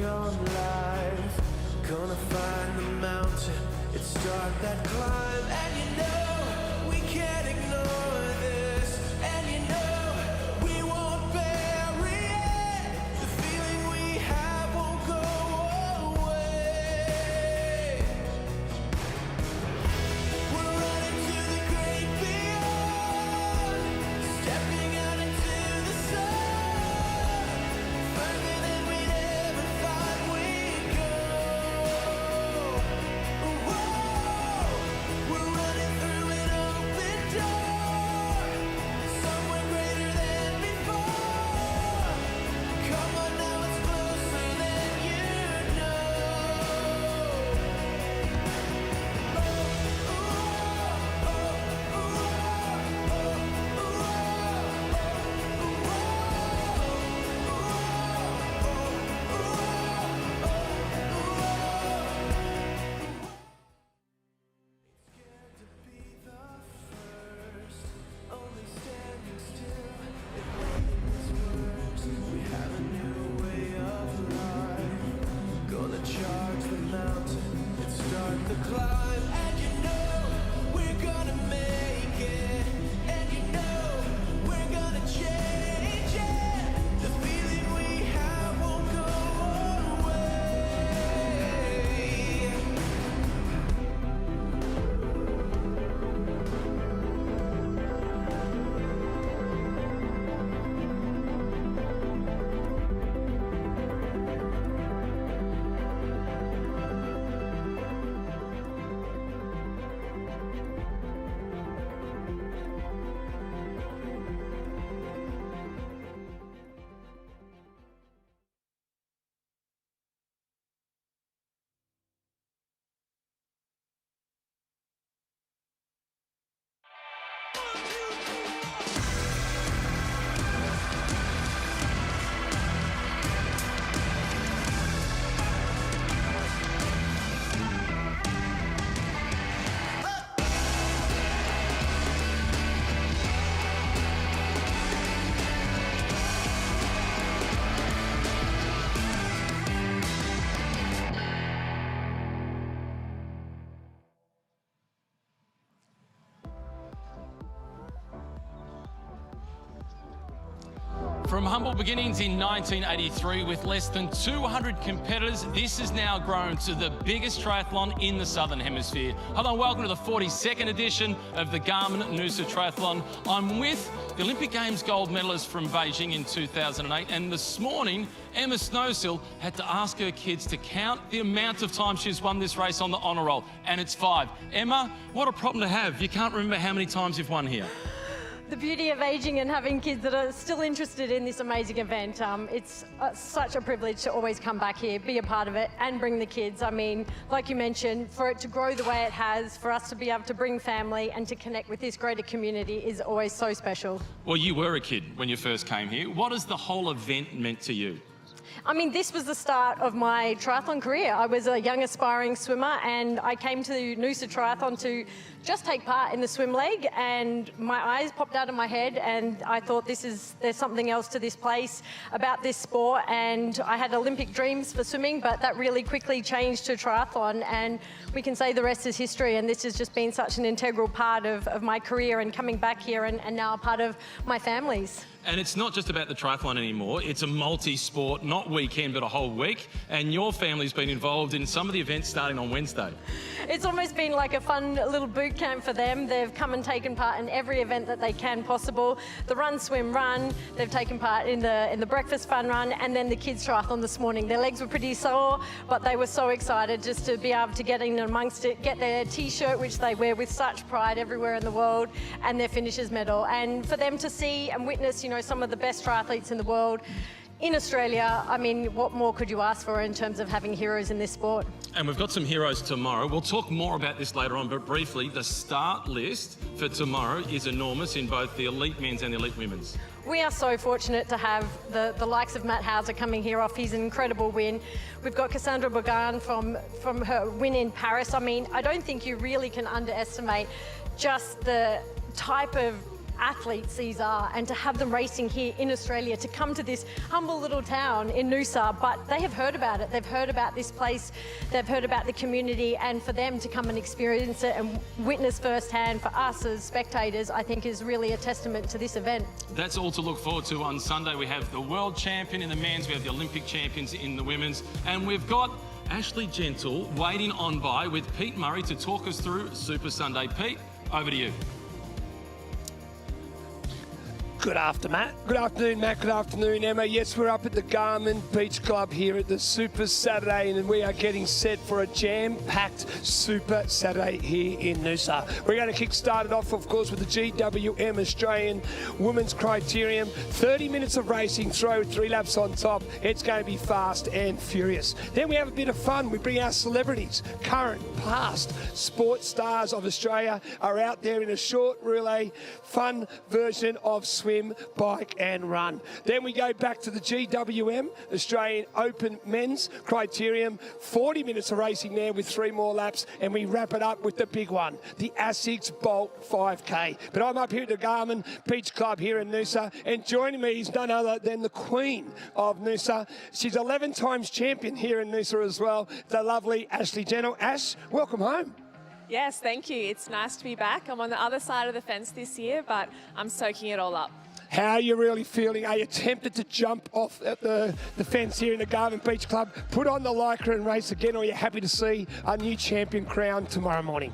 on life. Gonna find the mountain and start that climb. And you know we can't ignore this. And you know we won't bury it. The feeling we have won't go away. We're running to the great beyond, stepping out into the sun, further than we'd ever thought we'd go. Whoa, we're running through an open door, somewhere greater than before. Come on now, it's closer than you know. Scared to be the first, only standing still and making this worse. We have a new way of life. Gonna charge the mountain and start the climb. And you know we're gonna make it. And you know we're gonna change it. The feeling we have won't go away. From humble beginnings in 1983 with less than 200 competitors, this has now grown to the biggest triathlon in the Southern Hemisphere. Hello and welcome to the 42nd edition of the Garmin Noosa Triathlon. I'm with the Olympic Games gold medalist from Beijing in 2008, and this morning, Emma Snowsill had to ask her kids to count the amount of times she's won this race on the honour roll, and it's 5. Emma, what a problem to have. You can't remember how many times you've won here. The beauty of aging and having kids that are still interested in this amazing event, it's such a privilege to always come back here, be a part of it and bring the kids. I mean, like you mentioned, for it to grow the way it has, for us to be able to bring family and to connect with this greater community is always so special. Well, you were a kid when you first came here. What has the whole event meant to you? I mean, this was the start of my triathlon career. I was a young aspiring swimmer and I came to Noosa Triathlon to just take part in the swim leg, and my eyes popped out of my head and I thought there's something else to this place about this sport, and I had Olympic dreams for swimming, but that really quickly changed to triathlon, and we can say the rest is history, and this has just been such an integral part of my career and coming back here and now a part of my family's. And it's not just about the triathlon anymore. It's a multi-sport, not weekend, but a whole week. And your family's been involved in some of the events starting on Wednesday. It's almost been like a fun little boot camp for them. They've come and taken part in every event that they can possible. The run, swim, run. They've taken part in the breakfast fun run, and then the kids triathlon this morning. Their legs were pretty sore, but they were so excited just to be able to get in amongst it, get their T-shirt, which they wear with such pride everywhere in the world, and their finisher's medal. And for them to see and witness, you know, some of the best triathletes in the world in Australia, I mean, what more could you ask for in terms of having heroes in this sport? And we've got some heroes tomorrow. We'll talk more about this later on, but briefly, the start list for tomorrow is enormous in both the elite men's and the elite women's. We are so fortunate to have the likes of Matt Hauser coming here off his incredible win. We've got Cassandra Bogan from her win in Paris. I mean, I don't think you really can underestimate just the type of athletes these are, and to have them racing here in Australia, to come to this humble little town in Noosa, but they have heard about it. They've heard about this place, they've heard about the community, and for them to come and experience it and witness firsthand for us as spectators, I think is really a testament to this event. That's all to look forward to on Sunday. We have the world champion in the men's, we have the Olympic champions in the women's, and we've got Ashley Gentle waiting on by with Pete Murray to talk us through Super Sunday. Pete, over to you. Good afternoon, Matt. Good afternoon, Emma. Yes, we're up at the Garmin Beach Club here at the Super Saturday, and we are getting set for a jam-packed Super Saturday here in Noosa. We're going to kick start it off, of course, with the GWM Australian Women's Criterium. 30 minutes of racing, throw 3 laps on top. It's going to be fast and furious. Then we have a bit of fun. We bring our celebrities, current, past sports stars of Australia are out there in a short relay, fun version of swim, bike and run. Then we go back to the GWM, Australian Open Men's Criterium. 40 minutes of racing there with 3 more laps, and we wrap it up with the big one, the ASICS Bolt 5K. But I'm up here at the Garmin Beach Club here in Noosa, and joining me is none other than the Queen of Noosa. She's 11 times champion here in Noosa as well, the lovely Ashley Gentle. Ash, welcome home. Yes, thank you. It's nice to be back. I'm on the other side of the fence this year, but I'm soaking it all up. How are you really feeling? Are you tempted to jump off at the fence here in the Garmin Beach Club, put on the lycra and race again, or are you happy to see a new champion crowned tomorrow morning?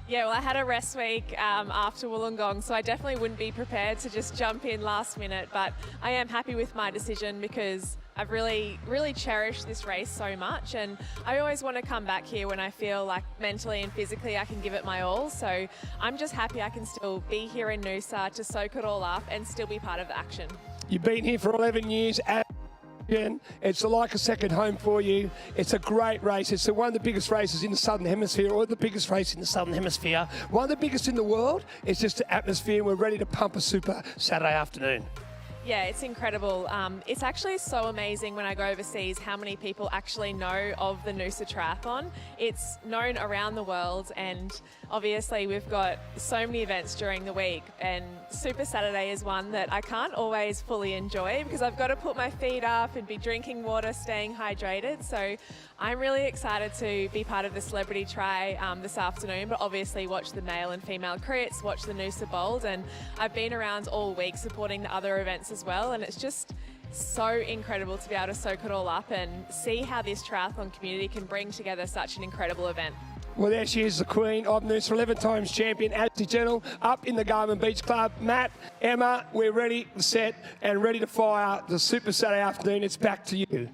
Yeah, well, I had a rest week after Wollongong, so I definitely wouldn't be prepared to just jump in last minute, but I am happy with my decision because I've really cherished this race so much, and I always want to come back here when I feel like mentally and physically I can give it my all. So I'm just happy I can still be here in Noosa to soak it all up and still be part of the action. You've been here for 11 years. It's like a second home for you. It's a great race. It's one of the biggest races in the Southern Hemisphere, or the biggest race in the Southern Hemisphere. One of the biggest in the world. It's just the atmosphere. We're ready to pump a Super Saturday afternoon. Yeah, it's incredible. It's actually so amazing when I go overseas how many people actually know of the Noosa Triathlon. It's known around the world, and obviously we've got so many events during the week, and Super Saturday is one that I can't always fully enjoy because I've got to put my feet up and be drinking water, staying hydrated. So I'm really excited to be part of the Celebrity Tri this afternoon, but obviously watch the male and female crits, watch the Noosa Bold, and I've been around all week supporting the other events as well, and it's just so incredible to be able to soak it all up and see how this triathlon community can bring together such an incredible event. Well, there she is, the Queen of Noosa, 11 times champion, Ashley Gentle, up in the Garmin Beach Club. Matt, Emma, we're ready, set, and ready to fire the Super Saturday afternoon. It's back to you.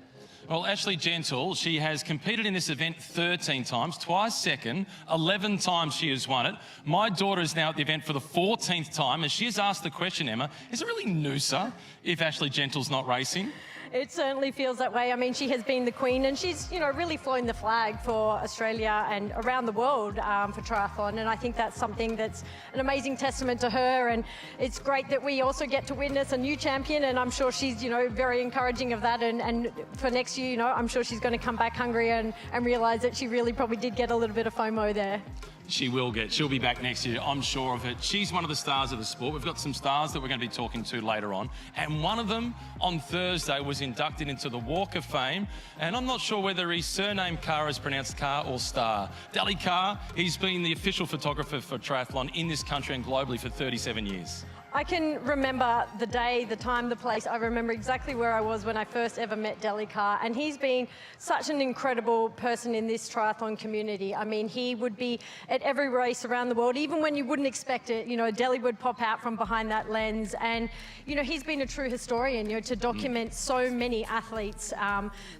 Well, Ashley Gentle, she has competed in this event 13 times, twice second, 11 times she has won it. My daughter is now at the event for the 14th time, and she has asked the question, Emma, is it really Noosa if Ashley Gentle's not racing? It certainly feels that way. I mean, she has been the queen, and she's, really flown the flag for Australia and around the world for triathlon. And I think that's something that's an amazing testament to her. And it's great that we also get to witness a new champion. And I'm sure she's, very encouraging of that. And for next year, I'm sure she's going to come back hungry and realise that she really probably did get a little bit of FOMO there. She'll be back next year, I'm sure of it. She's one of the stars of the sport. We've got some stars that we're going to be talking to later on. And one of them on Thursday was inducted into the Walk of Fame. And I'm not sure whether his surname Carr is pronounced Carr or Star. Dally Carr, he's been the official photographer for triathlon in this country and globally for 37 years. I can remember the day, the time, the place. I remember exactly where I was when I first ever met Dally Carr, and he's been such an incredible person in this triathlon community. I mean, he would be at every race around the world, even when you wouldn't expect it. Dally would pop out from behind that lens, and he's been a true historian. To document so many athletes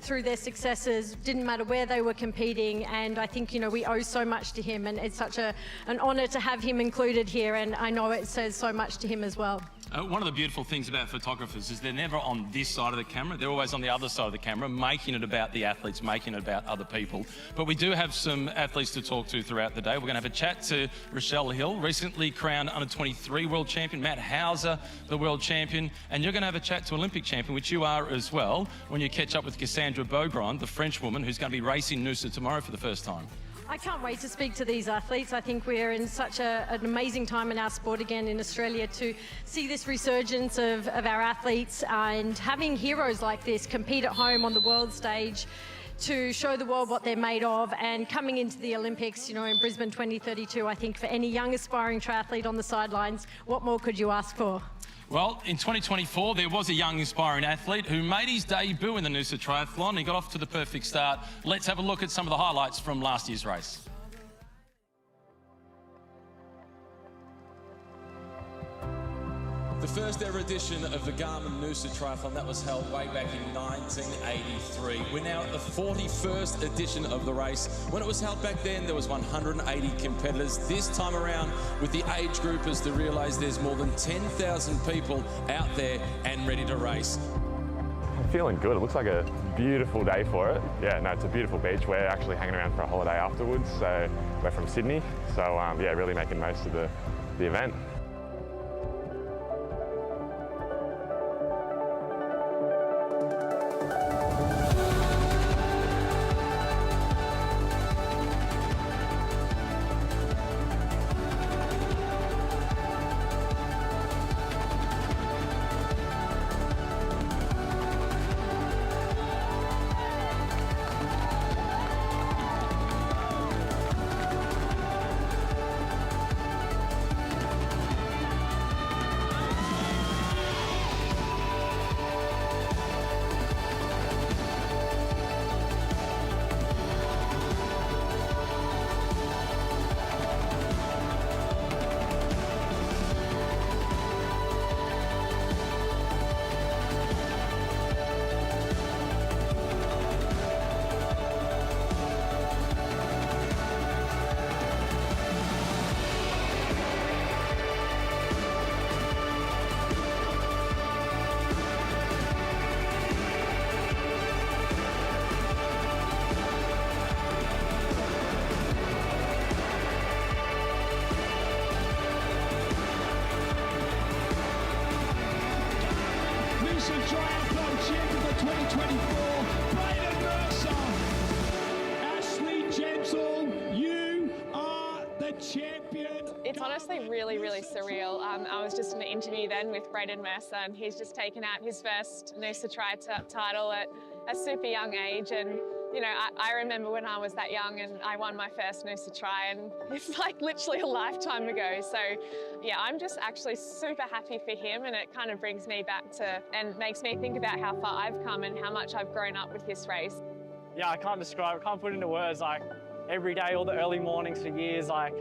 through their successes, didn't matter where they were competing, and I think we owe so much to him, and it's such an honour to have him included here, and I know it says so much to him as well. One of the beautiful things about photographers is they're never on this side of the camera. They're always on the other side of the camera, making it about the athletes, making it about other people. But we do have some athletes to talk to throughout the day. We're going to have a chat to Rochelle Hill, recently crowned under-23 world champion, Matt Hauser, the world champion, and you're going to have a chat to Olympic champion, which you are as well, when you catch up with Cassandra Beaugrand, the French woman who's going to be racing Noosa tomorrow for the first time. I can't wait to speak to these athletes. I think we're in such an amazing time in our sport again in Australia to see this resurgence of our athletes, and having heroes like this compete at home on the world stage to show the world what they're made of, and coming into the Olympics, you know, in Brisbane 2032, I think for any young aspiring triathlete on the sidelines, what more could you ask for? Well, in 2024, there was a young aspiring athlete who made his debut in the Noosa Triathlon. He got off to the perfect start. Let's have a look at some of the highlights from last year's race. The first ever edition of the Garmin Noosa Triathlon, that was held way back in 1983. We're now at the 41st edition of the race. When it was held back then, there was 180 competitors. This time around, with the age groupers, to realise there's more than 10,000 people out there and ready to race. I'm feeling good. It looks like a beautiful day for it. Yeah, no, it's a beautiful beach. We're actually hanging around for a holiday afterwards. So we're from Sydney. So yeah, really making most of the event. Triathlon champion for 2024, Garmin Noosa. Ashley Gentle, you are the champion. It's honestly really, really surreal. I was just in an interview then with Braden Mercer, and he's just taken out his first Noosa Tri title at a super young age. And you know, I remember when I was that young and I won my first Noosa Tri, and it's like literally a lifetime ago. So yeah, I'm just actually super happy for him, and it kind of brings me back to and makes me think about how far I've come and how much I've grown up with this race. Yeah, I can't describe, I can't put it into words. Like every day, all the early mornings for years, like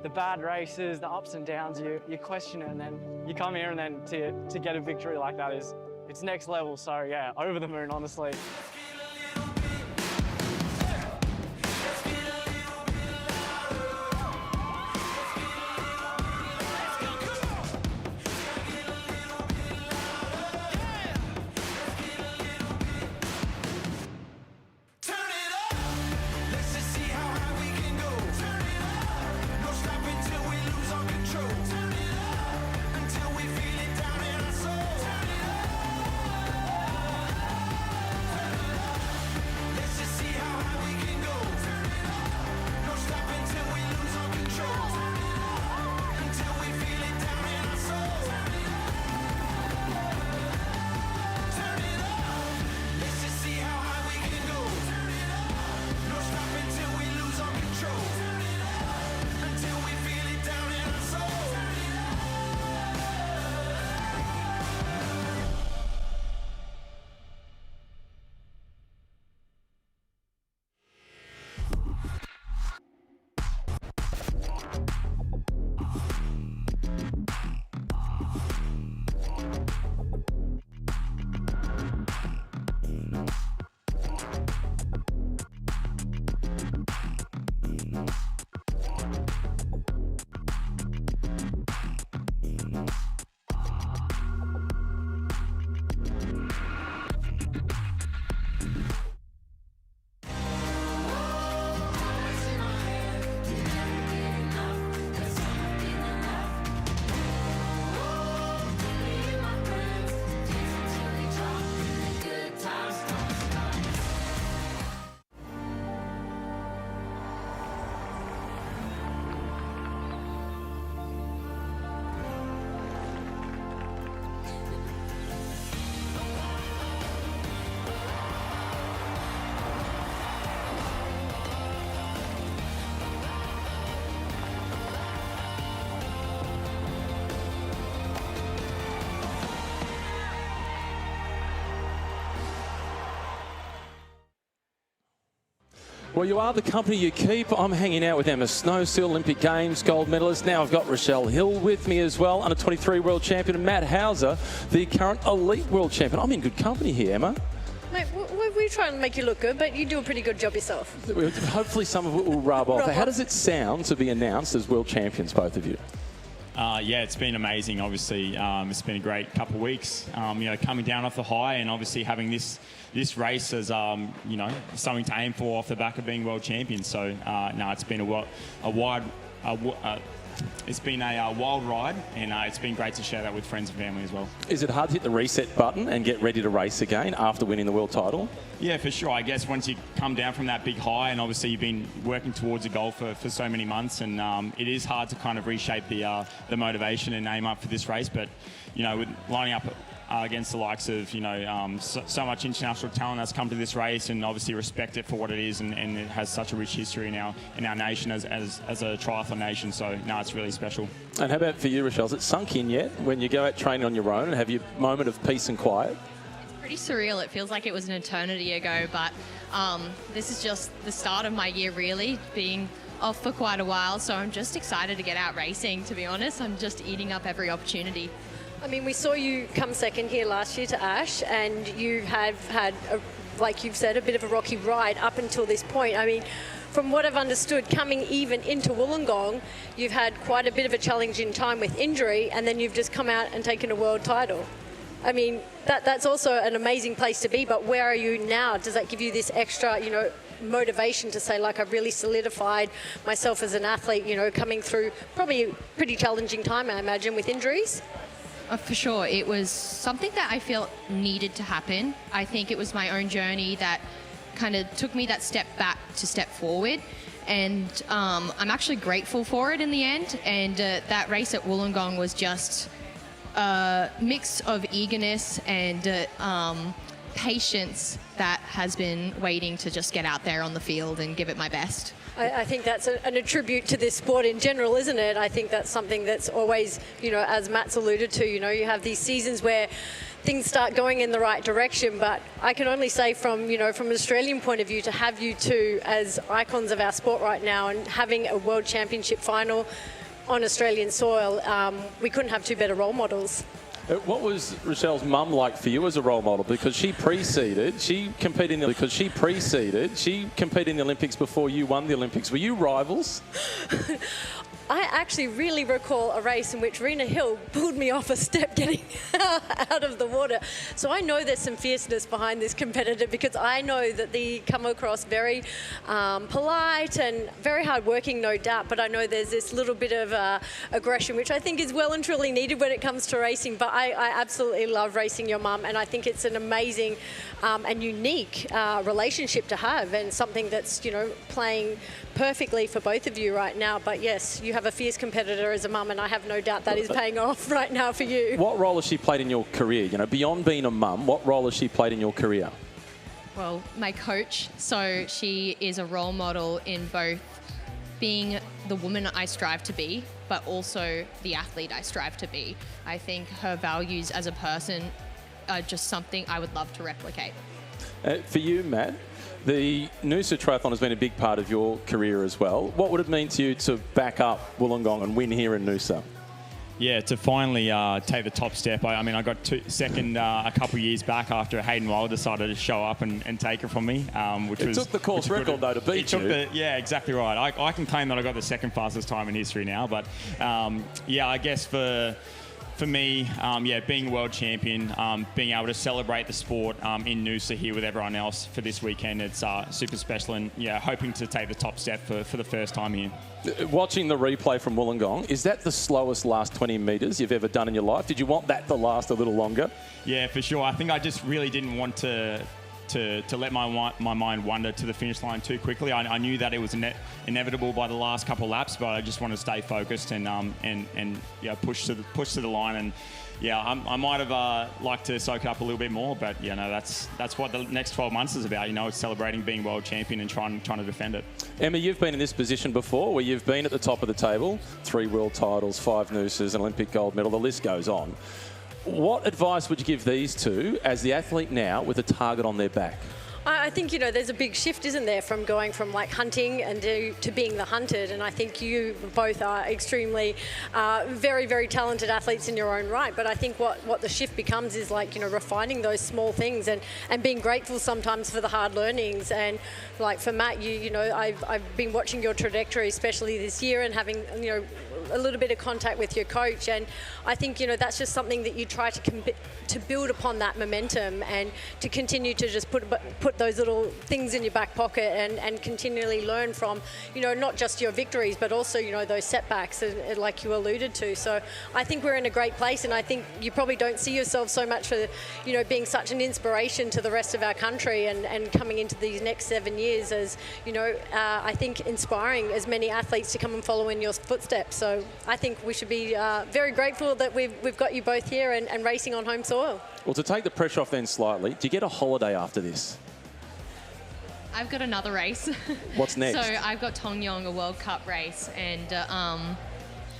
the bad races, the ups and downs, you question it, and then you come here, and then to get a victory like that it's next level. So yeah, over the moon, honestly. Well, you are the company you keep. I'm hanging out with Emma Snow, still Olympic Games gold medalist. Now I've got Rochelle Hill with me as well, under 23 world champion, and Matt Hauser, the current elite world champion. I'm in good company here, Emma. Mate, we try and make you look good, but you do a pretty good job yourself. Hopefully some of it will rub off. How does it sound to be announced as world champions, both of you? Yeah, it's been amazing. Obviously, it's been a great couple of weeks. You know, coming down off the high, and obviously having this race as you know, something to aim for off the back of being world champion. So no, it's been it's been a wild ride, and it's been great to share that with friends and family as well. Is it hard to hit the reset button and get ready to race again after winning the world title? Yeah, for sure. I guess once you come down from that big high, and obviously you've been working towards a goal for so many months, and it is hard to kind of reshape the motivation and aim up for this race. But you know, with lining up against the likes of, you know, so much international talent that's come to this race, and obviously respect it for what it is, and it has such a rich history in our nation as a triathlon nation. So no, it's really special. And how about for you, Rochelle? Has it sunk in yet when you go out training on your own and have your moment of peace and quiet? Pretty surreal. It feels like it was an eternity ago, but this is just the start of my year, really, being off for quite a while. So I'm just excited to get out racing, to be honest. I'm just eating up every opportunity. I mean, we saw you come second here last year to Ash, and you have had, like you've said, a bit of a rocky ride up until this point. I mean, from what I've understood, coming even into Wollongong, you've had quite a bit of a challenging time with injury, and then you've just come out and taken a world title. I mean, that's also an amazing place to be, but where are you now? Does that give you this extra, you know, motivation to say, like, I've really solidified myself as an athlete, you know, coming through probably a pretty challenging time, I imagine, with injuries? For sure. It was something that I feel needed to happen. I think it was my own journey that kind of took me that step back to step forward. And I'm actually grateful for it in the end. And that race at Wollongong was just a mix of eagerness and patience that has been waiting to just get out there on the field and give it my best. I think that's an attribute to this sport in general, isn't it? I think that's something that's always, you know, as Matt's alluded to, you know, you have these seasons where things start going in the right direction, but I can only say from, you know, from an Australian point of view, to have you two as icons of our sport right now and having a World Championship final on Australian soil, we couldn't have two better role models. What was Rochelle's mum like for you as a role model? Because she competed in the Olympics before you won the Olympics. Were you rivals? I actually really recall a race in which Rena Hill pulled me off a step getting out of the water. So I know there's some fierceness behind this competitor, because I know that they come across very polite and very hardworking, no doubt, but I know there's this little bit of aggression, which I think is well and truly needed when it comes to racing. But I absolutely love racing your mum, and I think it's an amazing and unique relationship to have, and something that's, you know, playing perfectly for both of you right now. But yes, you have a fierce competitor as a mum, and I have no doubt that is paying off right now for you. What role has she played in your career? You know, beyond being a mum, what role has she played in your career? Well, my coach, so she is a role model in both being the woman I strive to be, but also the athlete I strive to be. I think her values as a person are just something I would love to replicate. For you, Matt, the Noosa Triathlon has been a big part of your career as well. What would it mean to you to back up Wollongong and win here in Noosa? Yeah, to finally take the top step. I mean, I got second a couple of years back after Hayden Wilde decided to show up and take it from me. It took the course record, though, to beat you. Yeah, exactly right. I can claim that I got the second fastest time in history now. But, yeah, I guess for me, being a world champion, being able to celebrate the sport in Noosa here with everyone else for this weekend, it's super special, and hoping to take the top step for the first time here. Watching the replay from Wollongong, is that the slowest last 20 metres you've ever done in your life? Did you want that to last a little longer? Yeah, for sure. I think I just really didn't want to let my mind wander to the finish line too quickly. I knew that it was inevitable by the last couple of laps, but I just wanted to stay focused and push to the line. And I might have liked to soak it up a little bit more, but that's what the next 12 months is about. It's celebrating being world champion and trying to defend it. Emma, you've been in this position before, where you've been at the top of the table, 3 world titles, 5 Noosas, an Olympic gold medal. The list goes on. What advice would you give these two as the athlete now with a target on their back? I think, you know, there's a big shift, isn't there, from going from like hunting and to being the hunted. And I think you both are extremely very, very talented athletes in your own right. But I think what the shift becomes is like, you know, refining those small things and being grateful sometimes for the hard learnings. And like for Matt, you know, I've been watching your trajectory, especially this year, and having, you know, a little bit of contact with your coach, and I think, you know, that's just something that you try to build upon that momentum and to continue to just put those little things in your back pocket and continually learn from, you know, not just your victories but also, you know, those setbacks like you alluded to. So I think we're in a great place, and I think you probably don't see yourself so much for, you know, being such an inspiration to the rest of our country and coming into these next 7 years as, you know, I think inspiring as many athletes to come and follow in your footsteps. So I think we should be very grateful that we've got you both here and racing on home soil. Well, to take the pressure off then slightly, do you get a holiday after this? I've got another race. What's next? So I've got Tongyong, a World Cup race, and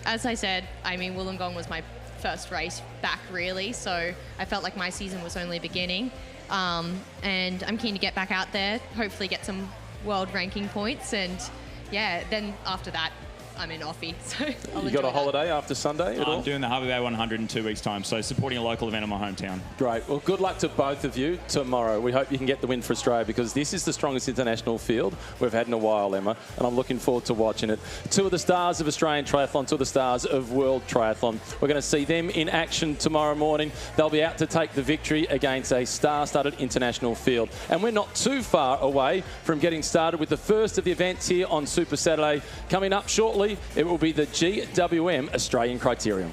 as I said, I mean, Wollongong was my first race back, really, so I felt like my season was only beginning, and I'm keen to get back out there, hopefully get some world ranking points, and yeah, then after that, I'm in Offie, so I'll You got a holiday after Sunday at all? I'm doing the Harvey Bay 100 in 2 weeks' time, so supporting a local event in my hometown. Great. Well, good luck to both of you tomorrow. We hope you can get the win for Australia, because this is the strongest international field we've had in a while, Emma, and I'm looking forward to watching it. Two of the stars of Australian triathlon, two of the stars of world triathlon. We're going to see them in action tomorrow morning. They'll be out to take the victory against a star-studded international field. And we're not too far away from getting started with the first of the events here on Super Saturday. Coming up shortly, it will be the GWM Australian Criterium.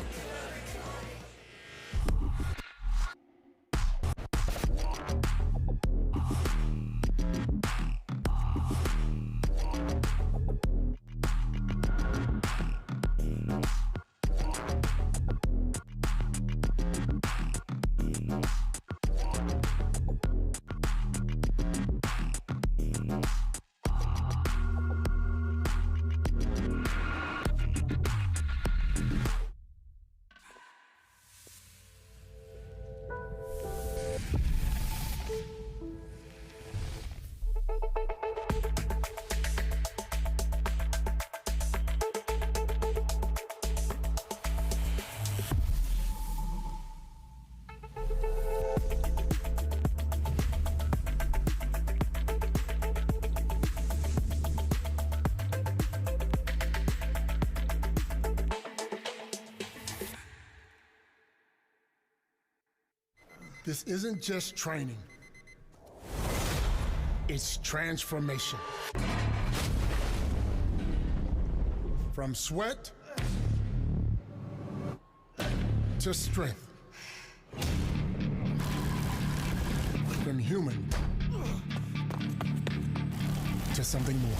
This isn't just training. It's transformation. From sweat to strength. From human to something more.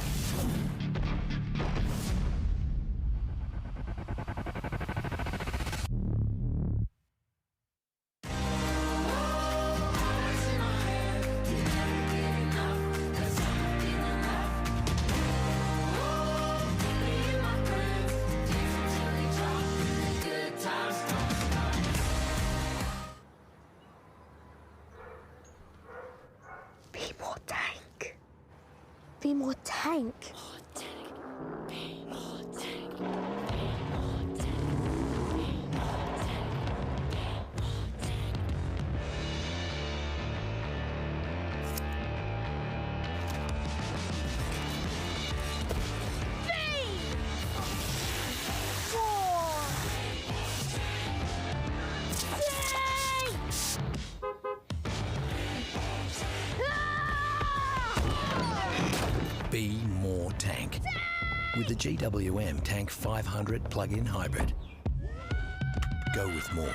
Be more tank. Be more tank with the GWM Tank 500 plug-in hybrid. Go with more.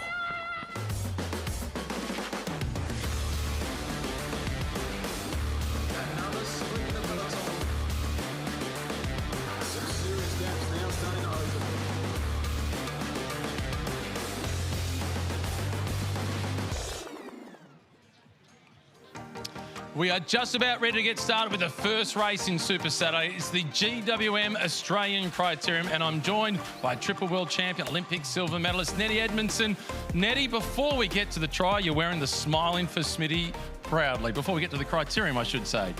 We are just about ready to get started with the first race in Super Saturday. It's the GWM Australian Criterium, and I'm joined by triple world champion, Olympic silver medalist, Nettie Edmondson. Nettie, before we get to the try, you're wearing the Smiling for Smitty proudly. Before we get to the Criterium, I should say.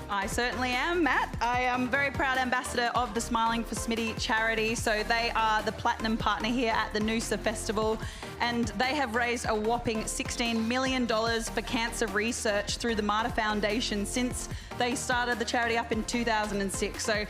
I certainly am, Matt. I am very proud ambassador of the Smiling for Smitty charity. So they are the platinum partner here at the Noosa Festival, and they have raised a whopping $16 million for cancer research through the Marta Foundation since they started the charity up in 2006. So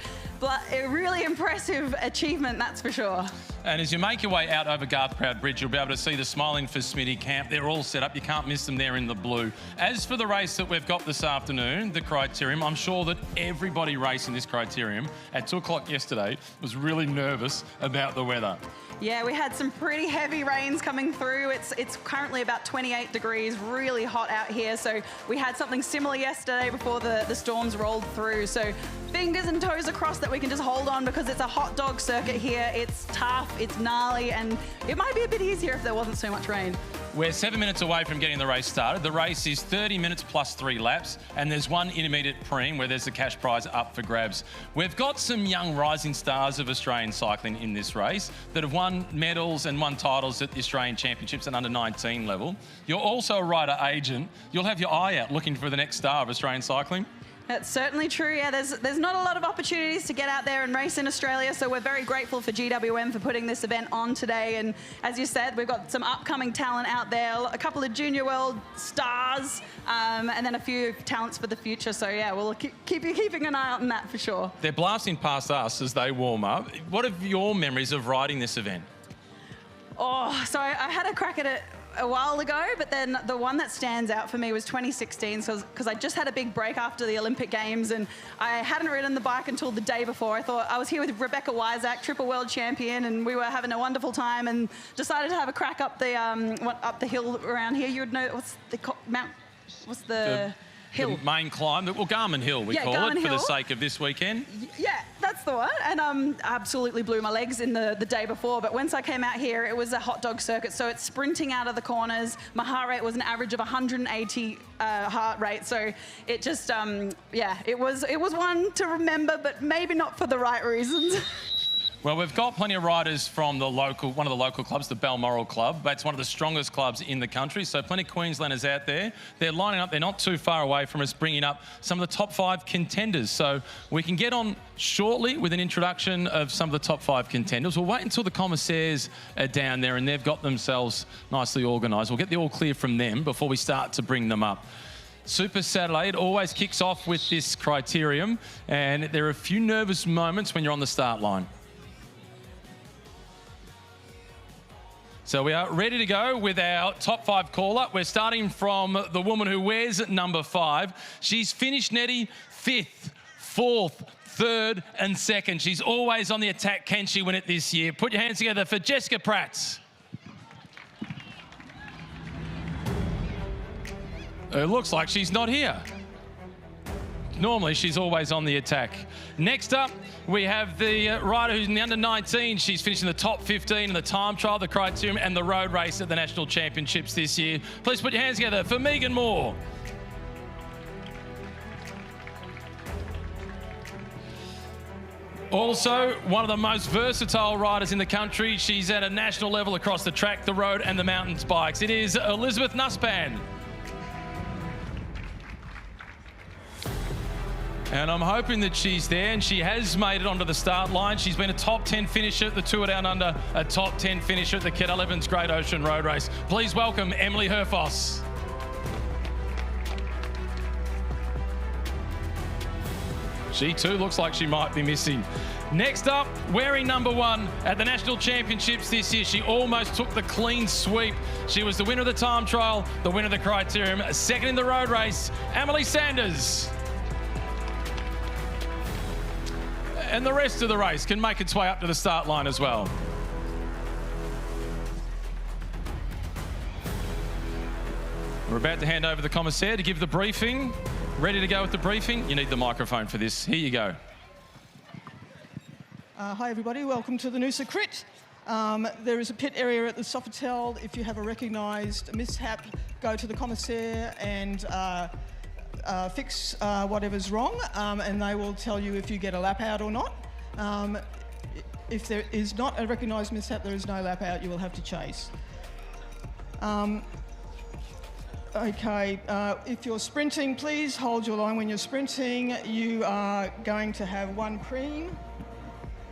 a really impressive achievement, that's for sure. And as you make your way out over Garth Proud Bridge, you'll be able to see the Smiling for Smitty camp. They're all set up. You can't miss them there in the blue. As for the race that we've got this afternoon, the Criterium, I'm sure that everybody racing this Criterium at 2 o'clock yesterday was really nervous about the weather. Yeah, we had some pretty heavy rains coming through. It's currently about 28 degrees, really hot out here. So we had something similar yesterday before the storms rolled through. So fingers and toes across that we can just hold on, because it's a hot dog circuit here. It's tough, it's gnarly, and it might be a bit easier if there wasn't so much rain. We're 7 minutes away from getting the race started. The race is 30 minutes plus 3 laps, and there's one intermediate preem where there's a cash prize up for grabs. We've got some young rising stars of Australian cycling in this race that have won medals and won titles at the Australian Championships at under 19 level. You're also a rider agent. You'll have your eye out looking for the next star of Australian cycling. That's certainly true. Yeah, there's not a lot of opportunities to get out there and race in Australia, so we're very grateful for GWM for putting this event on today. And as you said, we've got some upcoming talent out there, a couple of junior world stars, and then a few talents for the future. So yeah, we'll keeping an eye out on that for sure. They're blasting past us as they warm up. What are your memories of riding this event? Oh, so I had a crack at it a while ago, but then the one that stands out for me was 2016, because I just had a big break after the Olympic Games, and I hadn't ridden the bike until the day before. I thought I was here with Rebecca Wysack, triple world champion, and we were having a wonderful time, and decided to have a crack up the hill around here. You would know what's the hill? The main climb, well, Garmin Hill we call Garmin it for Hill. the sake of this weekend. Yeah, that's the one. And absolutely blew my legs in the day before. But once I came out here, it was a hot dog circuit. So it's sprinting out of the corners. My heart rate was an average of 180 heart rate. So it just, it was one to remember, but maybe not for the right reasons. Well, we've got plenty of riders from one of the local clubs, the Balmoral Club. That's one of the strongest clubs in the country, so plenty of Queenslanders out there. They're lining up, they're not too far away from us, bringing up some of the top 5 contenders. So we can get on shortly with an introduction of some of the top 5 contenders. We'll wait until the commissaires are down there and they've got themselves nicely organised. We'll get the all clear from them before we start to bring them up. Super Saturday, it always kicks off with this Criterium, and there are a few nervous moments when you're on the start line. So we are ready to go with our top 5 call-up. We're starting from the woman who wears number 5. She's finished, Nettie, 5th, 4th, 3rd and 2nd. She's always on the attack. Can she win it this year? Put your hands together for Jessica Prats. It looks like she's not here. Normally, she's always on the attack. Next up, we have the rider who's in the under-19. She's finished in the top 15 in the time trial, the Criterium, and the road race at the National Championships this year. Please put your hands together for Megan Moore. Also, one of the most versatile riders in the country. She's at a national level across the track, the road, and the mountains bikes. It is Elizabeth Nussbaum. And I'm hoping that she's there, and she has made it onto the start line. She's been a top 10 finisher at the Tour Down Under, a top 10 finisher at the Kettle Evans Great Ocean Road Race. Please welcome Emily Herfoss. She too looks like she might be missing. Next up, wearing number 1 at the National Championships this year. She almost took the clean sweep. She was the winner of the time trial, the winner of the Criterium, 2nd in the road race, Emily Sanders. And the rest of the race can make its way up to the start line as well. We're about to hand over the commissaire to give the briefing. Ready to go with the briefing? You need the microphone for this. Here you go. Hi everybody, welcome to the Noosa Crit. There is a pit area at the Sofitel. If you have a recognised mishap, go to the commissaire and fix whatever's wrong, and they will tell you if you get a lap out or not. If there is not a recognised mishap, there is no lap out, you will have to chase. Okay, if you're sprinting, please hold your line when you're sprinting. You are going to have one preem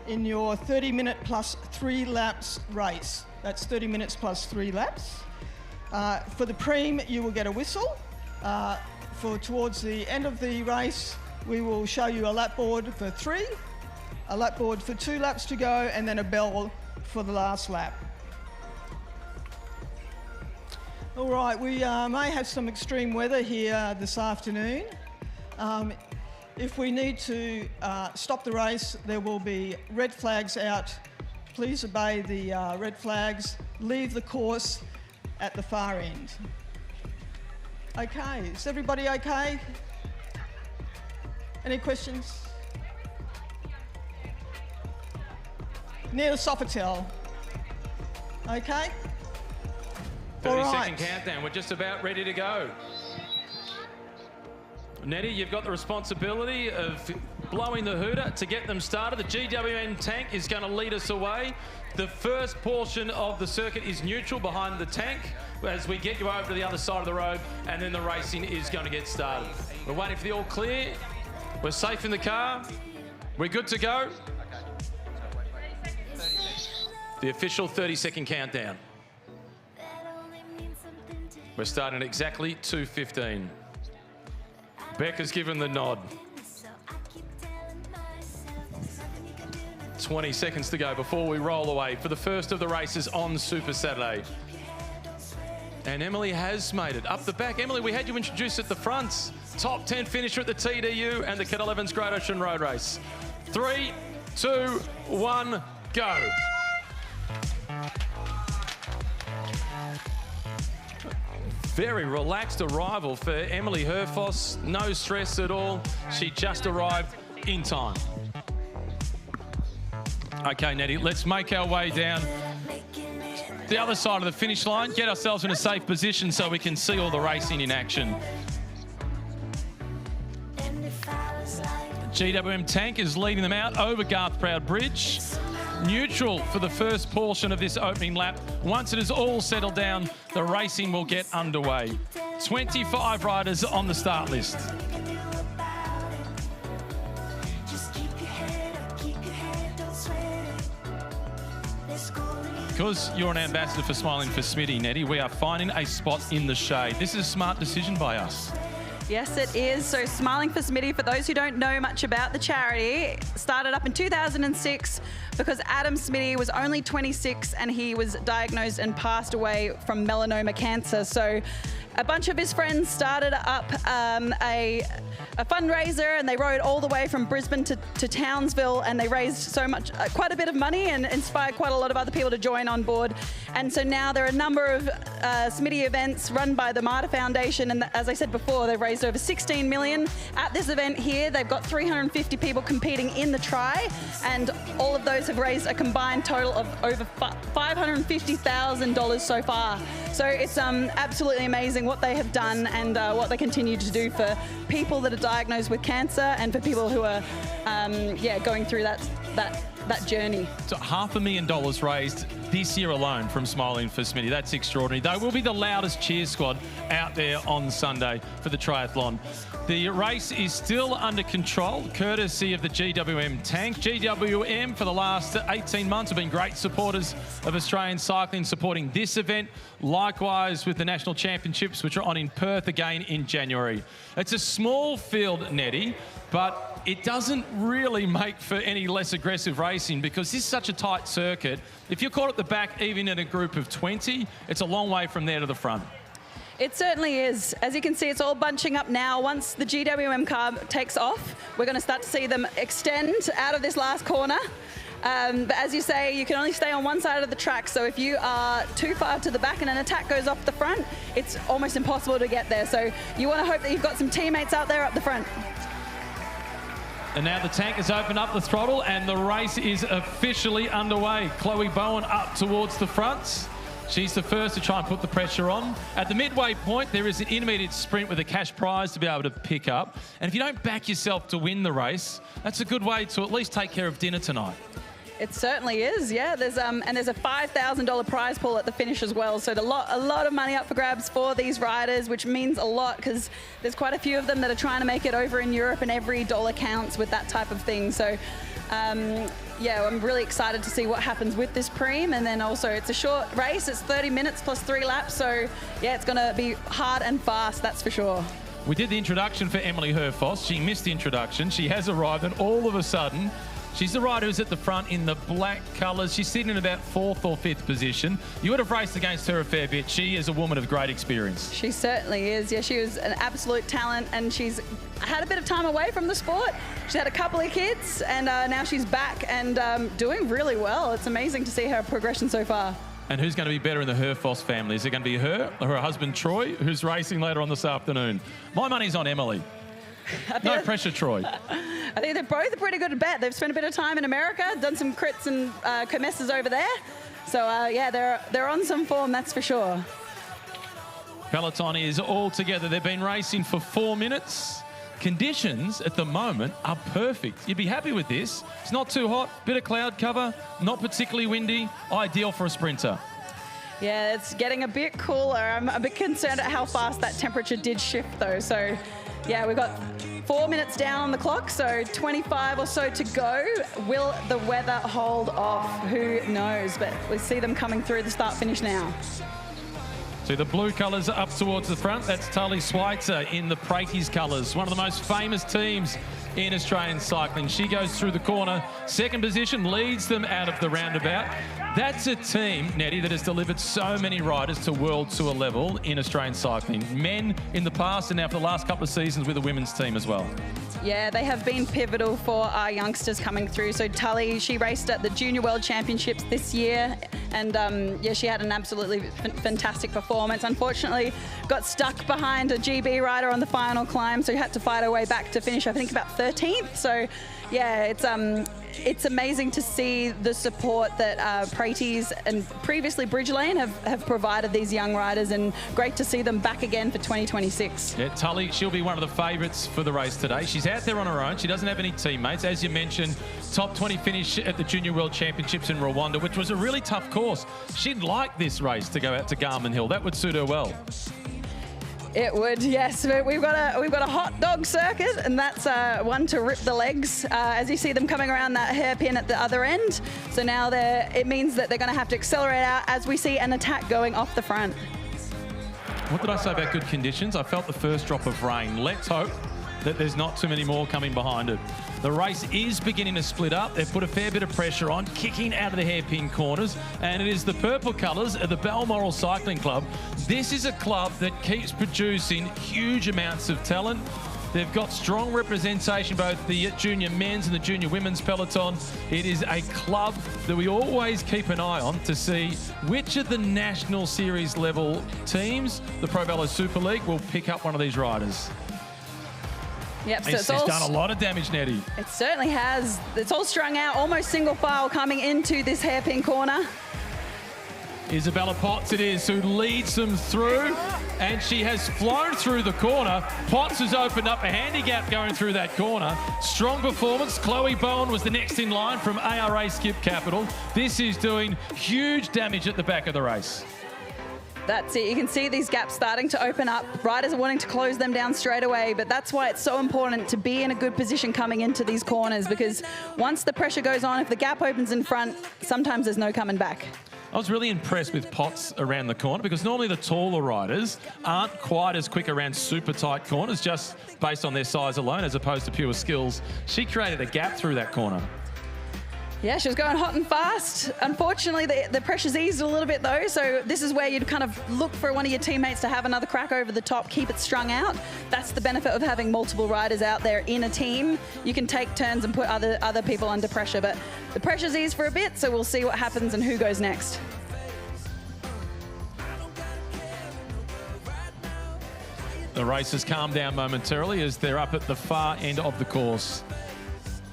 in your 30-minute plus 3 laps race. That's 30 minutes plus 3 laps. For the preem, you will get a whistle. For towards the end of the race, we will show you a lap board for 3, a lap board for 2 laps to go, and then a bell for the last lap. All right, we may have some extreme weather here this afternoon. If we need to stop the race, there will be red flags out. Please obey the red flags. Leave the course at the far end. Okay, is everybody okay? Any questions? Near the Sofitel. Okay? 30-second countdown. We're just about ready to go. Nettie, you've got the responsibility of blowing the hooter to get them started. The GWM tank is going to lead us away. The first portion of the circuit is neutral behind the tank as we get you over to the other side of the road, and then the racing is going to get started. We're waiting for the all clear. We're safe in the car. We're good to go. The official 30-second countdown. We're starting at exactly 2:15. Becca's given the nod. 20 seconds to go before we roll away for the first of the races on Super Saturday. And Emily has made it up the back. Emily, we had you introduced at the front. Top 10 finisher at the TDU and the Cadel Evans Great Ocean Road Race. 3, 2, 1, go. Very relaxed arrival for Emily Herfoss. No stress at all. She just arrived in time. Okay, Nettie, let's make our way down the other side of the finish line, get ourselves in a safe position so we can see all the racing in action. GWM Tank is leading them out over Garth Proud Bridge. Neutral for the first portion of this opening lap. Once it is all settled down, the racing will get underway. 25 riders on the start list. Because you're an ambassador for Smiling for Smitty, Nettie, we are finding a spot in the shade. This is a smart decision by us. Yes, it is. So Smiling for Smitty, for those who don't know much about the charity, started up in 2006 because Adam Smitty was only 26 and he was diagnosed and passed away from melanoma cancer. So a bunch of his friends started up a fundraiser, and they rode all the way from Brisbane to Townsville, and they raised quite a bit of money and inspired quite a lot of other people to join on board. And so now there are a number of Smitty events run by the Marta Foundation, and as I said before, they've raised over 16 million. At this event here, they've got 350 people competing in the try, and all of those have raised a combined total of over $550,000 so far. So it's absolutely amazing what they have done and what they continue to do for people that are diagnosed with cancer and for people who are going through that journey. So $500,000 raised this year alone from Smiling for Smitty. That's extraordinary. They will be the loudest cheer squad out there on Sunday for the triathlon. The race is still under control, courtesy of the GWM tank. GWM for the last 18 months have been great supporters of Australian cycling, supporting this event. Likewise with the National Championships, which are on in Perth again in January. It's a small field, Nettie, but it doesn't really make for any less aggressive racing because this is such a tight circuit. If you're caught at the back, even in a group of 20, it's a long way from there to the front. It certainly is. As you can see, it's all bunching up now. Once the GWM car takes off, we're going to start to see them extend out of this last corner. But as you say, you can only stay on one side of the track. So if you are too far to the back and an attack goes off the front, it's almost impossible to get there. So you want to hope that you've got some teammates out there up the front. And now the tank has opened up the throttle and the race is officially underway. Chloe Bowen up towards the front. She's the first to try and put the pressure on. At the midway point, there is an intermediate sprint with a cash prize to be able to pick up. And if you don't back yourself to win the race, that's a good way to at least take care of dinner tonight. It certainly is, yeah. There's a $5,000 prize pool at the finish as well. So a lot of money up for grabs for these riders, which means a lot because there's quite a few of them that are trying to make it over in Europe, and every dollar counts with that type of thing. So yeah, I'm really excited to see what happens with this preem. And then also it's a short race. It's 30 minutes plus 3 laps. So yeah, it's going to be hard and fast, that's for sure. We did the introduction for Emily Herfoss. She missed the introduction. She has arrived, and all of a sudden, she's the rider who's at the front in the black colours. She's sitting in about 4th or 5th position. You would have raced against her a fair bit. She is a woman of great experience. She certainly is. Yeah, she was an absolute talent, and she's had a bit of time away from the sport. She had a couple of kids, and now she's back and doing really well. It's amazing to see her progression so far. And who's going to be better in the Herfoss family? Is it going to be her or her husband, Troy, who's racing later on this afternoon? My money's on Emily. No pressure, Troy. I think they're both a pretty good bet. They've spent a bit of time in America, done some crits and comesses over there. So, yeah, they're on some form, that's for sure. Peloton is all together. They've been racing for 4 minutes. Conditions at the moment are perfect. You'd be happy with this. It's not too hot, bit of cloud cover, not particularly windy, ideal for a sprinter. Yeah, it's getting a bit cooler. I'm a bit concerned at how fast that temperature did shift, though. So, yeah, we've got 4 minutes down on the clock, so 25 or so to go. Will the weather hold off? Who knows? But we see them coming through the start-finish now. So the blue colours up towards the front. That's Tully Schweitzer in the Praties colours. One of the most famous teams in Australian cycling. She goes through the corner. 2nd position, leads them out of the roundabout. That's a team, Nettie, that has delivered so many riders to World Tour level in Australian cycling. Men in the past, and now for the last couple of seasons with the women's team as well. Yeah, they have been pivotal for our youngsters coming through. So Tully, she raced at the Junior World Championships this year, and yeah, she had an absolutely fantastic performance. Unfortunately, got stuck behind a GB rider on the final climb, so had to fight her way back to finish, I think, about 13th. So yeah, it's amazing to see the support that Praties and previously Bridge Lane have provided these young riders, and great to see them back again for 2026. Yeah, Tully, she'll be one of the favourites for the race today. She's out there on her own. She doesn't have any teammates. As you mentioned, top 20 finish at the Junior World Championships in Rwanda, which was a really tough course. She'd like this race to go out to Garmin Hill. That would suit her well. It would, yes. But we've got a hot dog circuit, and that's one to rip the legs. As you see them coming around that hairpin at the other end. So now it means that they're going to have to accelerate out as we see an attack going off the front. What did I say about good conditions? I felt the first drop of rain. Let's hope that there's not too many more coming behind it. The race is beginning to split up. They've put a fair bit of pressure on, kicking out of the hairpin corners, and it is the purple colours of the Balmoral Cycling Club. This is a club that keeps producing huge amounts of talent. They've got strong representation, both the junior men's and the junior women's peloton. It is a club that we always keep an eye on to see which of the National Series level teams, the Pro Velo Super League, will pick up one of these riders. Yep, so it's done a lot of damage, Nettie. It certainly has. It's all strung out, almost single file coming into this hairpin corner. Isabella Potts it is who leads them through, and she has flown through the corner. Potts has opened up a handicap going through that corner. Strong performance. Chloe Bowen was the next in line from ARA Skip Capital. This is doing huge damage at the back of the race. That's it. You can see these gaps starting to open up. Riders are wanting to close them down straight away, but that's why it's so important to be in a good position coming into these corners, because once the pressure goes on, if the gap opens in front, sometimes there's no coming back. I was really impressed with Potts around the corner, because normally the taller riders aren't quite as quick around super tight corners, just based on their size alone, as opposed to pure skills. She created a gap through that corner. Yeah, she was going hot and fast. Unfortunately, the pressure's eased a little bit though, so this is where you'd kind of look for one of your teammates to have another crack over the top, keep it strung out. That's the benefit of having multiple riders out there in a team. You can take turns and put other people under pressure, but the pressure's eased for a bit, so we'll see what happens and who goes next. The race has calmed down momentarily as they're up at the far end of the course.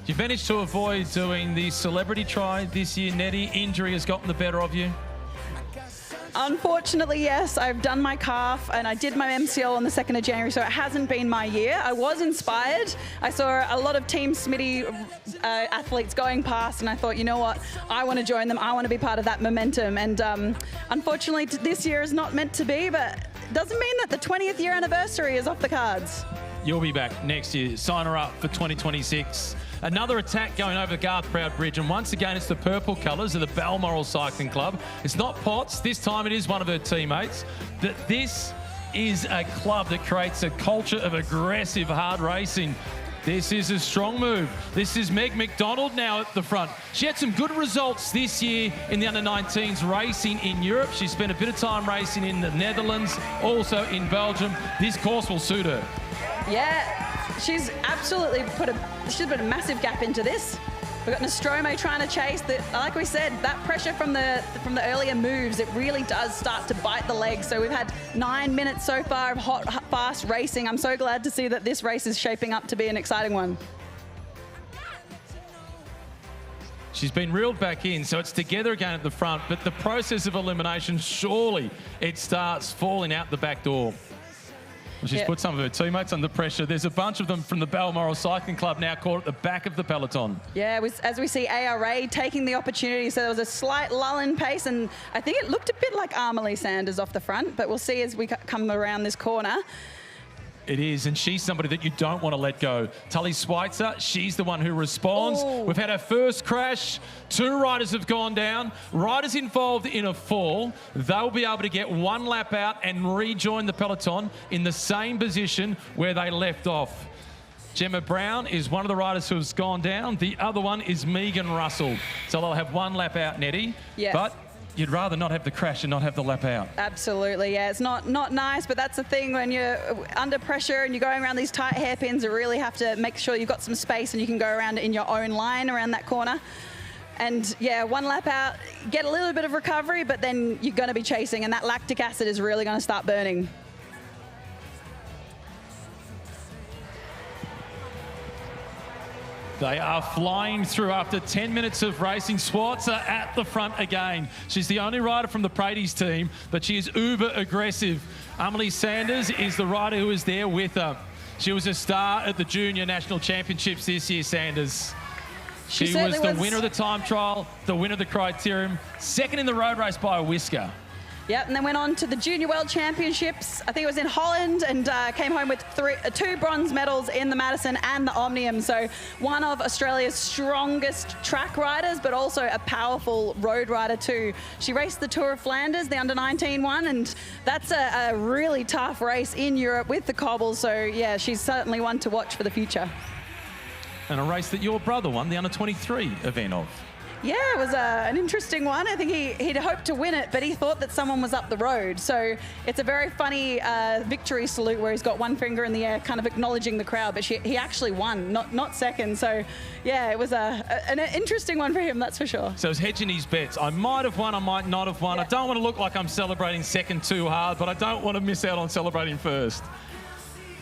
You managed to avoid doing the celebrity try this year, Nettie. Injury has gotten the better of you. Unfortunately, yes. I've done my calf and I did my MCL on the 2nd of January, so it hasn't been my year. I was inspired. I saw a lot of Team Smitty athletes going past and I thought, you know what, I want to join them. I want to be part of that momentum. And unfortunately, this year is not meant to be, but it doesn't mean that the 20th year anniversary is off the cards. You'll be back next year. Sign her up for 2026. Another attack going over Garth Proud Bridge, and once again it's the purple colours of the Balmoral Cycling Club. It's not Potts, this time it is one of her teammates. This is a club that creates a culture of aggressive, hard racing. This is a strong move. This is Meg McDonald now at the front. She had some good results this year in the under-19s racing in Europe. She spent a bit of time racing in the Netherlands, also in Belgium. This course will suit her. Yeah, she's absolutely put a massive gap into this. We've got Nostromo trying to chase. Like we said, that pressure from the earlier moves, it really does start to bite the legs. So we've had 9 minutes so far of hot, fast racing. I'm so glad to see that this race is shaping up to be an exciting one. She's been reeled back in, so it's together again at the front, but the process of elimination, surely it starts falling out the back door. She's put some of her teammates under pressure. There's a bunch of them from the Balmoral Cycling Club now caught at the back of the peloton. Yeah, as we see ARA taking the opportunity, so there was a slight lull in pace, and I think it looked a bit like Armalee Sanders off the front, but we'll see as we come around this corner. It is, and she's somebody that you don't want to let go. Tully Schweitzer, she's the one who responds. Ooh. We've had our first crash. 2 riders have gone down. Riders involved in a fall, they'll be able to get 1 lap out and rejoin the peloton in the same position where they left off. Gemma Brown is one of the riders who has gone down. The other one is Megan Russell. So they'll have 1 lap out, Nettie. Yeah. But you'd rather not have the crash and not have the lap out. Absolutely, yeah. It's not nice, but that's the thing when you're under pressure and you're going around these tight hairpins, you really have to make sure you've got some space and you can go around in your own line around that corner. And yeah, 1 lap out, get a little bit of recovery, but then you're going to be chasing and that lactic acid is really going to start burning. They are flying through after 10 minutes of racing. Schwarzer at the front again. She's the only rider from the Praties team, but she is uber aggressive. Armalee Sanders is the rider who is there with her. She was a star at the Junior National Championships this year, Sanders. She was the winner of the time trial, the winner of the Criterium, 2nd in the road race by a whisker. Yep, and then went on to the Junior World Championships. I think it was in Holland, and came home with 2 bronze medals in the Madison and the Omnium. So one of Australia's strongest track riders, but also a powerful road rider too. She raced the Tour of Flanders, the under-19 one, and that's a really tough race in Europe with the cobbles. So yeah, she's certainly one to watch for the future. And a race that your brother won, the under-23 event of. Yeah, it was an interesting one. I think he'd hoped to win it, but he thought that someone was up the road. So it's a very funny victory salute where he's got 1 finger in the air, kind of acknowledging the crowd, but he actually won, not second. So yeah, it was an interesting one for him, that's for sure. So he's hedging his bets. I might have won, I might not have won. Yeah. I don't want to look like I'm celebrating second too hard, but I don't want to miss out on celebrating first.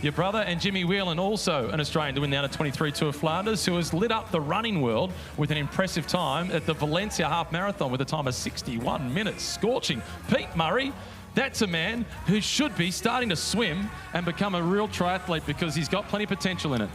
Your brother and Jimmy Whelan, also an Australian to win the under-23 Tour of Flanders, who has lit up the running world with an impressive time at the Valencia Half Marathon with a time of 61 minutes. Scorching. Pete Murray, that's a man who should be starting to swim and become a real triathlete because he's got plenty of potential in it.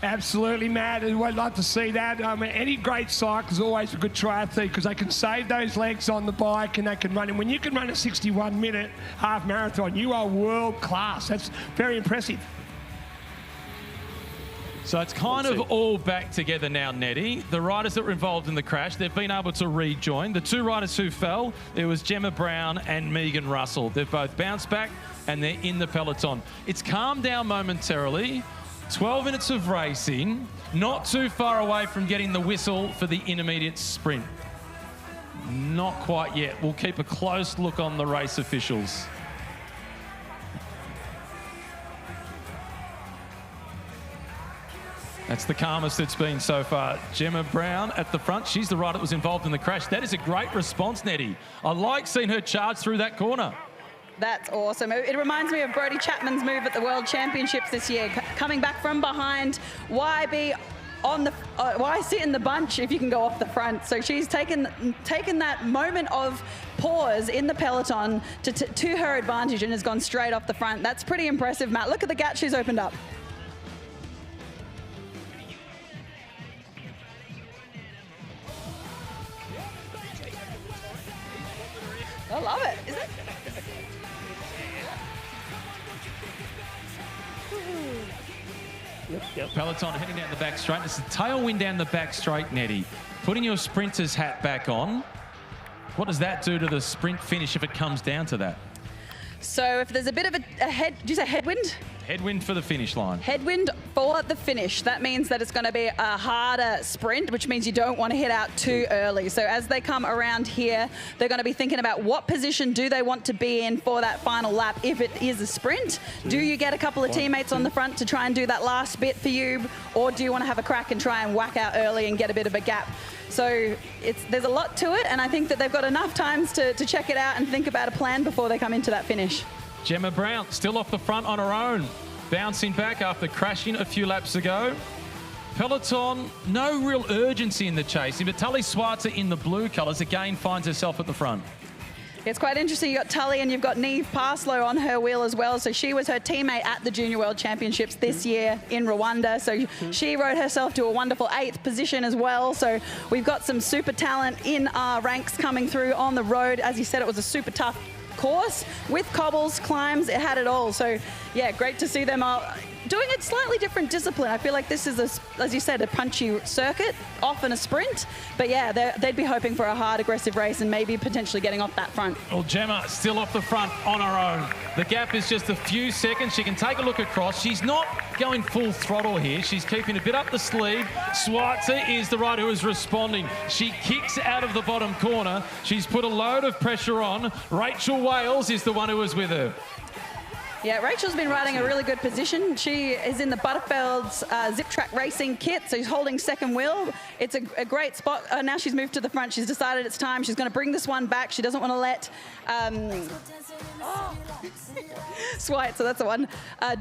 Absolutely, Matt, and we'd love to see that. Any great cycle is always a good triathlete because they can save those legs on the bike and they can run. And when you can run a 61-minute half marathon, you are world class. That's very impressive. So it's kind of all back together now, Nettie. The riders that were involved in the crash, they've been able to rejoin. The 2 riders who fell, it was Gemma Brown and Megan Russell. They've both bounced back and they're in the peloton. It's calmed down momentarily. 12 minutes of racing, not too far away from getting the whistle for the intermediate sprint. Not quite yet. We'll keep a close look on the race officials. That's the calmest it's been so far. Gemma Brown at the front. She's the rider that was involved in the crash. That is a great response, Nettie. I like seeing her charge through that corner. That's awesome. It reminds me of Brodie Chapman's move at the World Championships this year, coming back from behind. YB on the, why sit in the bunch if you can go off the front? So she's taken that moment of pause in the peloton to her advantage and has gone straight off the front. That's pretty impressive, Matt. Look at the gap she's opened up. I love it. Is it? Peloton heading down the back straight. It's a tailwind down the back straight, Nettie. Putting your sprinter's hat back on, what does that do to the sprint finish if it comes down to that? So if there's a bit of a head, do you say headwind? Headwind for the finish line. Headwind for the finish. That means that it's going to be a harder sprint, which means you don't want to hit out too early. So as they come around here, they're going to be thinking about what position do they want to be in for that final lap if it is a sprint. Do you get a couple of teammates on the front to try and do that last bit for you, or do you want to have a crack and try and whack out early and get a bit of a gap? So there's a lot to it, and I think that they've got enough times to check it out and think about a plan before they come into that finish. Gemma Brown still off the front on her own, bouncing back after crashing a few laps ago. Peloton, no real urgency in the chasing, but Tully Schwarzer in the blue colours again finds herself at the front. It's quite interesting. You've got Tully and you've got Niamh Parslow on her wheel as well. So she was her teammate at the Junior World Championships this year in Rwanda. So she rode herself to a wonderful 8th position as well. So we've got some super talent in our ranks coming through on the road. As you said, it was a super tough course with cobbles, climbs, it had it all. So yeah, great to see them doing a slightly different discipline. I feel like this is, as you said, a punchy circuit, often a sprint. But yeah, they'd be hoping for a hard, aggressive race and maybe potentially getting off that front. Well, Gemma still off the front on her own. The gap is just a few seconds. She can take a look across. She's not going full throttle here. She's keeping a bit up the sleeve. Schwarzer is the rider who is responding. She kicks out of the bottom corner. She's put a load of pressure on. Rachel Wales is the one who is with her. Yeah, Rachel's been riding a really good position. She is in the Butterfield's Zip Track Racing kit, so she's holding second wheel. It's a great spot. Now she's moved to the front. She's decided it's time. She's going to bring this one back. She doesn't want to let Swite, so that's the one,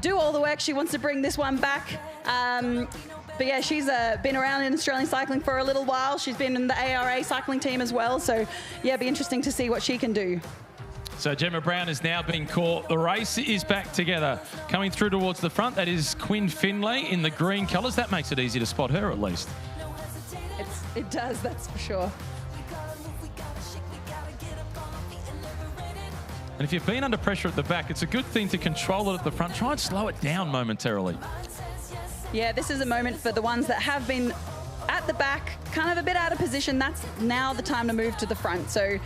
do all the work. She wants to bring this one back. But yeah, she's been around in Australian cycling for a little while. She's been in the ARA cycling team as well. So yeah, it'd be interesting to see what she can do. So Gemma Brown is now being caught. The race is back together. Coming through towards the front, that is Quinn Finlay in the green colours. That makes it easy to spot her at least. It does, that's for sure. And if you've been under pressure at the back, it's a good thing to control it at the front. Try and slow it down momentarily. Yeah, this is a moment for the ones that have been at the back, kind of a bit out of position. That's now the time to move to the front. So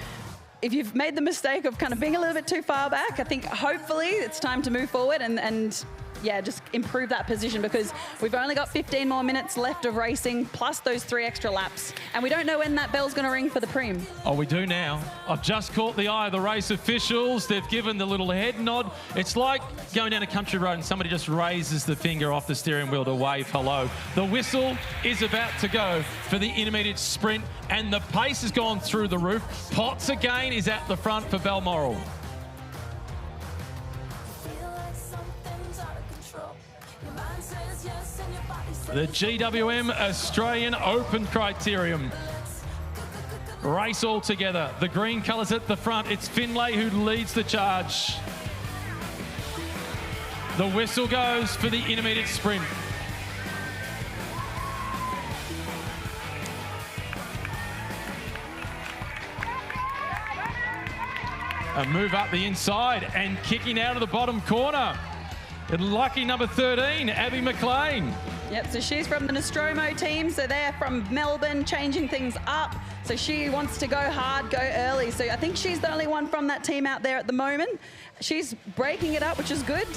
if you've made the mistake of kind of being a little bit too far back, I think hopefully it's time to move forward and yeah, just improve that position, because we've only got 15 more minutes left of racing, plus those 3 extra laps. And we don't know when that bell's going to ring for the Preem. Oh, we do now. I've just caught the eye of the race officials. They've given the little head nod. It's like going down a country road and somebody just raises the finger off the steering wheel to wave hello. The whistle is about to go for the intermediate sprint, and the pace has gone through the roof. Potts again is at the front for Balmoral. The GWM Australian Open Criterium. Race all together. The green colours at the front. It's Finlay who leads the charge. The whistle goes for the intermediate sprint. A move up the inside and kicking out of the bottom corner. And lucky number 13, Abby McLean. Yep, so she's from the Nostromo team, so they're from Melbourne, changing things up. So she wants to go hard, go early. So I think she's the only one from that team out there at the moment. She's breaking it up, which is good.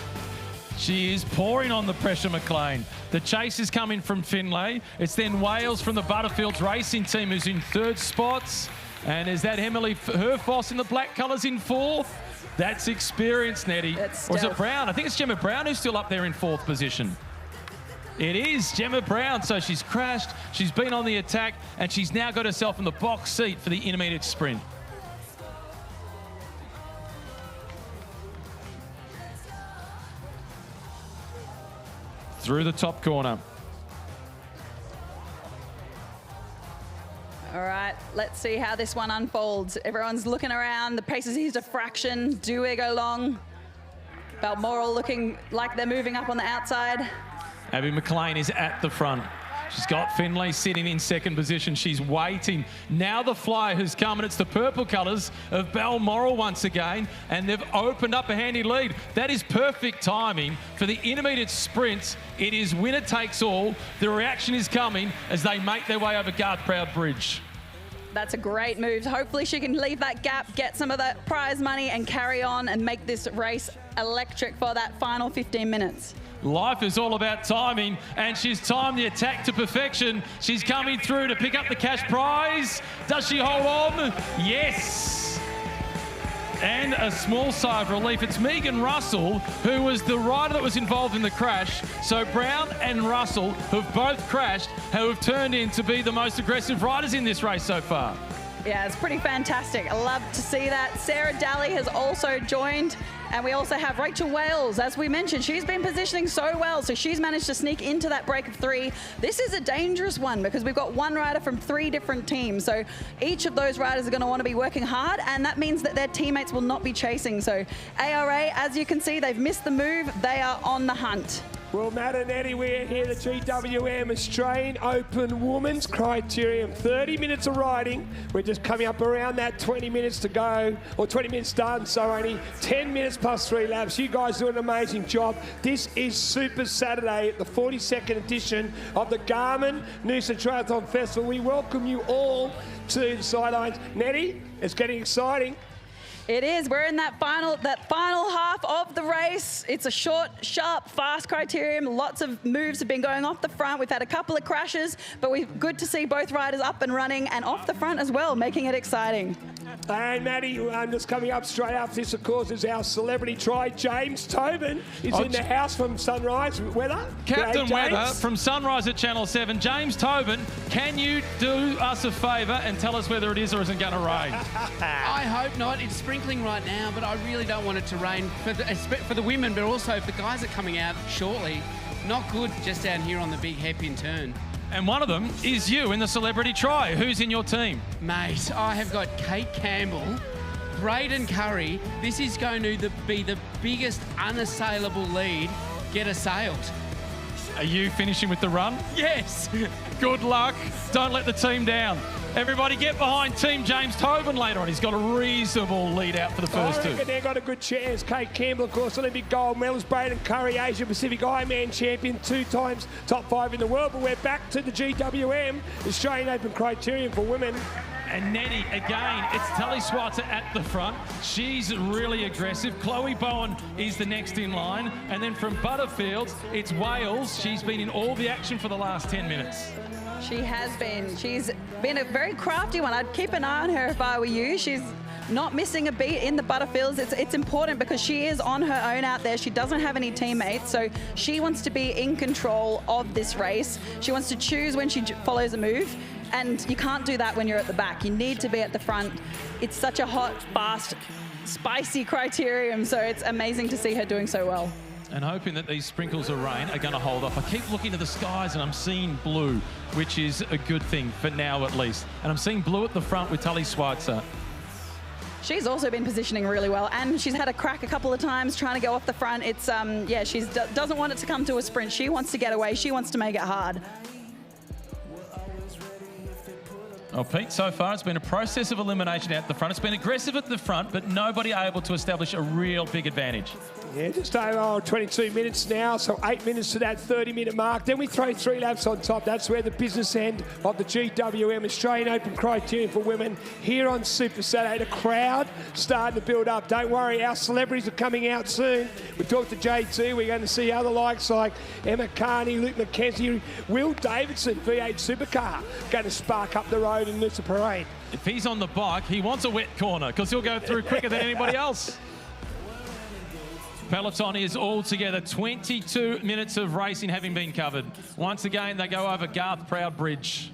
She is pouring on the pressure, McLean. The chase is coming from Finlay. It's then Wales from the Butterfields Racing team who's in 3rd spots. And is that Emily Herfoss in the black colours in 4th? That's experience, Nettie. Or is it Brown? I think it's Gemma Brown who's still up there in 4th position. It is Gemma Brown. So she's crashed, she's been on the attack, and she's now got herself in the box seat for the intermediate sprint. Through the top corner. All right, let's see how this one unfolds. Everyone's looking around. The pace is here's a fraction. Do we go long? Balmoral looking like they're moving up on the outside. Abby McLean is at the front. She's got Finlay sitting in second position. She's waiting. Now the fly has come, and it's the purple colours of Balmoral once again, and they've opened up a handy lead. That is perfect timing for the intermediate sprints. It is winner takes all. The reaction is coming as they make their way over Garth Proud Bridge. That's a great move. Hopefully she can leave that gap, get some of that prize money and carry on and make this race electric for that final 15 minutes. Life is all about timing, and she's timed the attack to perfection. She's coming through to pick up the cash prize. Does she hold on? Yes. And a small sigh of relief. It's Megan Russell, who was the rider that was involved in the crash. So Brown and Russell, who've both crashed, have turned in to be the most aggressive riders in this race so far. Yeah, it's pretty fantastic. I love to see that. Sarah Daly has also joined, and we also have Rachel Wales. As we mentioned, she's been positioning so well, so she's managed to sneak into that break of 3. This is a dangerous one because we've got one rider from 3 different teams, so each of those riders are going to want to be working hard, and that means that their teammates will not be chasing. So ARA, as you can see, they've missed the move. They are on the hunt. Well, Matt and Eddie, we're here, the GWM Australian Open Women's Criterium. 30 minutes of riding. We're just coming up around that 20 minutes to go, or 20 minutes done, so only 10 minutes plus 3 laps. You guys do an amazing job. This is Super Saturday at the 42nd edition of the Garmin Noosa Triathlon Festival. We welcome you all to the sidelines. Nettie, it's getting exciting. It is. We're in that final half of the race. It's a short, sharp, fast criterium. Lots of moves have been going off the front. We've had a couple of crashes, but we're good to see both riders up and running and off the front as well, making it exciting. And Maddie, just coming up straight after this, of course, is our celebrity try. James Tobin is in the house from Sunrise Weather. Captain G'day, Weather James. from Sunrise at Channel 7. James Tobin, can you do us a favour and tell us whether it is or isn't going to rain? I hope not. It's sprinkling right now, but I really don't want it to rain for the women, but also for the guys that are coming out shortly. Not good just down here on the big hairpin turn. And one of them is you in the celebrity try. Who's in your team? Mate, I have got Kate Campbell, Braden Curry. This is going to be the biggest unassailable lead get assailed. Are you finishing with the run? Yes. Good luck. Don't let the team down. Everybody get behind Team James Tobin later on. He's got a reasonable lead out for the first 2. They've got a good chance. Kate Campbell, of course, Olympic gold medalist. Braden Curry, Asia Pacific Ironman champion, 2 times top 5 in the world. But we're back to the GWM, Australian Open Criterium for women. And Nettie, again, it's Tally Swatzer at the front. She's really aggressive. Chloe Bowen is the next in line. And then from Butterfield, it's Wales. She's been in all the action for the last 10 minutes. She has been. She's been a very crafty one. I'd keep an eye on her if I were you. She's not missing a beat in the Butterfields. It's important because she is on her own out there. She doesn't have any teammates, so she wants to be in control of this race. She wants to choose when she follows a move, and you can't do that when you're at the back. You need to be at the front. It's such a hot, fast, spicy criterium, so it's amazing to see her doing so well. And hoping that these sprinkles of rain are going to hold off. I keep looking to the skies and I'm seeing blue, which is a good thing for now at least. And I'm seeing blue at the front with Tally Swatzer. She's also been positioning really well, and she's had a crack a couple of times trying to go off the front. It's yeah, she doesn't want it to come to a sprint. She wants to get away. She wants to make it hard. Well, Pete, so far it's been a process of elimination out the front. It's been aggressive at the front, but nobody able to establish a real big advantage. Yeah, just over 22 minutes now, so 8 minutes to that 30-minute mark. Then we throw 3 laps on top. That's where the business end of the GWM Australian Open Criterium for women here on Super Saturday. The crowd starting to build up. Don't worry, our celebrities are coming out soon. We talked to JT. We're going to see other likes like Emma Carney, Luke McKenzie, Will Davidson, V8 Supercar, going to spark up the road in Noosa Parade. If he's on the bike, he wants a wet corner because he'll go through quicker than anybody else. Peloton is all together, 22 minutes of racing having been covered. Once again, they go over Garth Proud Bridge.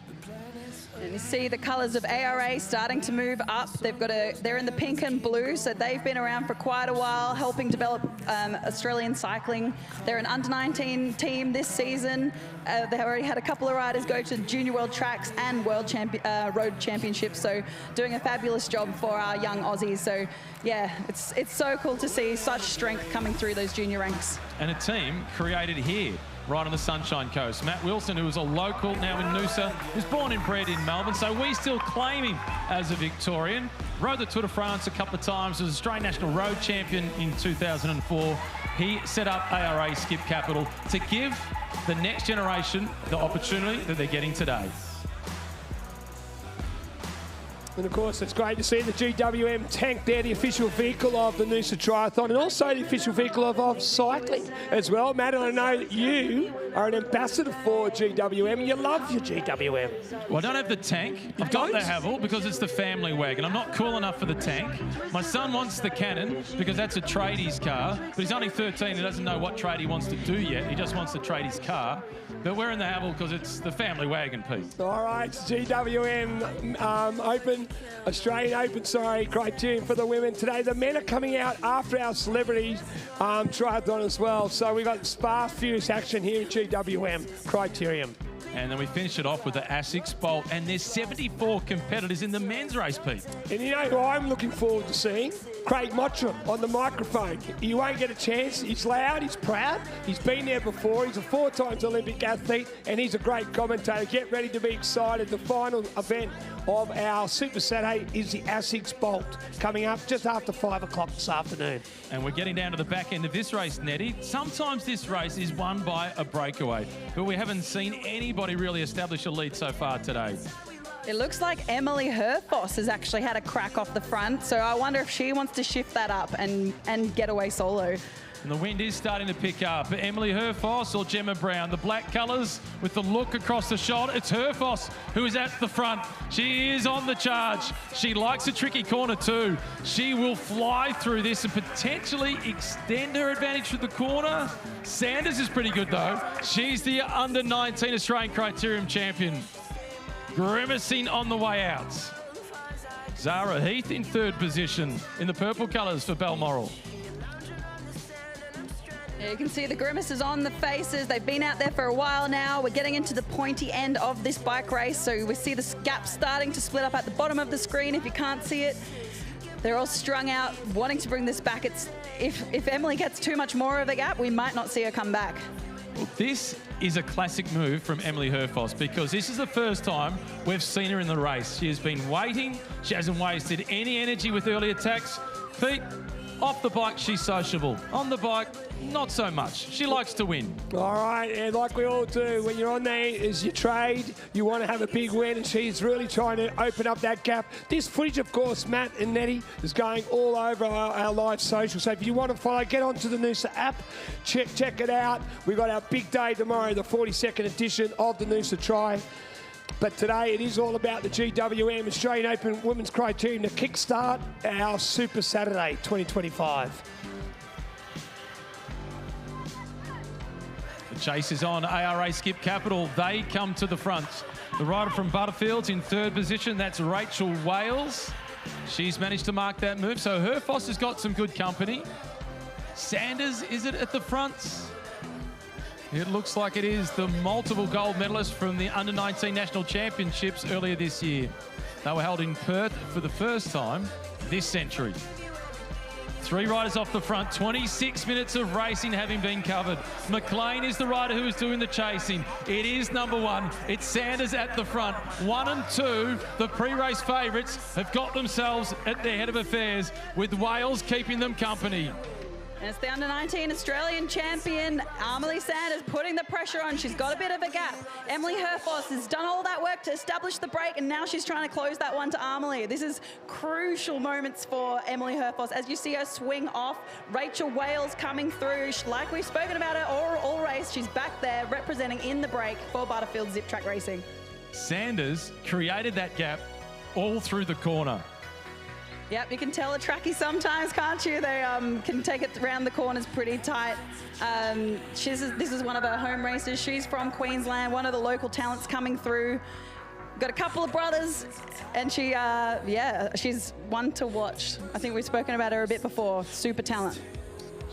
And you see the colours of ARA starting to move up. They're in the pink and blue, so they've been around for quite a while, helping develop Australian cycling. They're an under-19 team this season. They already had a couple of riders go to Junior World Tracks and World Road Championships, so doing a fabulous job for our young Aussies. So yeah, it's so cool to see such strength coming through those junior ranks. And a team created here, right on the Sunshine Coast. Matt Wilson, who is a local now in Noosa, was born and bred in Melbourne, so we still claim him as a Victorian. Rode the Tour de France a couple of times, was Australian National Road Champion in 2004. He set up ARA Skip Capital to give the next generation the opportunity that they're getting today. And of course, it's great to see the GWM tank there, the official vehicle of the Noosa Triathlon, and also the official vehicle of cycling as well. Matt, I know that you are an ambassador for GWM, and you love your GWM. Well, I don't have the tank. I've got the Havel because it's the family wagon. I'm not cool enough for the tank. My son wants the Cannon because that's a tradies car, but he's only 13. He doesn't know what trade he wants to do yet. He just wants to trade his car. But we're in the Havel because it's the family wagon, Pete. All right, GWM Open, Australian Open, Criterium for the women today. The men are coming out after our celebrities triathlon as well. So we've got sparse, furious action here at GWM Criterium. And then we finish it off with the ASICS Bolt, and there's 74 competitors in the men's race, Pete. And you know who I'm looking forward to seeing? Craig Mottram on the microphone. You won't get a chance. He's loud, he's proud, he's been there before, he's a 4-time Olympic athlete, and he's a great commentator. Get ready to be excited. The final event of our Super Saturday is the ASICS Bolt, coming up just after 5 o'clock this afternoon. And we're getting down to the back end of this race, Nettie. Sometimes this race is won by a breakaway, but we haven't seen anybody really establish a lead so far today. It looks like Emily Herfoss has actually had a crack off the front, so I wonder if she wants to shift that up and get away solo. And the wind is starting to pick up. Emily Herfoss or Gemma Brown, the black colours with the look across the shoulder. It's Herfoss who is at the front. She is on the charge. She likes a tricky corner too. She will fly through this and potentially extend her advantage to the corner. Sanders is pretty good though. She's the under-19 Australian Criterium champion. Grimacing on the way out. Zara Heath in third position in the purple colours for Balmoral. You can see the grimaces on the faces. They've been out there for a while now. We're getting into the pointy end of this bike race, so we see the gap starting to split up at the bottom of the screen if you can't see it. They're all strung out, wanting to bring this back. If Emily gets too much more of a gap, we might not see her come back. Well, this is a classic move from Emily Herfoss because this is the first time we've seen her in the race. She has been waiting. She hasn't wasted any energy with early attacks. Pete, off the bike, she's sociable. On the bike, not so much. She likes to win. All right, and like we all do, when you're on there is your trade, you want to have a big win, and she's really trying to open up that gap. This footage, of course, Matt and Nettie, is going all over our live social. So if you want to follow, get onto the Noosa app, check it out. We've got our big day tomorrow, the 42nd edition of the Noosa Tri. But today it is all about the GWM Australian Open Women's Criterium to kickstart our Super Saturday 2025. The chase is on. ARA Skip Capital, they come to the front. The rider from Butterfield's in third position, that's Rachel Wales. She's managed to mark that move, so Herfoss has got some good company. Sanders, is it at the front? It looks like it is. The multiple gold medalist from the Under-19 National Championships earlier this year. They were held in Perth for the first time this century. 3 riders off the front, 26 minutes of racing having been covered. McLean is the rider who is doing the chasing. It is number 1. It's Sanders at the front. 1 and 2, the pre-race favourites, have got themselves at their head of affairs, with Wales keeping them company. And it's the under-19 Australian champion, Amelie Sanders, putting the pressure on. She's got a bit of a gap. Emily Herfoss has done all that work to establish the break, and now she's trying to close that one to Amelie. This is crucial moments for Emily Herfoss. As you see her swing off, Rachel Wales coming through. Like we've spoken about her all race, she's back there representing in the break for Butterfield Zip Track Racing. Sanders created that gap all through the corner. Yep, you can tell a trackie sometimes, can't you? They can take it around the corners pretty tight. This is one of her home races. She's from Queensland, one of the local talents coming through. got a couple of brothers, and she's one to watch. I think we've spoken about her a bit before. Super talent.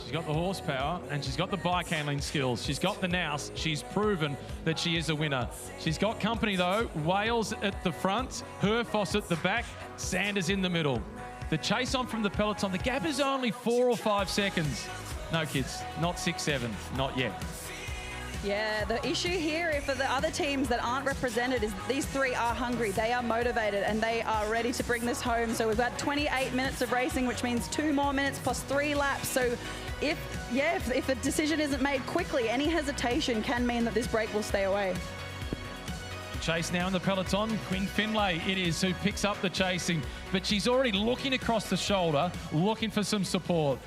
She's got the horsepower and she's got the bike handling skills. She's got the nous. She's proven that she is a winner. She's got company though. Wales at the front, Herfoss at the back, Sanders in the middle. The chase on from the peloton. The gap is only 4 or 5 seconds. No, kids, not 6, 7, not yet. Yeah, the issue here for the other teams that aren't represented is these three are hungry, they are motivated, and they are ready to bring this home. So we've got 28 minutes of racing, which means 2 more minutes plus 3 laps. So if a decision isn't made quickly, any hesitation can mean that this break will stay away. Chase now in the peloton. Quinn Finlay it is who picks up the chasing, but she's already looking across the shoulder, looking for some support.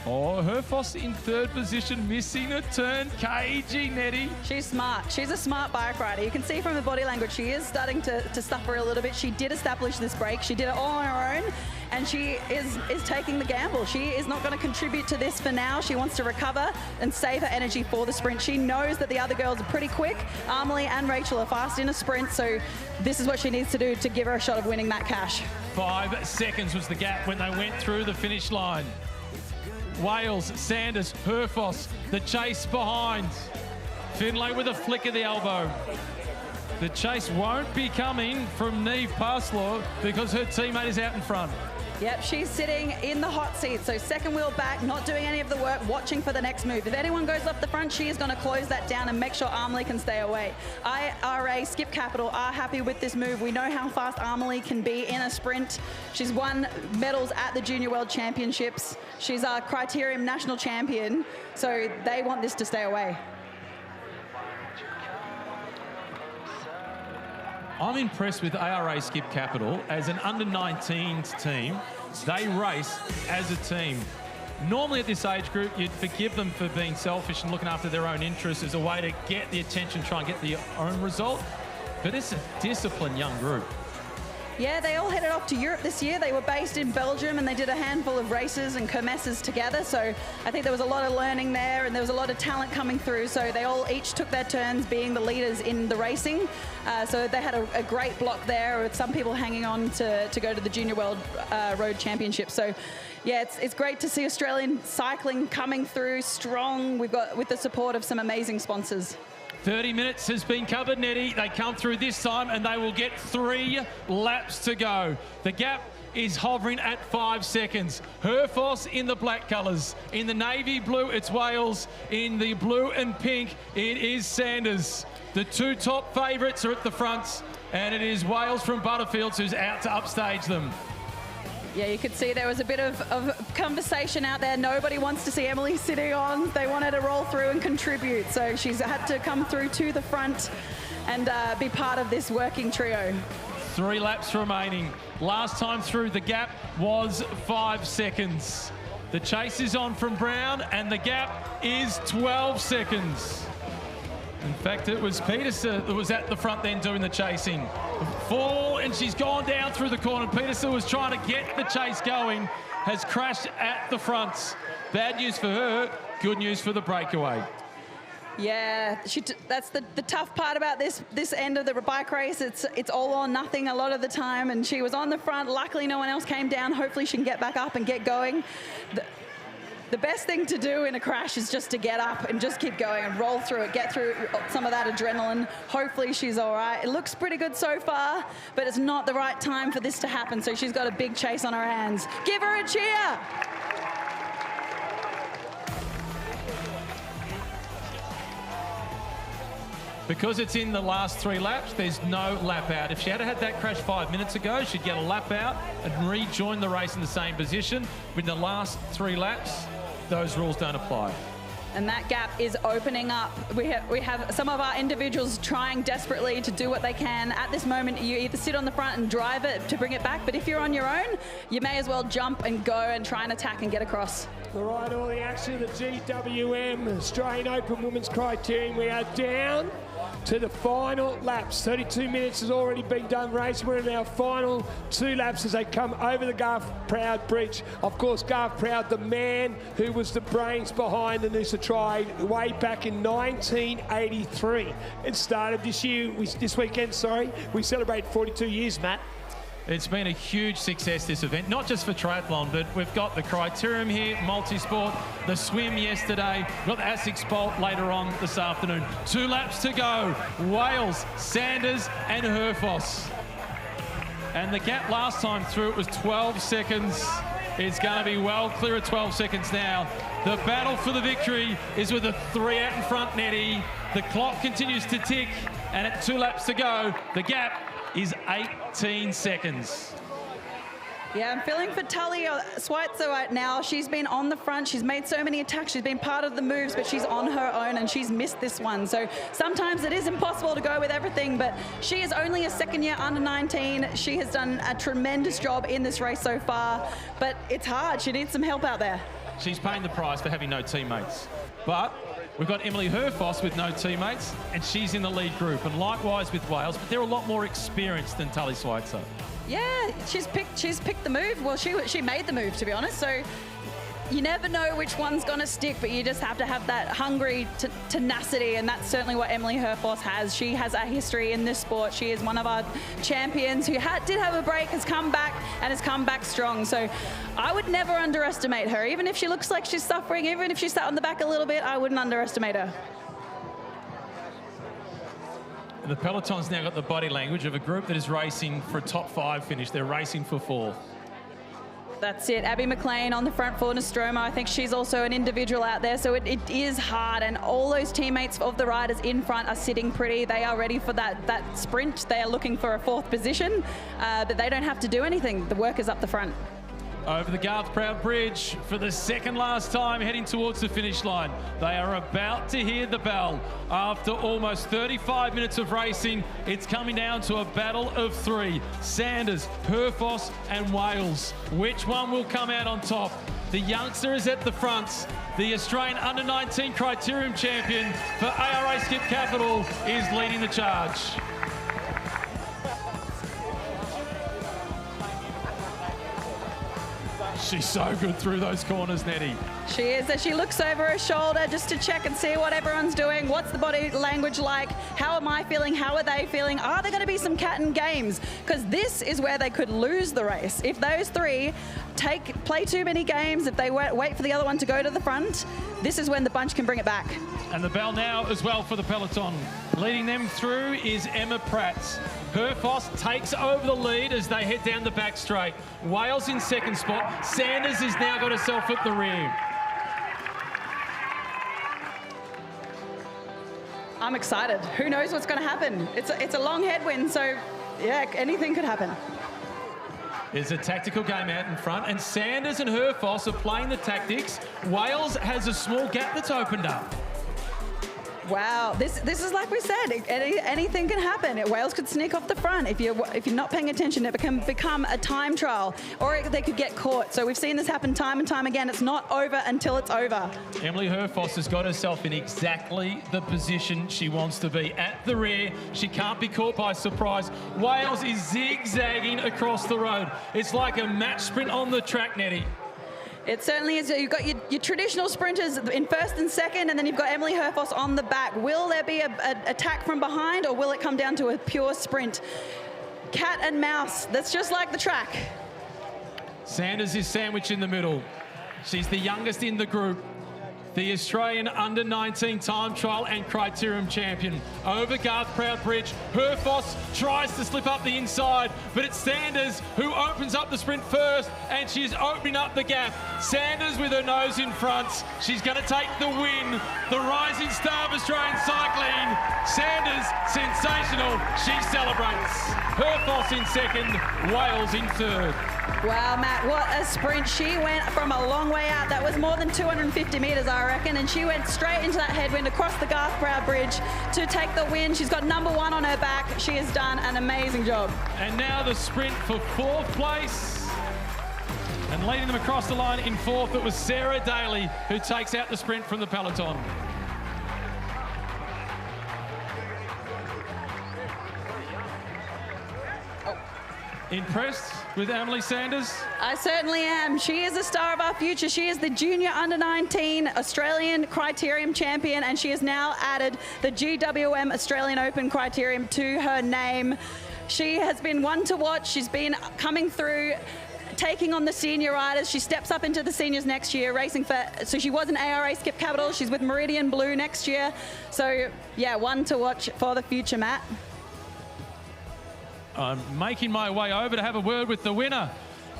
Oh, Herfoss in 3rd position, missing a turn. Cagey, Nettie. She's smart. She's a smart bike rider. You can see from the body language, she is starting to suffer a little bit. She did establish this break. She did it all on her own, and she is taking the gamble. She is not going to contribute to this for now. She wants to recover and save her energy for the sprint. She knows that the other girls are pretty quick. Amelie and Rachel are fast in a sprint, so this is what she needs to do to give her a shot of winning that cash. 5 seconds was the gap when they went through the finish line. Wales, Sanders, Herfoss, the chase behind. Finlay with a flick of the elbow. The chase won't be coming from Niamh Parslow because her teammate is out in front. Yep, she's sitting in the hot seat, so second wheel back, not doing any of the work, watching for the next move. If anyone goes off the front, she is going to close that down and make sure Amelie can stay away. IRA, Skip Capital are happy with this move. We know how fast Amelie can be in a sprint. She's won medals at the Junior World Championships. She's our Criterium national champion, so they want this to stay away. I'm impressed with ARA Skip Capital. As an under-19s team, they race as a team. Normally at this age group, you'd forgive them for being selfish and looking after their own interests as a way to get the attention, try and get the own result. But it's a disciplined young group. Yeah, they all headed off to Europe this year. They were based in Belgium and they did a handful of races and kermesses together. So I think there was a lot of learning there and there was a lot of talent coming through. So they all each took their turns being the leaders in the racing. So they had a great block there with some people hanging on to go to the Junior World Road Championship. So yeah, it's great to see Australian cycling coming through strong. We've got with the support of some amazing sponsors. 30 minutes has been covered, Nettie. They come through this time and they will get 3 laps to go. The gap is hovering at 5 seconds. Herfoss in the black colours. In the navy blue, it's Wales. In the blue and pink, it is Sanders. The 2 top favourites are at the front, and it is Wales from Butterfields who's out to upstage them. Yeah, you could see there was a bit of conversation out there. Nobody wants to see Emily sitting on. They wanted to roll through and contribute. So she's had to come through to the front and be part of this working trio. 3 laps remaining. Last time through, the gap was 5 seconds. The chase is on from Brown, and the gap is 12 seconds. In fact, it was Peterson that was at the front then doing the chasing. 4, and she's gone down through the corner. Peterson was trying to get the chase going, has crashed at the front. Bad news for her, good news for the breakaway. Yeah, that's the tough part about this end of the bike race. It's all or nothing a lot of the time, and she was on the front. Luckily, no one else came down. Hopefully, she can get back up and get going. The best thing to do in a crash is just to get up and just keep going and roll through it, get through some of that adrenaline. Hopefully she's all right. It looks pretty good so far, but it's not the right time for this to happen, so she's got a big chase on her hands. Give her a cheer! Because it's in the last 3 laps, there's no lap out. If she had had that crash 5 minutes ago, she'd get a lap out and rejoin the race in the same position. But in the last 3 laps, those rules don't apply. And that gap is opening up. We have some of our individuals trying desperately to do what they can. At this moment, you either sit on the front and drive it to bring it back, but if you're on your own, you may as well jump and go and try and attack and get across. All right, all the action of the GWM, Australian Open Women's Criterium. We are down to the final laps. 32 minutes has already been done racing. We're in our final 2 laps as they come over the Garth Proud Bridge. Of course, Garth Proud, the man who was the brains behind the Noosa Tri way back in 1983. It started this weekend, we celebrate 42 years, Matt. It's been a huge success, this event, not just for triathlon, but we've got the Criterium here, multi-sport, the swim yesterday, we've got the ASICS Bolt later on this afternoon. 2 laps to go. Wales, Sanders and Herfoss. And the gap last time through, it was 12 seconds. It's going to be well clear of 12 seconds now. The battle for the victory is with a 3 out in front, Nettie. The clock continues to tick, and at 2 laps to go, the gap is 18 seconds. Yeah, I'm feeling for Tully Schweitzer right now. She's been on the front. She's made so many attacks. She's been part of the moves, but she's on her own and she's missed this one. So sometimes it is impossible to go with everything, but she is only a second-year under 19. She has done a tremendous job in this race so far, but it's hard. She needs some help out there. She's paying the price for having no teammates. But we've got Emily Herfoss with no teammates, and she's in the lead group, and likewise with Wales, but they're a lot more experienced than Tully Schweitzer. Yeah, she's picked the move. Well, she made the move, to be honest. So you never know which one's going to stick, but you just have to have that hungry tenacity, and that's certainly what Emily Herfoss has. She has a history in this sport. She is one of our champions who did have a break, has come back, and has come back strong. So I would never underestimate her. Even if she looks like she's suffering, even if she sat on the back a little bit, I wouldn't underestimate her. The peloton's now got the body language of a group that is racing for a top 5 finish. They're racing for 4th. That's it. Abby McLean on the front for Nostromo. I think she's also an individual out there, so it is hard. And all those teammates of the riders in front are sitting pretty. They are ready for that sprint. They are looking for a 4th position, but they don't have to do anything. The work is up the front. Over the Garth Proud Bridge for the second last time, heading towards the finish line. They are about to hear the bell. After almost 35 minutes of racing, it's coming down to a battle of 3. Sanders, Herfoss and Wales. Which one will come out on top? The youngster is at the front. The Australian under-19 Criterium champion for ARA Skip Capital is leading the charge. She's so good through those corners, Nettie. She is. As she looks over her shoulder just to check and see what everyone's doing. What's the body language like? How am I feeling? How are they feeling? Are there going to be some cat and games? Because this is where they could lose the race. If those 3 play too many games, if they wait for the other one to go to the front, this is when the bunch can bring it back. And the bell now as well for the peloton. Leading them through is Emma Pratt. Herfoss takes over the lead as they head down the back straight. Wales in second spot. Sanders has now got herself at the rear. I'm excited. Who knows what's going to happen? It's a long headwind, so yeah, anything could happen. There's a tactical game out in front, and Sanders and Herfoss are playing the tactics. Wales has a small gap that's opened up. Wow, this is like we said, anything can happen. Wales could sneak off the front. If you're not paying attention, it can become a time trial, or they could get caught. So we've seen this happen time and time again. It's not over until it's over. Emily Herfoss has got herself in exactly the position she wants to be. At the rear, she can't be caught by surprise. Wales is zigzagging across the road. It's like a match sprint on the track, Nettie. It certainly is. You've got your traditional sprinters in first and second, and then you've got Emily Herfoss on the back. Will there be an attack from behind, or will it come down to a pure sprint? Cat and mouse. That's just like the track. Sanders is sandwiched in the middle. She's the youngest in the group. The Australian under-19 time trial and Criterium champion. Over Garth Proud Bridge, Herfoss tries to slip up the inside, but it's Sanders who opens up the sprint first, and she's opening up the gap. Sanders with her nose in front. She's going to take the win. The rising star of Australian cycling. Sanders, sensational. She celebrates. Herfoss in second, Wales in third. Wow, Matt, what a sprint. She went from a long way out. That was more than 250 metres, I reckon, and she went straight into that headwind across the Garth Proud Bridge to take the win. She's got number 1 on her back. She has done an amazing job. And now the sprint for 4th place. And leading them across the line in 4th, it was Sarah Daly who takes out the sprint from the peloton. Impressed with Emily Sanders? I certainly am. She is the star of our future. She is the junior under-19 Australian Criterium champion, and she has now added the GWM Australian Open Criterium to her name. She has been one to watch. She's been coming through, taking on the senior riders. She steps up into the seniors next year, racing so she was an ARA Skip Capital. She's with Meridian Blue next year. So yeah, one to watch for the future, Matt. I'm making my way over to have a word with the winner.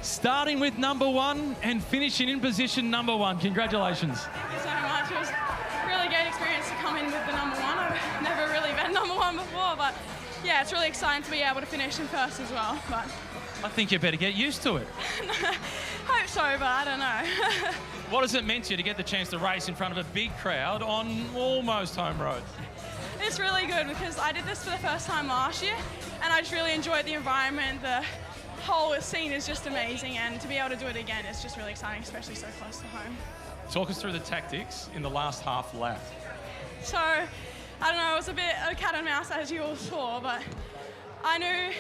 Starting with number 1 and finishing in position number 1. Congratulations. Thank you so much. It was a really great experience to come in with the number 1. I've never really been number 1 before, but yeah, it's really exciting to be able to finish in first as well. But I think you better get used to it. hope so, but I don't know. What has it meant to you to get the chance to race in front of a big crowd on almost home road? It's really good because I did this for the first time last year, and I just really enjoyed the environment. The whole scene is just amazing, and to be able to do it again is just really exciting, especially so close to home. Talk us through the tactics in the last half lap. So, I don't know, it was a bit of cat and mouse as you all saw, but I knew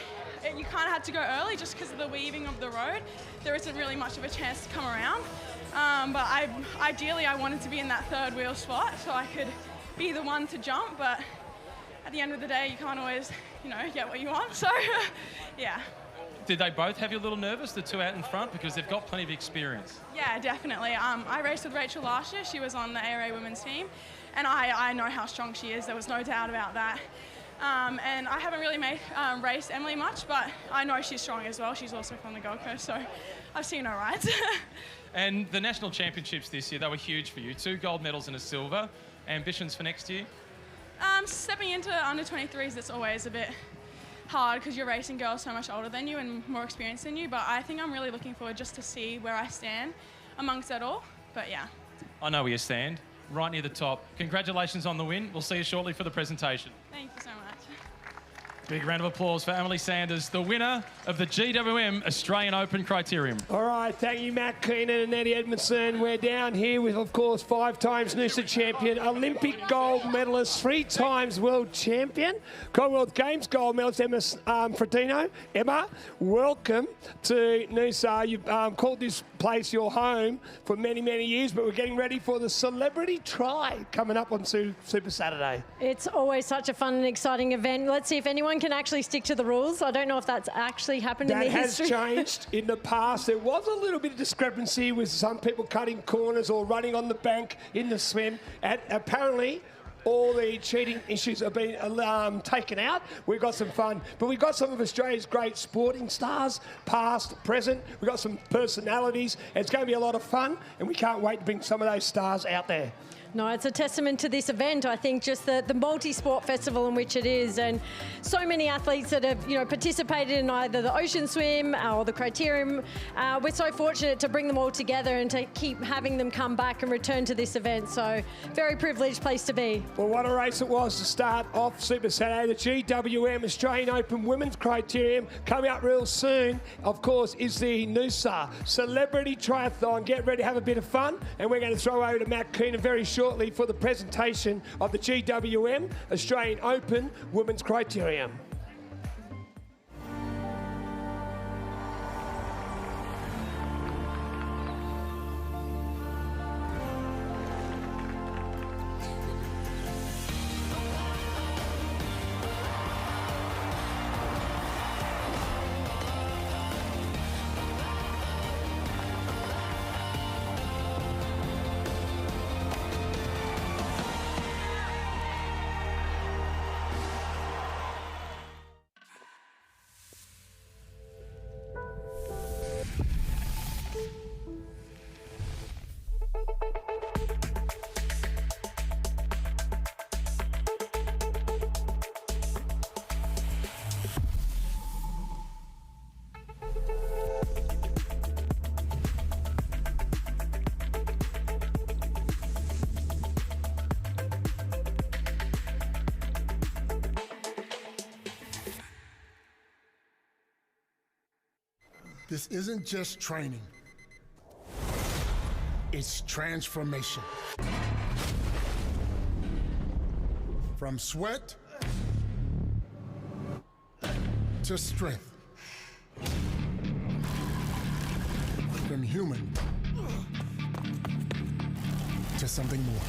you kind of had to go early just because of the weaving of the road. There isn't really much of a chance to come around, but ideally I wanted to be in that third wheel spot so I could be the one to jump, but at the end of the day, you can't always, get what you want, so yeah. Did they both have you a little nervous, the two out in front, because they've got plenty of experience? Yeah, definitely. I raced with Rachel last year. She was on the ARA women's team, and I know how strong she is. There was no doubt about that. And I haven't really raced Emily much, but I know she's strong as well. She's also from the Gold Coast, so I've seen her rides. And the national championships this year, they were huge for you. 2 gold medals and a silver. Ambitions for next year? Stepping into under 23s, it's always a bit hard because you're racing girls so much older than you and more experienced than you, but I think I'm really looking forward just to see where I stand amongst it all, but yeah. I know where you stand, right near the top. Congratulations on the win. We'll see you shortly for the presentation. Thank you so much. Big round of applause for Emily Sanders, the winner of the GWM Australian Open Criterium. All right, thank you, Matt Keenan and Eddie Edmondson. We're down here with, of course, 5 times Noosa champion, Olympic gold medalist, 3 times world champion, Commonwealth Games gold medalist, Emma Fratino. Emma, welcome to Noosa. You've called this place your home for many, many years, but we're getting ready for the Celebrity Tri coming up on Super Saturday. It's always such a fun and exciting event. Let's see if anyone can actually stick to the rules. I don't know if that's actually happened in the history. That has changed in the past. There was a little bit of discrepancy with some people cutting corners or running on the bank in the swim. And apparently, all the cheating issues have been taken out. We've got some fun. But we've got some of Australia's great sporting stars, past, present. We've got some personalities. It's going to be a lot of fun, and we can't wait to bring some of those stars out there. No, it's a testament to this event. I think just the multi-sport festival in which it is, and so many athletes that have participated in either the ocean swim or the Criterium. We're so fortunate to bring them all together and to keep having them come back and return to this event. So very privileged place to be. Well, what a race it was to start off Super Saturday. The GWM Australian Open Women's Criterium coming up real soon. Of course, is the Noosa Celebrity Triathlon. Get ready to have a bit of fun, and we're going to throw over to Matt Keenan very shortly for the presentation of the GWM Australian Open Women's Criterium. This isn't just training. It's transformation. From sweat to strength. from human to something more.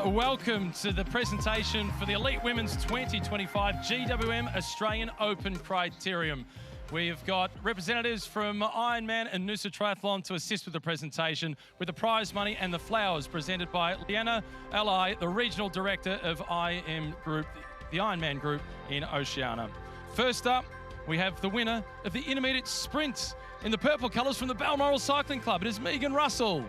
Welcome to the presentation for the Elite Women's 2025 GWM Australian Open Criterium. We've got representatives from IRONMAN and Noosa Triathlon to assist with the presentation, with the prize money and the flowers presented by Leanna Ali, the Regional Director of the IRONMAN Group in Oceania. First up, we have the winner of the intermediate sprint in the purple colours from the Balmoral Cycling Club. It is Megan Russell.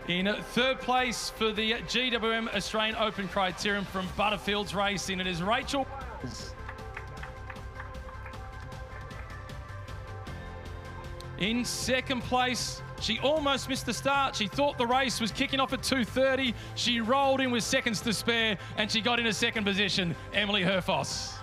In third place for the GWM Australian Open Criterium from Butterfields Racing, it is Rachel Wales. In second place, she almost missed the start. She thought the race was kicking off at 2:30. She rolled in with seconds to spare and she got into second position, Emily Herfoss.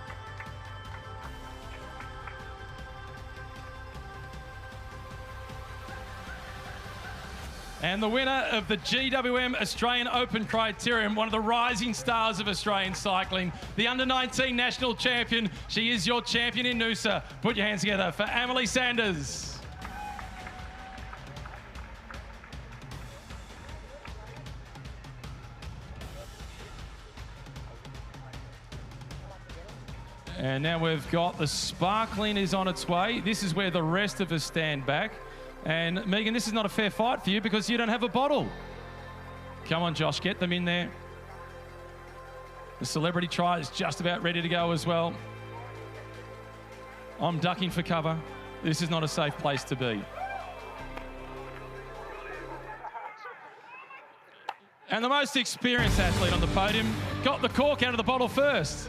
And the winner of the GWM Australian Open Criterium, one of the rising stars of Australian cycling, the under-19 national champion. She is your champion in Noosa. Put your hands together for Emily Sanders. And now we've got the sparkling is on its way. This is where the rest of us stand back. And Megan, this is not a fair fight for you because you don't have a bottle. Come on, Josh, get them in there. The celebrity try is just about ready to go as well. I'm ducking for cover. This is not a safe place to be. And the most experienced athlete on the podium got the cork out of the bottle first.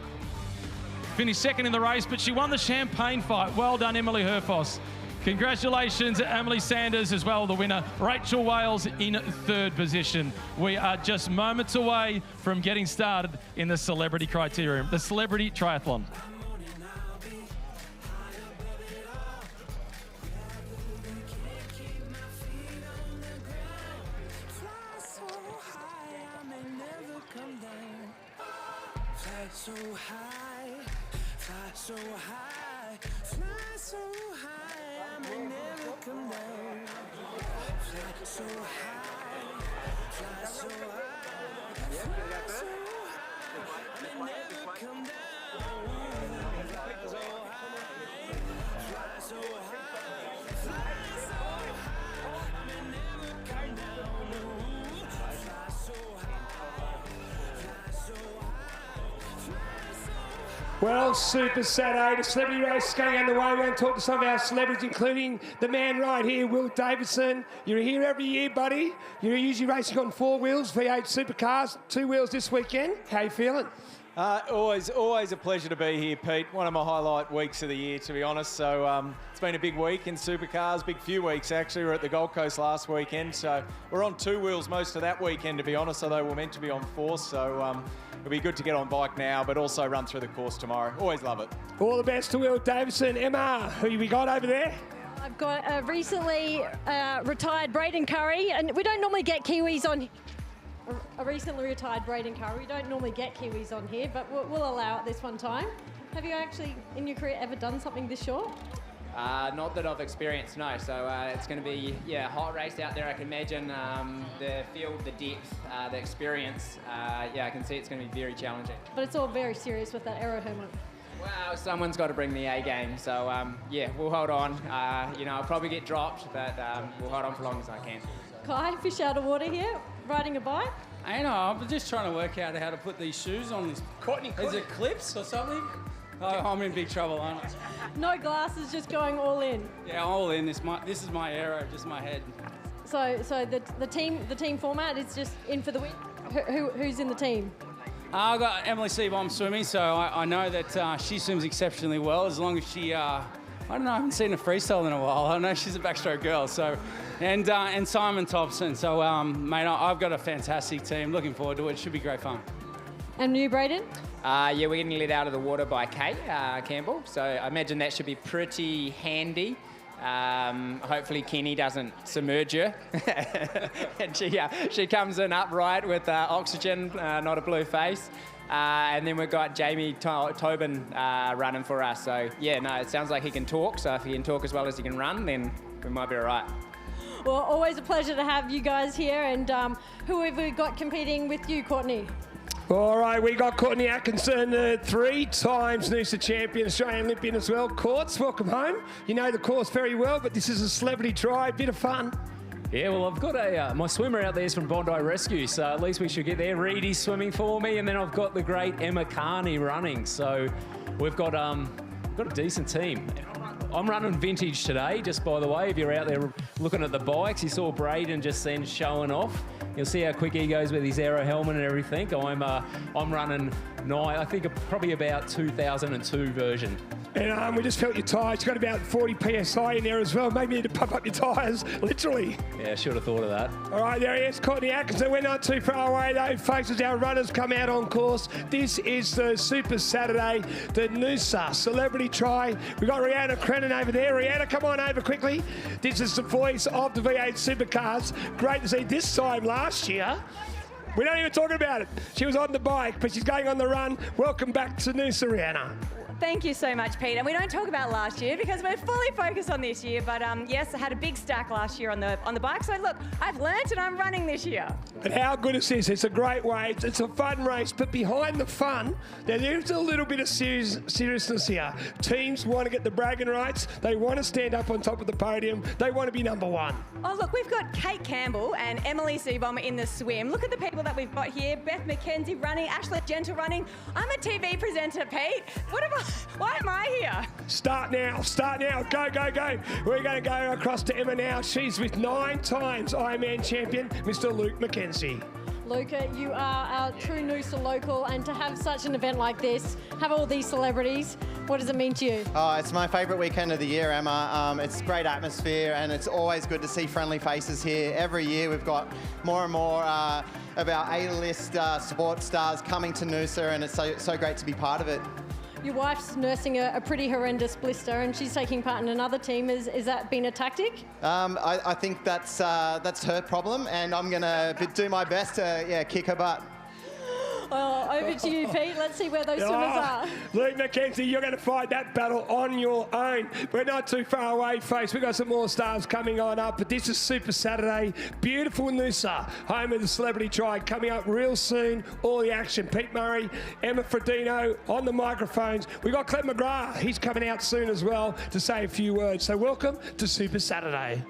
Finished second in the race, but she won the champagne fight. Well done, Emily Herfoss. Congratulations, Emily Sanders, as well, the winner. Rachel Wales in third position. We are just moments away from getting started in the Celebrity Criterium, the Celebrity Triathlon. So high, fly so high, fly so high, I may never come down. Fly so high, fly so high, fly so high, I may never come down. Fly so high, fly so high, fly so high, I may never come down. Fly so high, fly so high. Well, Super Saturday, the celebrity race is going underway. We're going to talk to some of our celebrities, including the man right here, Will Davidson. You're here every year, buddy. You're usually racing on 4 wheels, V8 supercars, 2 wheels this weekend. How you feeling? Always a pleasure to be here, Pete. One of my highlight weeks of the year, to be honest. So it's been a big week in supercars, big few weeks actually. We were at the Gold Coast last weekend, so we're on 2 wheels most of that weekend, to be honest, although we're meant to be on 4. So it'll be good to get on bike now, but also run through the course tomorrow. Always love it. All the best to Will Davidson. Emma, who we got over there? I've got a recently retired Braden Curry, and we don't normally get Kiwis on. A recently retired Braden Curry. We don't normally get Kiwis on here, but we'll allow it this one time. Have you actually, in your career, ever done something this short? Not that I've experienced, no. So it's going to be, a hot race out there, I can imagine. The field, the depth, the experience. I can see it's going to be very challenging. But it's all very serious with that aero helmet. Well, someone's got to bring the A game. So, we'll hold on. I'll probably get dropped, but we'll hold on for as long as I can. Kai, fish out of water here, riding a bike. I know, I'm just trying to work out how to put these shoes on this. Is it clips or something? Oh, I'm in big trouble, aren't I? No glasses, just going all in. Yeah, all in. This is my aero, just my head. So the team format is just in for the win. Who's in the team? I've got Emily Seabohm swimming, so I know that she swims exceptionally well. As long as she, I don't know, I haven't seen a freestyle in a while. I know she's a backstroke girl, so. And Simon Thompson. So, mate, I've got a fantastic team. Looking forward to it. It should be great fun. And you, Braden? We're getting let out of the water by Kate Campbell. So I imagine that should be pretty handy. Hopefully Kenny doesn't submerge her. And she comes in upright with oxygen, not a blue face. And then we've got Jamie Tobin running for us. So, it sounds like he can talk. So if he can talk as well as he can run, then we might be all right. Well, always a pleasure to have you guys here. And who have we got competing with you, Courtney? All right, we got Courtney Atkinson, 3 times Noosa champion, Australian Olympian as well. Courts, welcome home. You know the course very well, but this is a celebrity try, bit of fun. Yeah, well, I've got my swimmer out there is from Bondi Rescue, so at least we should get there. Reedy's swimming for me, and then I've got the great Emma Carney running. So we've got a decent team. I'm running vintage today, just by the way. If you're out there looking at the bikes, you saw Braden just then showing off. You'll see how quick he goes with his aero helmet and everything. I'm running, I think probably about 2002 version. And we just felt your tyres. You've got about 40 PSI in there as well. Maybe you need to pump up your tyres, literally. Yeah, should have thought of that. All right, there he is, Courtney Atkinson. We're not too far away, though, folks, as our runners come out on course. This is the Super Saturday, the Noosa Celebrity Try. We've got Rihanna Crennan over there. Rihanna, come on over quickly. This is the voice of the V8 Supercars. Great to see this time last year. We don't even talk about it. She was on the bike, but she's going on the run. Welcome back to Noosa, Rihanna. Thank you so much, Pete. And we don't talk about last year because we're fully focused on this year. But yes, I had a big stack last year on the bike. So look, I've learnt and I'm running this year. And how good is this? It's a great way. It's a fun race, but behind the fun, there's a little bit of seriousness here. Teams want to get the bragging rights. They want to stand up on top of the podium. They want to be number one. Oh, look, we've got Kate Campbell and Emily Seabohm in the swim. Look at the people that we've got here. Beth McKenzie running, Ashley Gentle running. I'm a TV presenter, Pete. Why am I here? Start now. Go, go, go. We're going to go across to Emma now. She's with 9 times Ironman champion, Mr. Luke McKenzie. Luca, you are our true Noosa local, and to have such an event like this, have all these celebrities, what does it mean to you? Oh, it's my favourite weekend of the year, Emma. It's a great atmosphere, and it's always good to see friendly faces here. Every year we've got more and more of our A-list sports stars coming to Noosa, and it's so great to be part of it. Your wife's nursing a pretty horrendous blister, and she's taking part in another team. Is that been a tactic? I think that's her problem, and I'm going to do my best to kick her butt. Well, over to you, Pete. Let's see where those swimmers are. Luke McKenzie, you're going to fight that battle on your own. We're not too far away, folks. We've got some more stars coming on up, but this is Super Saturday. Beautiful Noosa, home of the Celebrity Tribe, coming up real soon. All the action. Pete Murray, Emma Frodino on the microphones. We've got Clint McGrath. He's coming out soon as well to say a few words. So welcome to Super Saturday.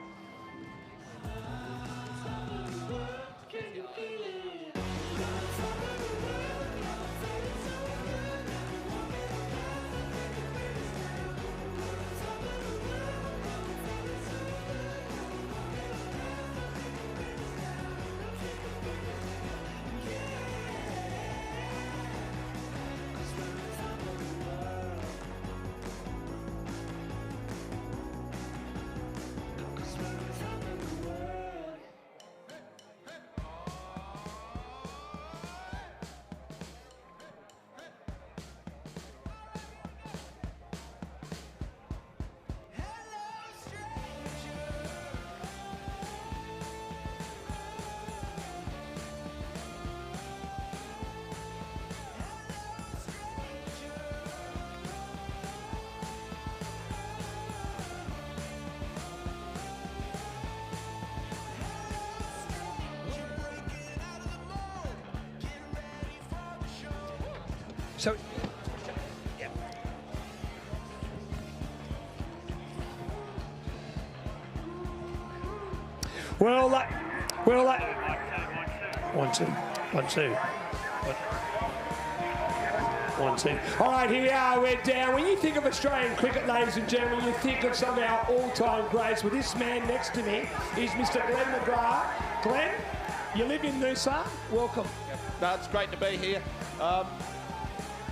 So, yeah. Well, 1, 2, 1, 2. 1, 2. All right, here we are. We're down. When you think of Australian cricket, ladies and gentlemen, you think of some of our all-time greats. Well, this man next to me is Mr. Glenn McGrath. Glenn, you live in Noosa. Welcome. Yep. No, it's great to be here.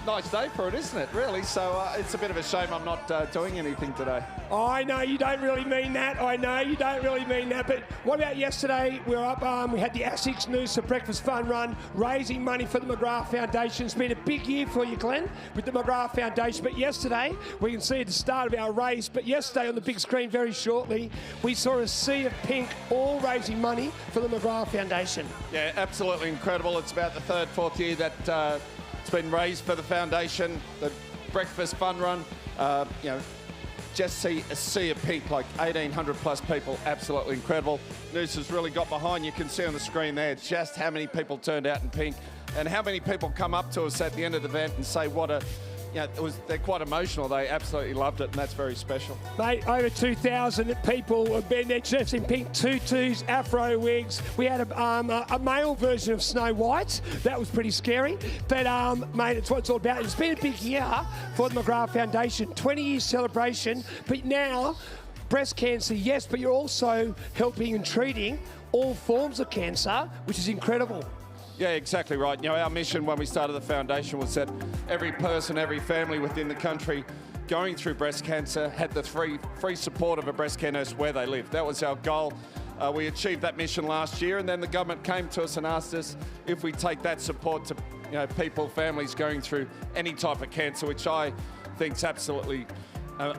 Nice day for it, isn't it, really? So it's a bit of a shame I'm not doing anything today. I know you don't really mean that. I know you don't really mean that. But what about yesterday? We were up, we had the ASICS Noosa Breakfast Fun Run, raising money for the McGrath Foundation. It's been a big year for you, Glenn, with the McGrath Foundation. But yesterday, we can see at the start of our race, but yesterday on the big screen very shortly, we saw a sea of pink, all raising money for the McGrath Foundation. Yeah, absolutely incredible. It's about the third, fourth year that it's been raised for the foundation, the breakfast fun run. You know, just see a sea of pink, like 1,800 plus people, absolutely incredible. Noosa's really got behind. You can see on the screen there just how many people turned out in pink and how many people come up to us at the end of the event and say what a, you know, they're quite emotional. They absolutely loved it, and that's very special. Mate, over 2,000 people have been there dressed in pink tutus, afro wigs. We had a male version of Snow White. That was pretty scary. But, mate, it's what it's all about. It's been a big year for the McGrath Foundation. 20-year celebration. But now, breast cancer, yes, but you're also helping and treating all forms of cancer, which is incredible. Yeah, exactly right. You know, our mission when we started the foundation was that every person, every family within the country going through breast cancer had the free support of a breast care nurse where they live. That was our goal. We achieved that mission last year, and then the government came to us and asked us if we take that support to, you know, people, families going through any type of cancer, which I think is absolutely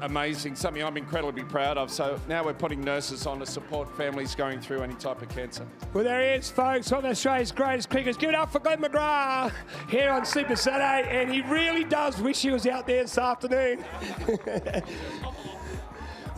amazing, something I'm incredibly proud of. So now we're putting nurses on to support families going through any type of cancer. Well, there he is, folks, one of Australia's greatest cricketers. Give it up for Glenn McGrath here on Super Saturday, and he really does wish he was out there this afternoon.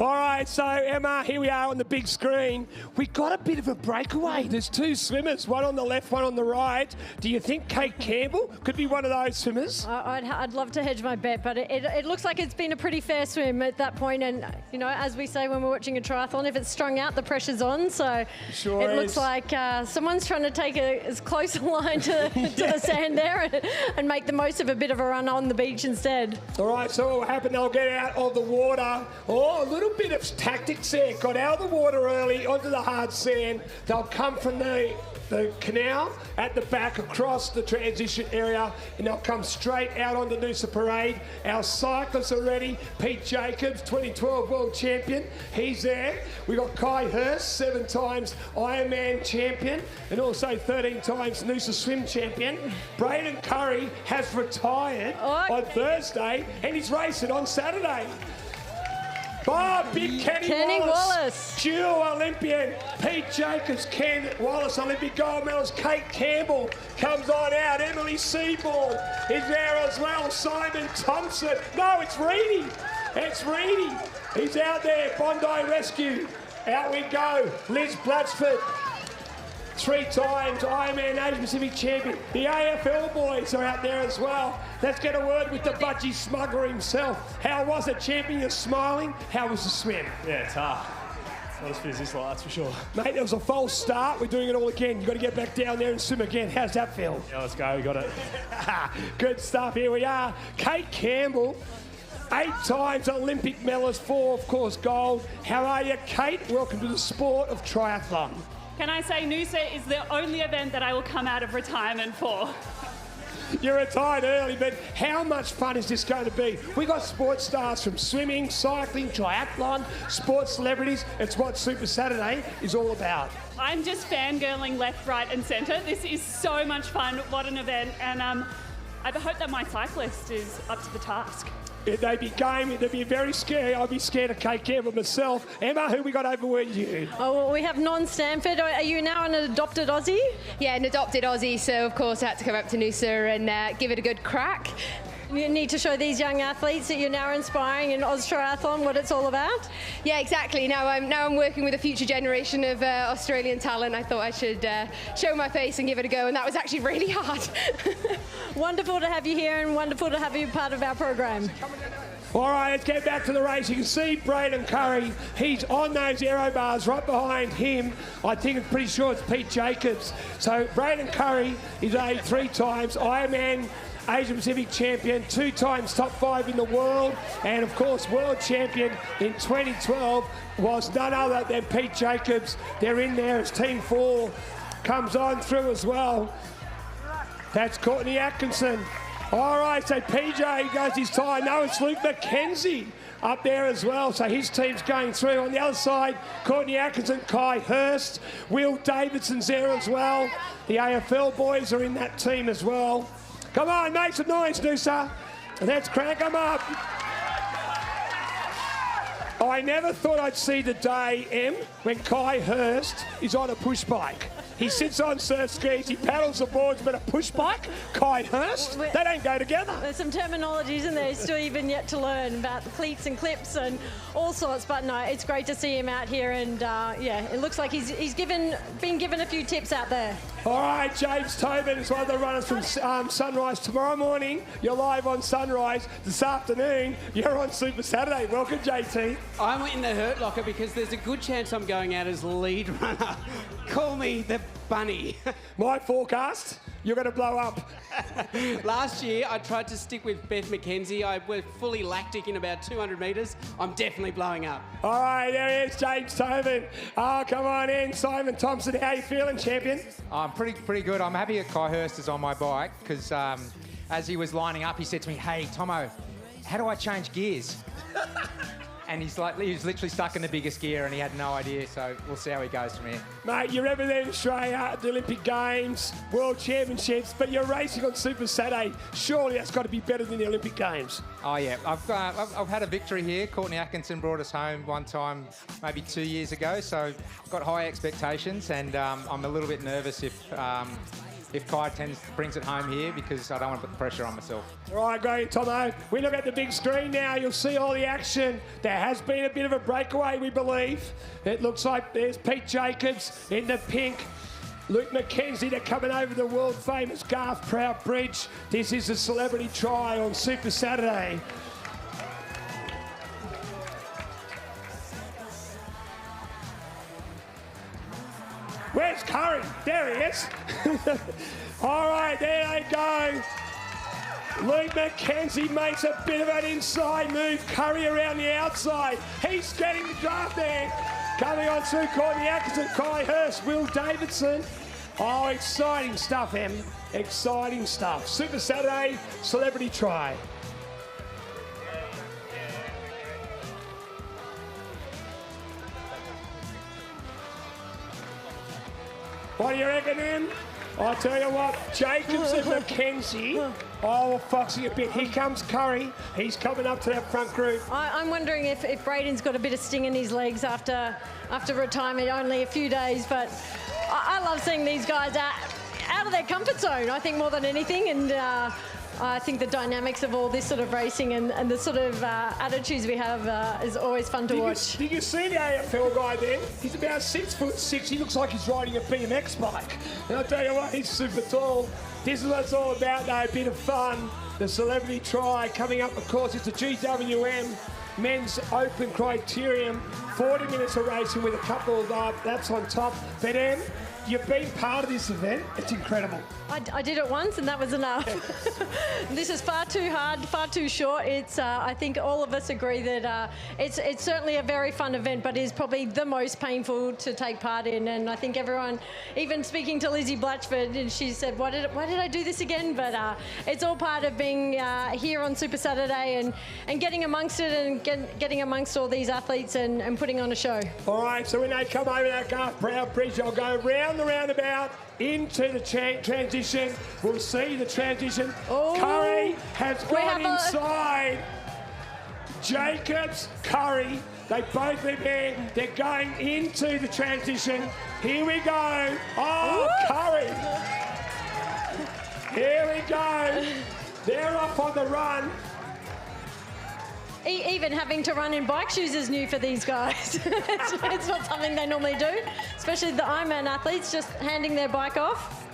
All right, so Emma, here we are on the big screen. We got a bit of a breakaway. There's two swimmers, one on the left, one on the right. Do you think Kate Campbell could be one of those swimmers? I'd love to hedge my bet, but it looks like it's been a pretty fair swim at that point. And, you know, as we say when we're watching a triathlon, if it's strung out, the pressure's on. So sure it looks like someone's trying to take as close a line to the sand there and make the most of a bit of a run on the beach instead. All right, so what will happen, they'll get out of the water. Oh, a little little bit of tactics there. Got out of the water early, onto the hard sand. They'll come from the canal at the back across the transition area, and they'll come straight out onto Noosa Parade. Our cyclists are ready. Pete Jacobs, 2012 world champion, he's there. We got Kai Hurst, 7 times Ironman champion, and also 13 times Noosa Swim champion. Braden Curry has retired on Thursday, and he's racing on Saturday. Big Kenny Wallace. Dual Olympian. Pete Jacobs, Ken Wallace, Olympic gold medalist. Kate Campbell comes on out. Emily Seaborn is there as well. Simon Thompson. No, it's Reedy. It's Reedy. He's out there. Bondi Rescue. Out we go. Liz Blatchford. 3 times Ironman Asia Pacific champion. The AFL boys are out there as well. Let's get a word with the budgie smuggler himself. How was it, champion? You're smiling. How was the swim? Yeah, tough. Not as fit as this lot, that's for sure. Mate, there was a false start. We're doing it all again. You've got to get back down there and swim again. How's that feel? Yeah, let's go. We got it. Good stuff. Here we are. Kate Campbell. 8 times Olympic medalist, 4, of course, gold. How are you, Kate? Welcome to the sport of triathlon. Can I say Noosa is the only event that I will come out of retirement for? You're retired early, but how much fun is this going to be? We got sports stars from swimming, cycling, triathlon, sports celebrities. It's what Super Saturday is all about. I'm just fangirling left, right and centre. This is so much fun. What an event. And I hope that my cyclist is up to the task. They'd be game. They'd be very scary. I'd be scared of Kate Campbell myself. Emma, who we got over with you? Oh, well, we have Non-Stanford. Are you now an adopted Aussie? Yeah, an adopted Aussie. So, of course, I had to come up to Noosa and give it a good crack. You need to show these young athletes that you're now inspiring in Oz Triathlon what it's all about. Yeah, exactly. Now I'm working with a future generation of Australian talent. I thought I should show my face and give it a go, and that was actually really hard. Wonderful to have you here and wonderful to have you part of our program. All right, let's get back to the race. You can see Braden Curry. He's on those aero bars right behind him. I think I'm pretty sure it's Pete Jacobs. So Braden Curry is a 3 times Ironman Asia Pacific champion, 2 times top 5 in the world, and of course world champion in 2012 was none other than Pete Jacobs. They're in there as Team 4 comes on through as well. That's Courtney Atkinson. All right, so PJ goes his time. No, it's Luke McKenzie up there as well. So his team's going through. On the other side, Courtney Atkinson, Kai Hurst, Will Davidson's there as well. The AFL boys are in that team as well. Come on, make some noise, Noosa. Let's crank them up. I never thought I'd see the day, Em, when Kai Hurst is on a push bike. He sits on surf skis, he paddles the boards, but a push bike? Kai Hurst? They don't go together. There's some terminologies in there he's still even yet to learn about the cleats and clips and all sorts, but no, it's great to see him out here, and yeah, it looks like he's been given a few tips out there. All right, James Tobin is one of the runners from Sunrise. Tomorrow morning, you're live on Sunrise. This afternoon, you're on Super Saturday. Welcome, JT. I'm in the hurt locker because there's a good chance I'm going out as lead runner. Call me the bunny. My forecast, you're going to blow up. Last year, I tried to stick with Beth McKenzie. I was fully lactic in about 200 metres. I'm definitely blowing up. All right, there he is, James Tobin. Oh, come on in, Simon Thompson. How you feeling, champion? I'm pretty good. I'm happy that Kai Hurst is on my bike because as he was lining up, he said to me, "Hey, Tomo, how do I change gears?" And he was literally stuck in the biggest gear and he had no idea, so we'll see how he goes from here. Mate, you're representing Australia at the Olympic Games, World Championships, but you're racing on Super Saturday. Surely that's got to be better than the Olympic Games. Oh, yeah. I've had a victory here. Courtney Atkinson brought us home one time, maybe 2 years ago, so I've got high expectations, and I'm a little bit nervous if Kai brings it home here because I don't want to put the pressure on myself. All right, great, Tomo. We look at the big screen now. You'll see all the action. There has been a bit of a breakaway, we believe. It looks like there's Pete Jacobs in the pink. Luke McKenzie, they're coming over the world-famous Garth Prout Bridge. This is a celebrity try on Super Saturday. Where's Curry? There he is. All right, there they go. Luke McKenzie makes a bit of an inside move. Curry around the outside. He's getting the draft there. Coming on through Courtney Atkinson, Kai Hurst, Will Davidson. Oh, exciting stuff, Em. Exciting stuff. Super Saturday Celebrity Try. What do you reckon, Em? I'll tell you what, Jacobs and McKenzie. Oh, foxy a bit. Here comes Curry. He's coming up to that front group. I'm wondering if Braden's got a bit of sting in his legs after retirement, only a few days. But I love seeing these guys out of their comfort zone, I think, more than anything. And I think the dynamics of all this sort of racing and the sort of attitudes we have is always fun to watch. Did you see the AFL guy there? He's about 6'6". He looks like he's riding a BMX bike. And I'll tell you what, he's super tall. This is what it's all about, though, a bit of fun. The Celebrity Try coming up, of course, it's the GWM Men's Open Criterium. 40 minutes of racing with a couple of laps on top. But Em, you've been part of this event. It's incredible. I did it once and that was enough. This is far too hard, far too short. It's I think all of us agree that it's certainly a very fun event, but it is probably the most painful to take part in. And I think everyone, even speaking to Lizzie Blatchford, and she said, why did I do this again? But it's all part of being here on Super Saturday and getting amongst it and getting amongst all these athletes and putting on a show. All right, so when they come over that Garth Proud Bridge, I'll go round the roundabout into the transition. We'll see the transition. Oh, Curry has gone inside. Jacobs, Curry, they both live there. They're going into the transition. Here we go. Oh, Woo! Curry. Here we go. They're off on the run. Even having to run in bike shoes is new for these guys. It's not something they normally do, especially the Ironman athletes just handing their bike off.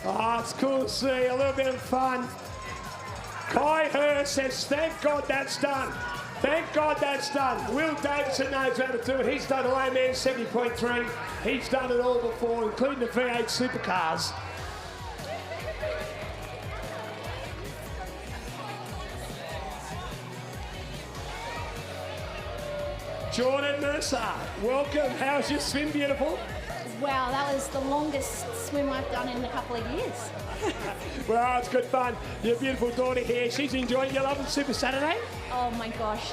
Oh, it's cool to see, a little bit of fun. Kai Hurst says, thank God that's done. Thank God that's done. Will Davidson knows how to do it. He's done Ironman 70.3. He's done it all before, including the V8 supercars. Jordan Noosa, welcome. How's your swim, beautiful? Wow, that was the longest swim I've done in a couple of years. Well, it's good fun. Your beautiful daughter here, she's enjoying it. You loving Super Saturday? Oh my gosh.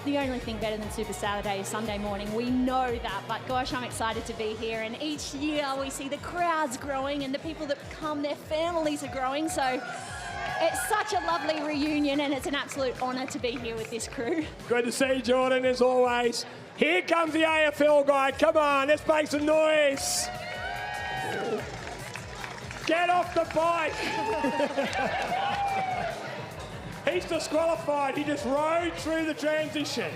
The only thing better than Super Saturday is Sunday morning. We know that, but gosh, I'm excited to be here. And each year we see the crowds growing and the people that come, their families are growing. So it's such a lovely reunion and it's an absolute honour to be here with this crew. Good to see you, Jordan, as always. Here comes the AFL guy. Come on, let's make some noise. Get off the bike. He's disqualified. He just rode through the transition.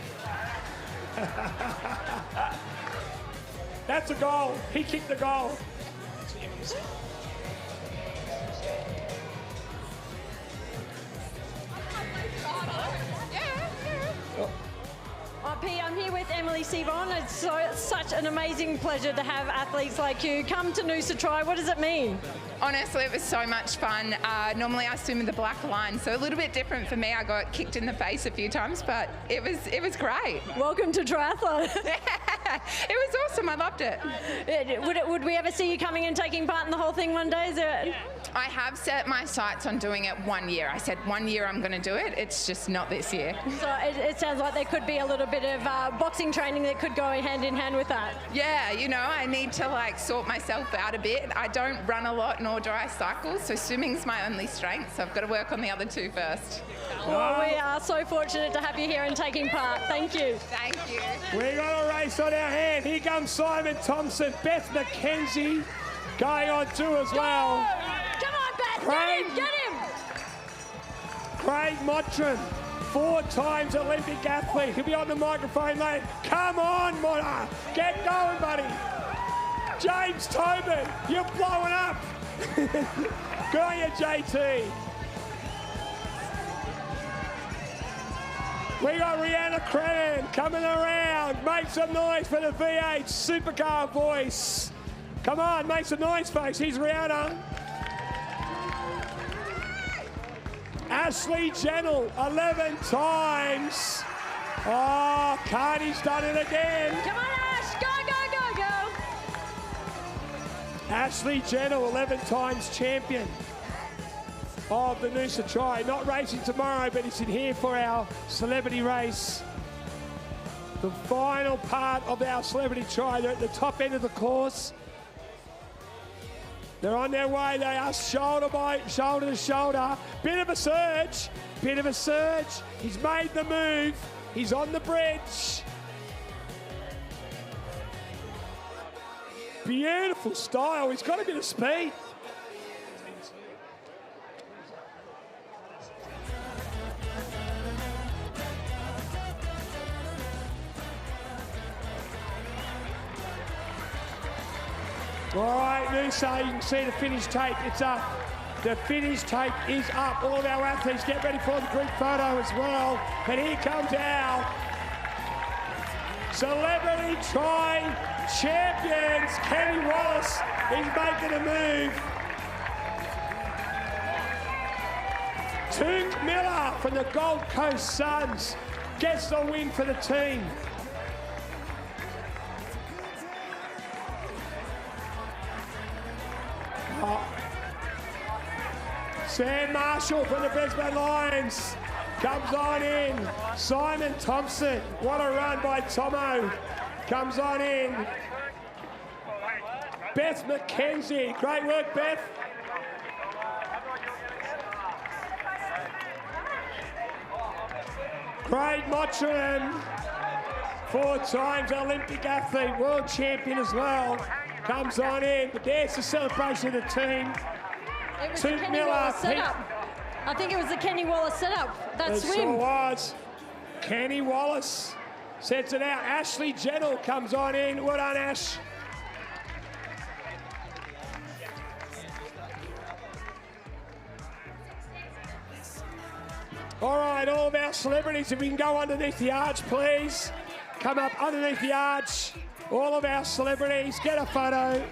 That's a goal. He kicked the goal. P, I'm here with Emily Sebon. It's such an amazing pleasure to have athletes like you come to Noosa Tri. What does it mean? Honestly, it was so much fun. Normally I swim in the black line, so a little bit different for me. I got kicked in the face a few times, but it was great. Welcome to triathlon. It was awesome. I loved it. Would we ever see you coming and taking part in the whole thing one day? Is it? I have set my sights on doing it 1 year. I said 1 year I'm going to do it. It's just not this year. So it sounds like there could be a little bit of boxing training that could go hand in hand with that. Yeah, you know, I need to sort myself out a bit. I don't run a lot nor do I cycle, so swimming's my only strength, so I've got to work on the other two first. Well, we are so fortunate to have you here and taking part. Thank you. Thank you. We got a race on our hand. Here comes Simon Thompson, Beth McKenzie going on too as well. Come on, Beth, Craig, get him. Craig Mottram, 4-time Olympic athlete. He'll be on the microphone, mate. Come on, Motta. Get going, buddy. James Tobin, you're blowing up. Good on you, JT. We got Rihanna Crennan coming around. Make some noise for the V8 supercar voice. Come on, make some noise, folks. Here's Rihanna. Ashley Gentle, 11 times. Oh, Carney's done it again. Come on, Ash, go, go, go, go. Ashley Gentle, 11 times champion of the Noosa Tri. Not racing tomorrow, but he's in here for our celebrity race. The final part of our celebrity Tri. They're at the top end of the course. They're on their way. They are shoulder to shoulder. Bit of a surge. Bit of a surge. He's made the move. He's on the bridge. Beautiful style. He's got a bit of speed. All right, Noosa, you can see the finish tape. It's up. The finish tape is up. All of our athletes get ready for the group photo as well. And here comes our Celebrity Tri champions. Kenny Wallace is making a move. Took Miller from the Gold Coast Suns gets the win for the team. Sam Marshall from the Brisbane Lions comes on in. Simon Thompson, what a run by Tomo, comes on in. Beth McKenzie, great work, Beth. Craig Mottram, 4 times Olympic athlete, world champion as well, comes on in. But there's the celebration of the team. It was the Kenny Wallace setup. I think it was the Kenny Wallace setup, that swim. It sure was. Kenny Wallace sets it out. Ashley Gentle comes on in. Well done, Ash. All right, all of our celebrities, if we can go underneath the arch, please. Come up underneath the arch. All of our celebrities, get a photo.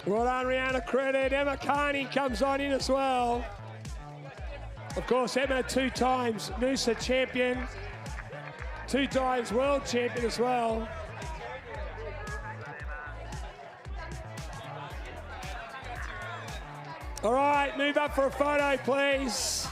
Well done, Rihanna Credit. Emma Carney comes on in as well. Of course, Emma 2 times Noosa champion, 2 times world champion as well. All right, move up for a photo, please.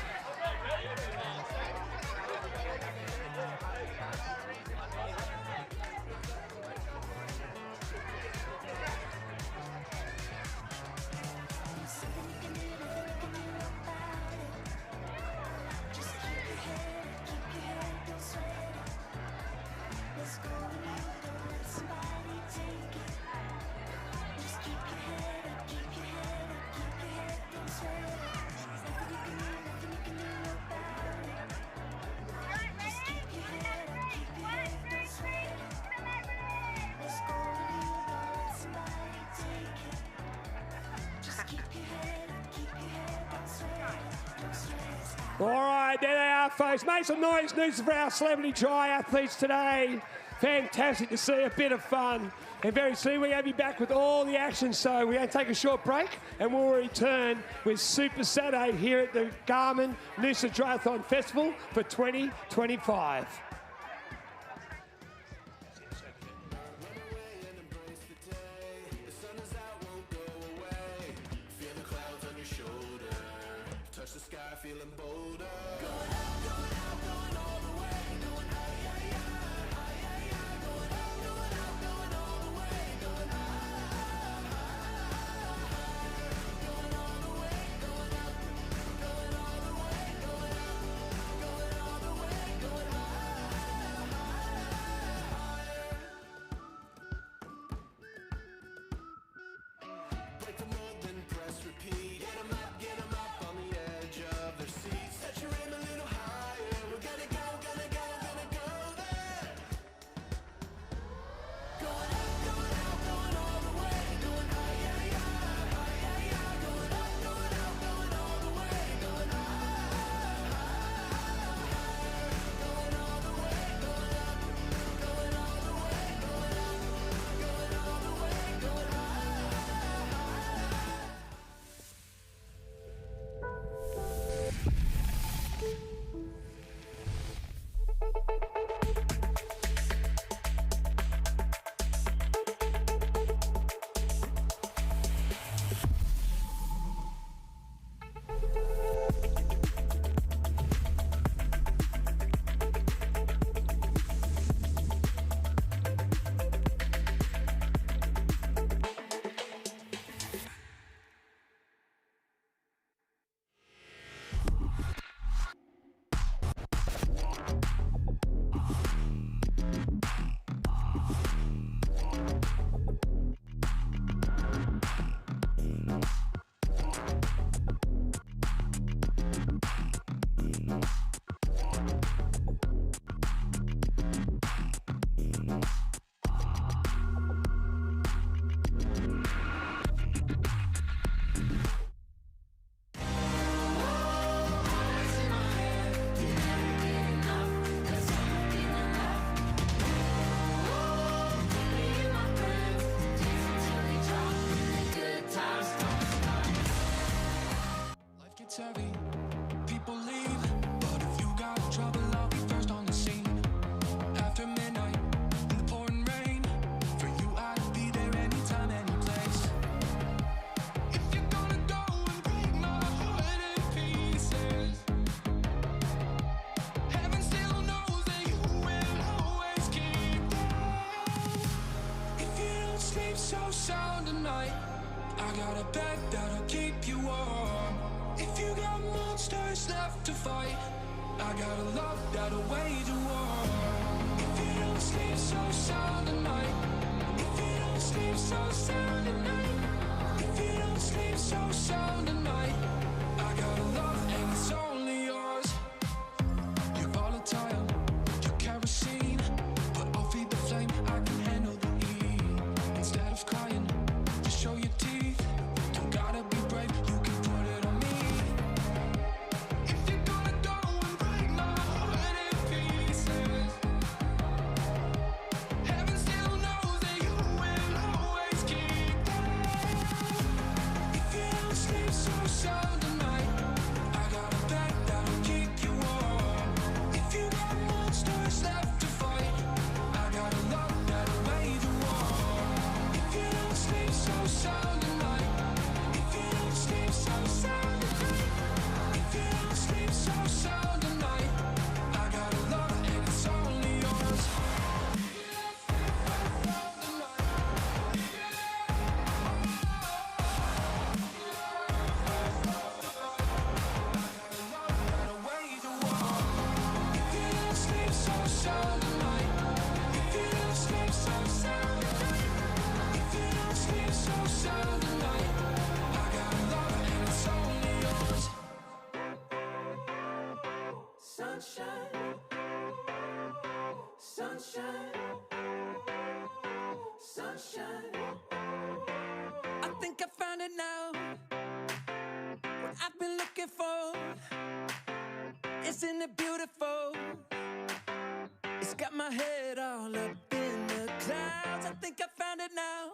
All right, there they are, folks. Make some noise, Noosa, for our celebrity triathletes today. Fantastic to see a bit of fun. And very soon we're going to be back with all the action. So we're going to take a short break and we'll return with Super Saturday here at the Garmin Noosa Triathlon Festival for 2025. tonight. I got a bed that'll keep you warm. If you got monsters left to fight, I got a love that'll wage a war. If you don't sleep so sound tonight, if you don't sleep so sound tonight, if you don't sleep so sound tonight, I got a love and it's only yours. You're volatile, you're kerosene, but I'll feed the flame, I can handle the heat. Instead of crying, just show your teeth. Don't gotta be brave, you can put it on me. If you're gonna go and break my heart in pieces, heaven still knows that you will always keep that. If you don't sleep so sound tonight, I got a bed that'll keep you warm. If you got monsters left to fight, I got a love that'll wage a war. If you don't sleep so sound tonight, if you don't sleep so sound tonight, if you don't sleep so sound tonight, I got a love and it's only yours. That'll wage a war. If you don't sleep so sound tonight, if you don't sleep so sound tonight, if you don't sleep so sound tonight, I got a love and it's only yours. Sunshine, sunshine, sunshine. I think I found it now. What I've been looking for. Isn't it beautiful? It's got my head all up in the clouds. I think I found it now.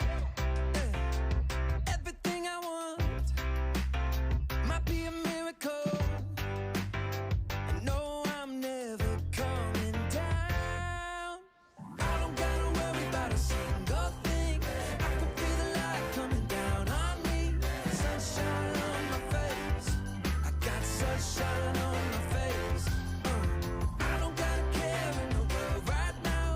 Yeah. Everything I want might be a miracle. I know I'm never coming down. I don't gotta worry about a single thing. I can feel the light coming down on me. Sunshine on my face. I got sunshine on my face. I don't gotta care in the world right now.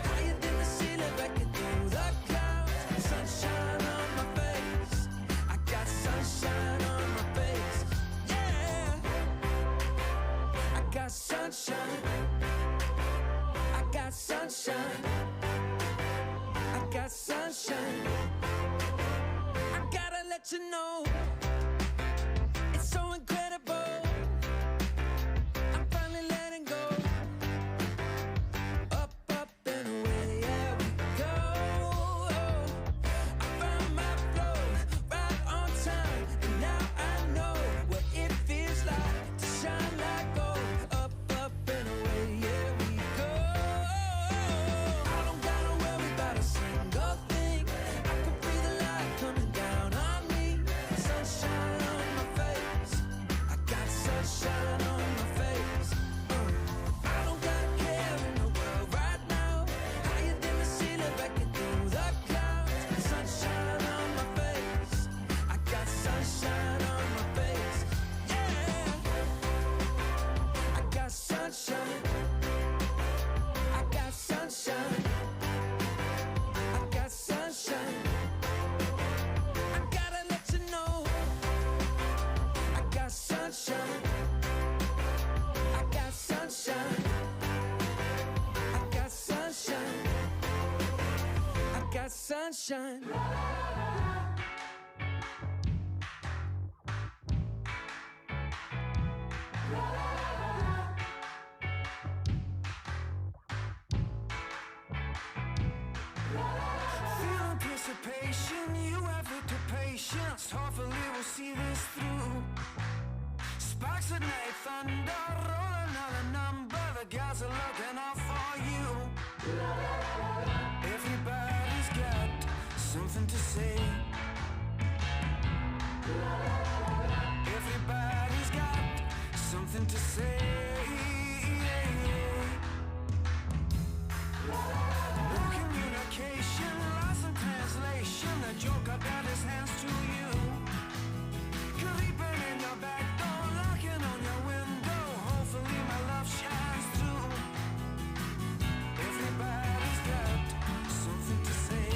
Higher than the ceiling, breaking through the clouds. Sunshine on my face. I got sunshine on my face. Yeah. I got sunshine. I got sunshine. I got sunshine. I gotta let you know, it's so incredible. I'm finally letting go. Up, up and away, yeah we go. I found my flow right on time, and now I know what it feels like to shine like gold. Up, up and away, yeah we go. I don't gotta worry about a single thing. I can feel the light coming down on me. Sunshine on my face. I got sunshine on my face. I don't gotta care in the world right now. Higher than the ceiling, breaking through the clouds. Sunshine on my face. I got sunshine on my face. Yeah. I got sunshine. I got sunshine. I got sunshine. I gotta let you know, I got sunshine. I got sunshine. I got sunshine. I got sunshine. Feel anticipation, you have it to patience. Hopefully we'll see this through. Sparks of night thunder, roll another number. The guys are looking out for you. Everybody's got something to say. Everybody's got something to say. No communication, lost in translation. The joker got his hands to you. Creeping in your back door, knocking on your window. Hopefully my love shines through. Everybody's got something to say.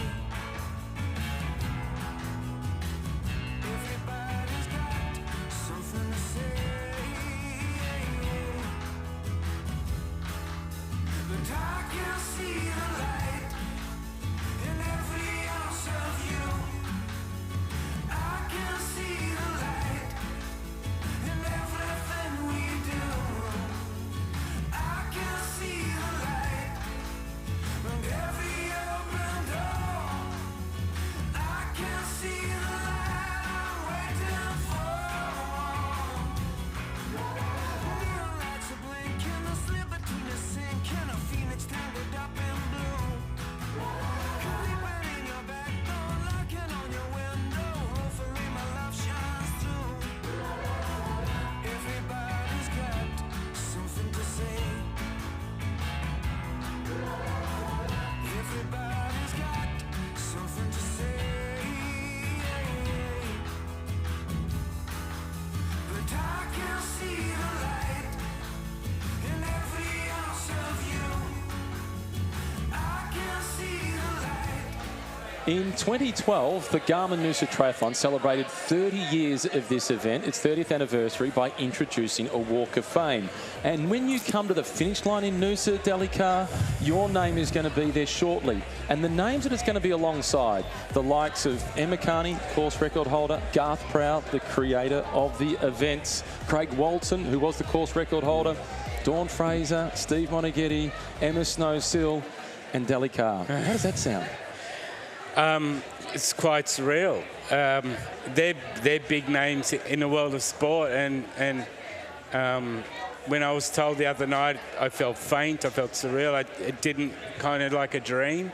In 2012, the Garmin Noosa Triathlon celebrated 30 years of this event, its 30th anniversary, by introducing a Walk of Fame. And when you come to the finish line in Noosa, Delicar, your name is going to be there shortly. And the names that it's going to be alongside, the likes of Emma Carney, course record holder, Garth Proud, the creator of the events, Craig Walton, who was the course record holder, Dawn Fraser, Steve Monaghetti, Emma Snowsill, and Delicar. How does that sound? It's quite surreal. They're big names in the world of sport, and when I was told the other night, I felt faint, I felt surreal. It didn't kind of like a dream.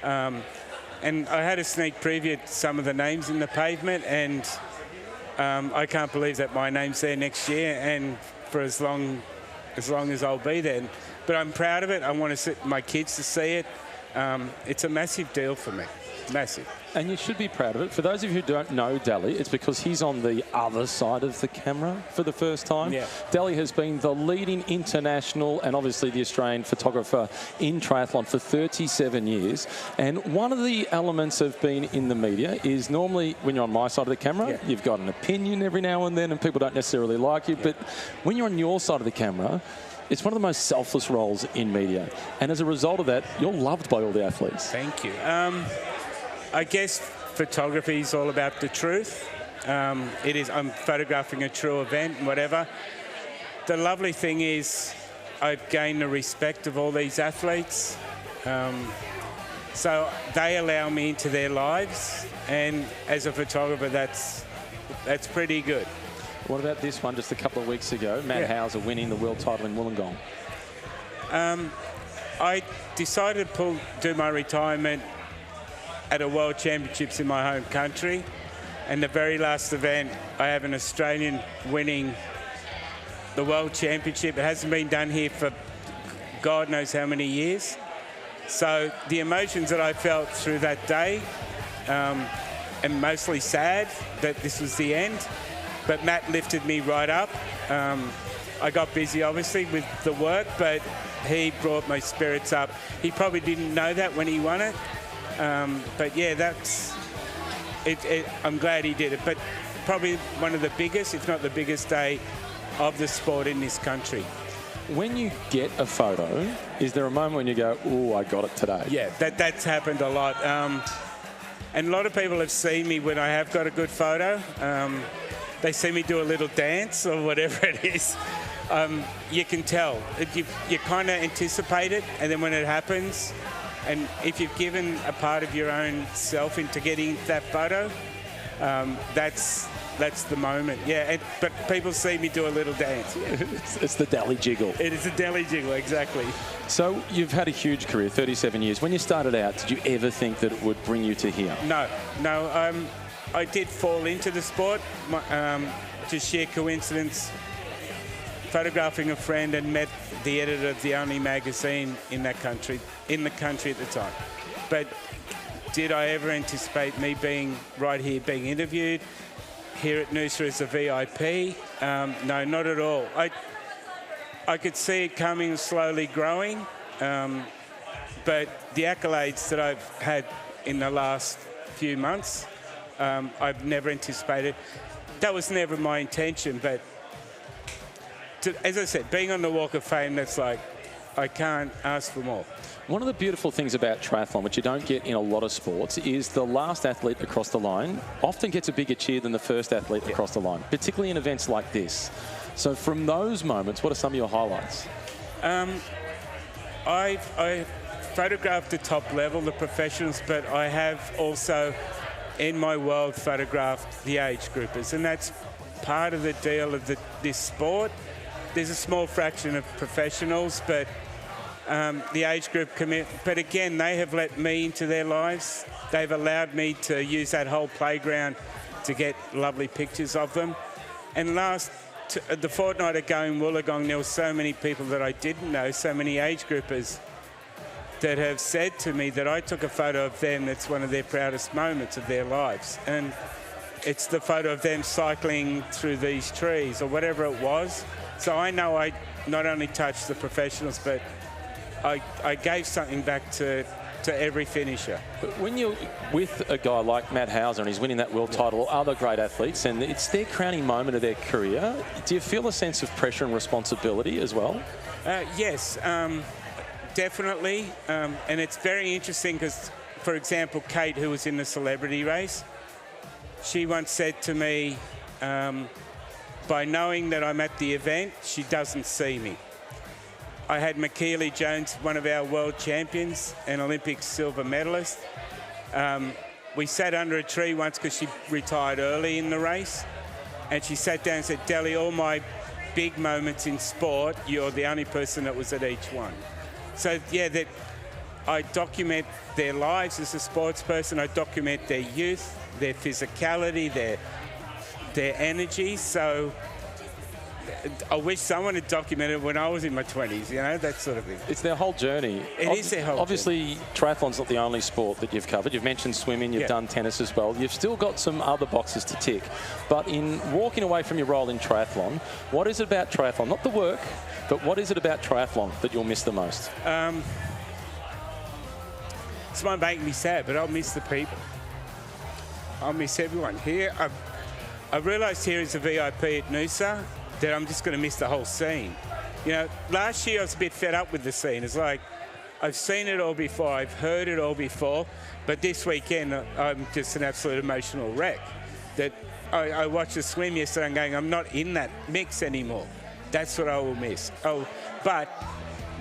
And I had a sneak preview at some of the names in the pavement, and I can't believe that my name's there next year and for as long as I'll be there. But I'm proud of it. I want my kids to see it. It's a massive deal for me, massive. And you should be proud of it. For those of you who don't know Deli, it's because he's on the other side of the camera for the first time. Yeah. Deli has been the leading international and obviously the Australian photographer in triathlon for 37 years. And one of the elements of being in the media is normally when you're on my side of the camera, you've got an opinion every now and then and people don't necessarily like you. But when you're on your side of the camera, it's one of the most selfless roles in media. And as a result of that, you're loved by all the athletes. Thank you. I guess photography is all about the truth. It is. I'm photographing a true event and whatever. The lovely thing is I've gained the respect of all these athletes. So they allow me into their lives. And as a photographer, that's pretty good. What about this one just a couple of weeks ago? Matt Hauser winning the world title in Wollongong. I decided to do my retirement at a World Championships in my home country. And the very last event, I have an Australian winning the World Championship. It hasn't been done here for God knows how many years. So the emotions that I felt through that day, am mostly sad that this was the end. But Matt lifted me right up. I got busy, obviously, with the work, but he brought my spirits up. He probably didn't know that when he won it. But yeah, that's it. I'm glad he did it. But probably one of the biggest, if not the biggest day of the sport in this country. When you get a photo, is there a moment when you go, oh, I got it today? Yeah, that's happened a lot. And a lot of people have seen me when I have got a good photo. They see me do a little dance or whatever it is. You can tell. You kind of anticipate it, and then when it happens, and if you've given a part of your own self into getting that photo, that's the moment. Yeah, but people see me do a little dance. Yeah. It's the deli jiggle. It is a deli jiggle, exactly. So you've had a huge career, 37 years. When you started out, did you ever think that it would bring you to here? No. I did fall into the sport, just sheer coincidence, photographing a friend and met the editor of the only magazine in the country at the time. But did I ever anticipate me being right here, being interviewed here at Noosa as a VIP? No, not at all. I could see it coming, slowly growing, but the accolades that I've had in the last few months, I've never anticipated. That was never my intention, but as I said, being on the Walk of Fame, that's like I can't ask for more. One of the beautiful things about triathlon, which you don't get in a lot of sports, is the last athlete across the line often gets a bigger cheer than the first athlete across the line, particularly in events like this. So from those moments, what are some of your highlights? I've photographed the top level, the professionals, but I have also, in my world, photographed the age groupers, and that's part of the deal of this sport. There's a small fraction of professionals, but the age group commit. But again, they have let me into their lives. They've allowed me to use that whole playground to get lovely pictures of them. And the fortnight ago in Wollongong, there were so many people that I didn't know, so many age groupers that have said to me that I took a photo of them that's one of their proudest moments of their lives. And it's the photo of them cycling through these trees or whatever it was. So I know I not only touched the professionals, but I gave something back to every finisher. But when you're with a guy like Matt Hauser and he's winning that world title, or other great athletes, and it's their crowning moment of their career, do you feel a sense of pressure and responsibility as well? Yes, definitely. And it's very interesting because, for example, Kate, who was in the celebrity race, she once said to me, by knowing that I'm at the event, she doesn't see me. I had McKeely Jones, one of our world champions, an Olympic silver medalist. We sat under a tree once because she retired early in the race. And she sat down and said, Deli, all my big moments in sport, you're the only person that was at each one. So, yeah, that I document their lives as a sports person. I document their youth, their physicality, their energy. So I wish someone had documented when I was in my 20s, you know, that sort of thing. It's their whole journey. It is their whole Obviously, triathlon's not the only sport that you've covered. You've mentioned swimming, you've done tennis as well. You've still got some other boxes to tick. But in walking away from your role in triathlon, what is it about triathlon? Not the work, but what is it about triathlon that you'll miss the most? This might make me sad, but I'll miss the people. I'll miss everyone here. I realised here as a VIP at Noosa that I'm just going to miss the whole scene. You know, last year I was a bit fed up with the scene. It's like, I've seen it all before, I've heard it all before, but this weekend I'm just an absolute emotional wreck. That I watched the swim yesterday and going, I'm not in that mix anymore. That's what I will miss. Oh, but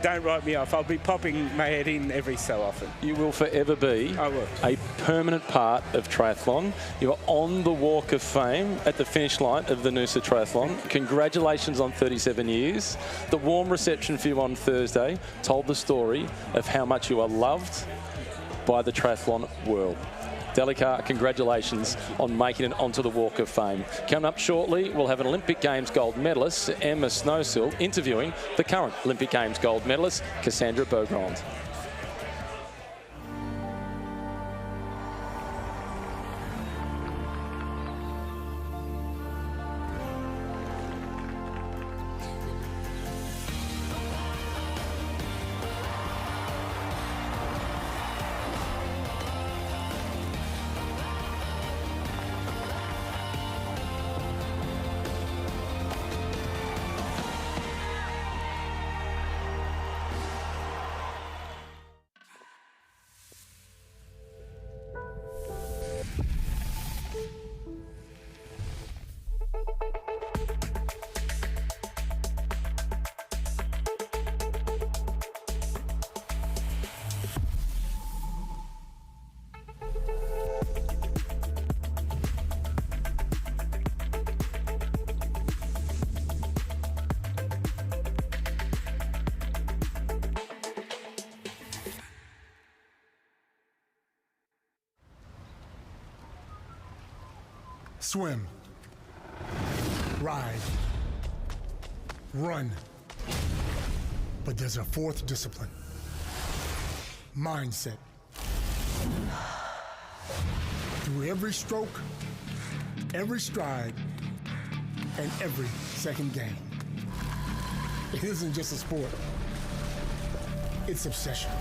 don't write me off. I'll be popping my head in every so often. You will forever be a permanent part of triathlon. You're on the Walk of Fame at the finish line of the Noosa Triathlon. Congratulations on 37 years. The warm reception for you on Thursday told the story of how much you are loved by the triathlon world. Delicar, congratulations on making it onto the Walk of Fame. Coming up shortly, we'll have an Olympic Games gold medalist, Emma Snowsill, interviewing the current Olympic Games gold medalist, Cassandra Beaugrand. Swim, ride, run. But there's a fourth discipline: mindset. Through every stroke, every stride, and every second game. It isn't just a sport, it's obsession.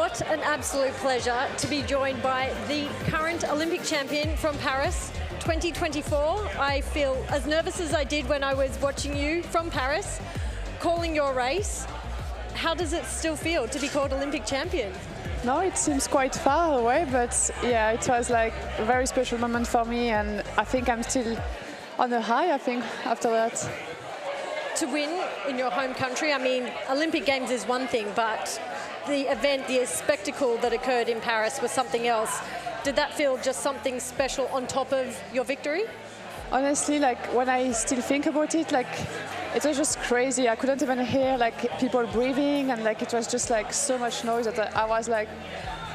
What an absolute pleasure to be joined by the current Olympic champion from Paris 2024. I feel as nervous as I did when I was watching you from Paris, calling your race. How does it still feel to be called Olympic champion? No, it seems quite far away, but yeah, it was like a very special moment for me, and I think I'm still on a high, I think, after that. To win in your home country, I mean, Olympic Games is one thing, but the event, the spectacle that occurred in Paris was something else. Did that feel just something special on top of your victory? Honestly, like when I still think about it, like it was just crazy. I couldn't even hear like people breathing, and like it was just like so much noise that I was like,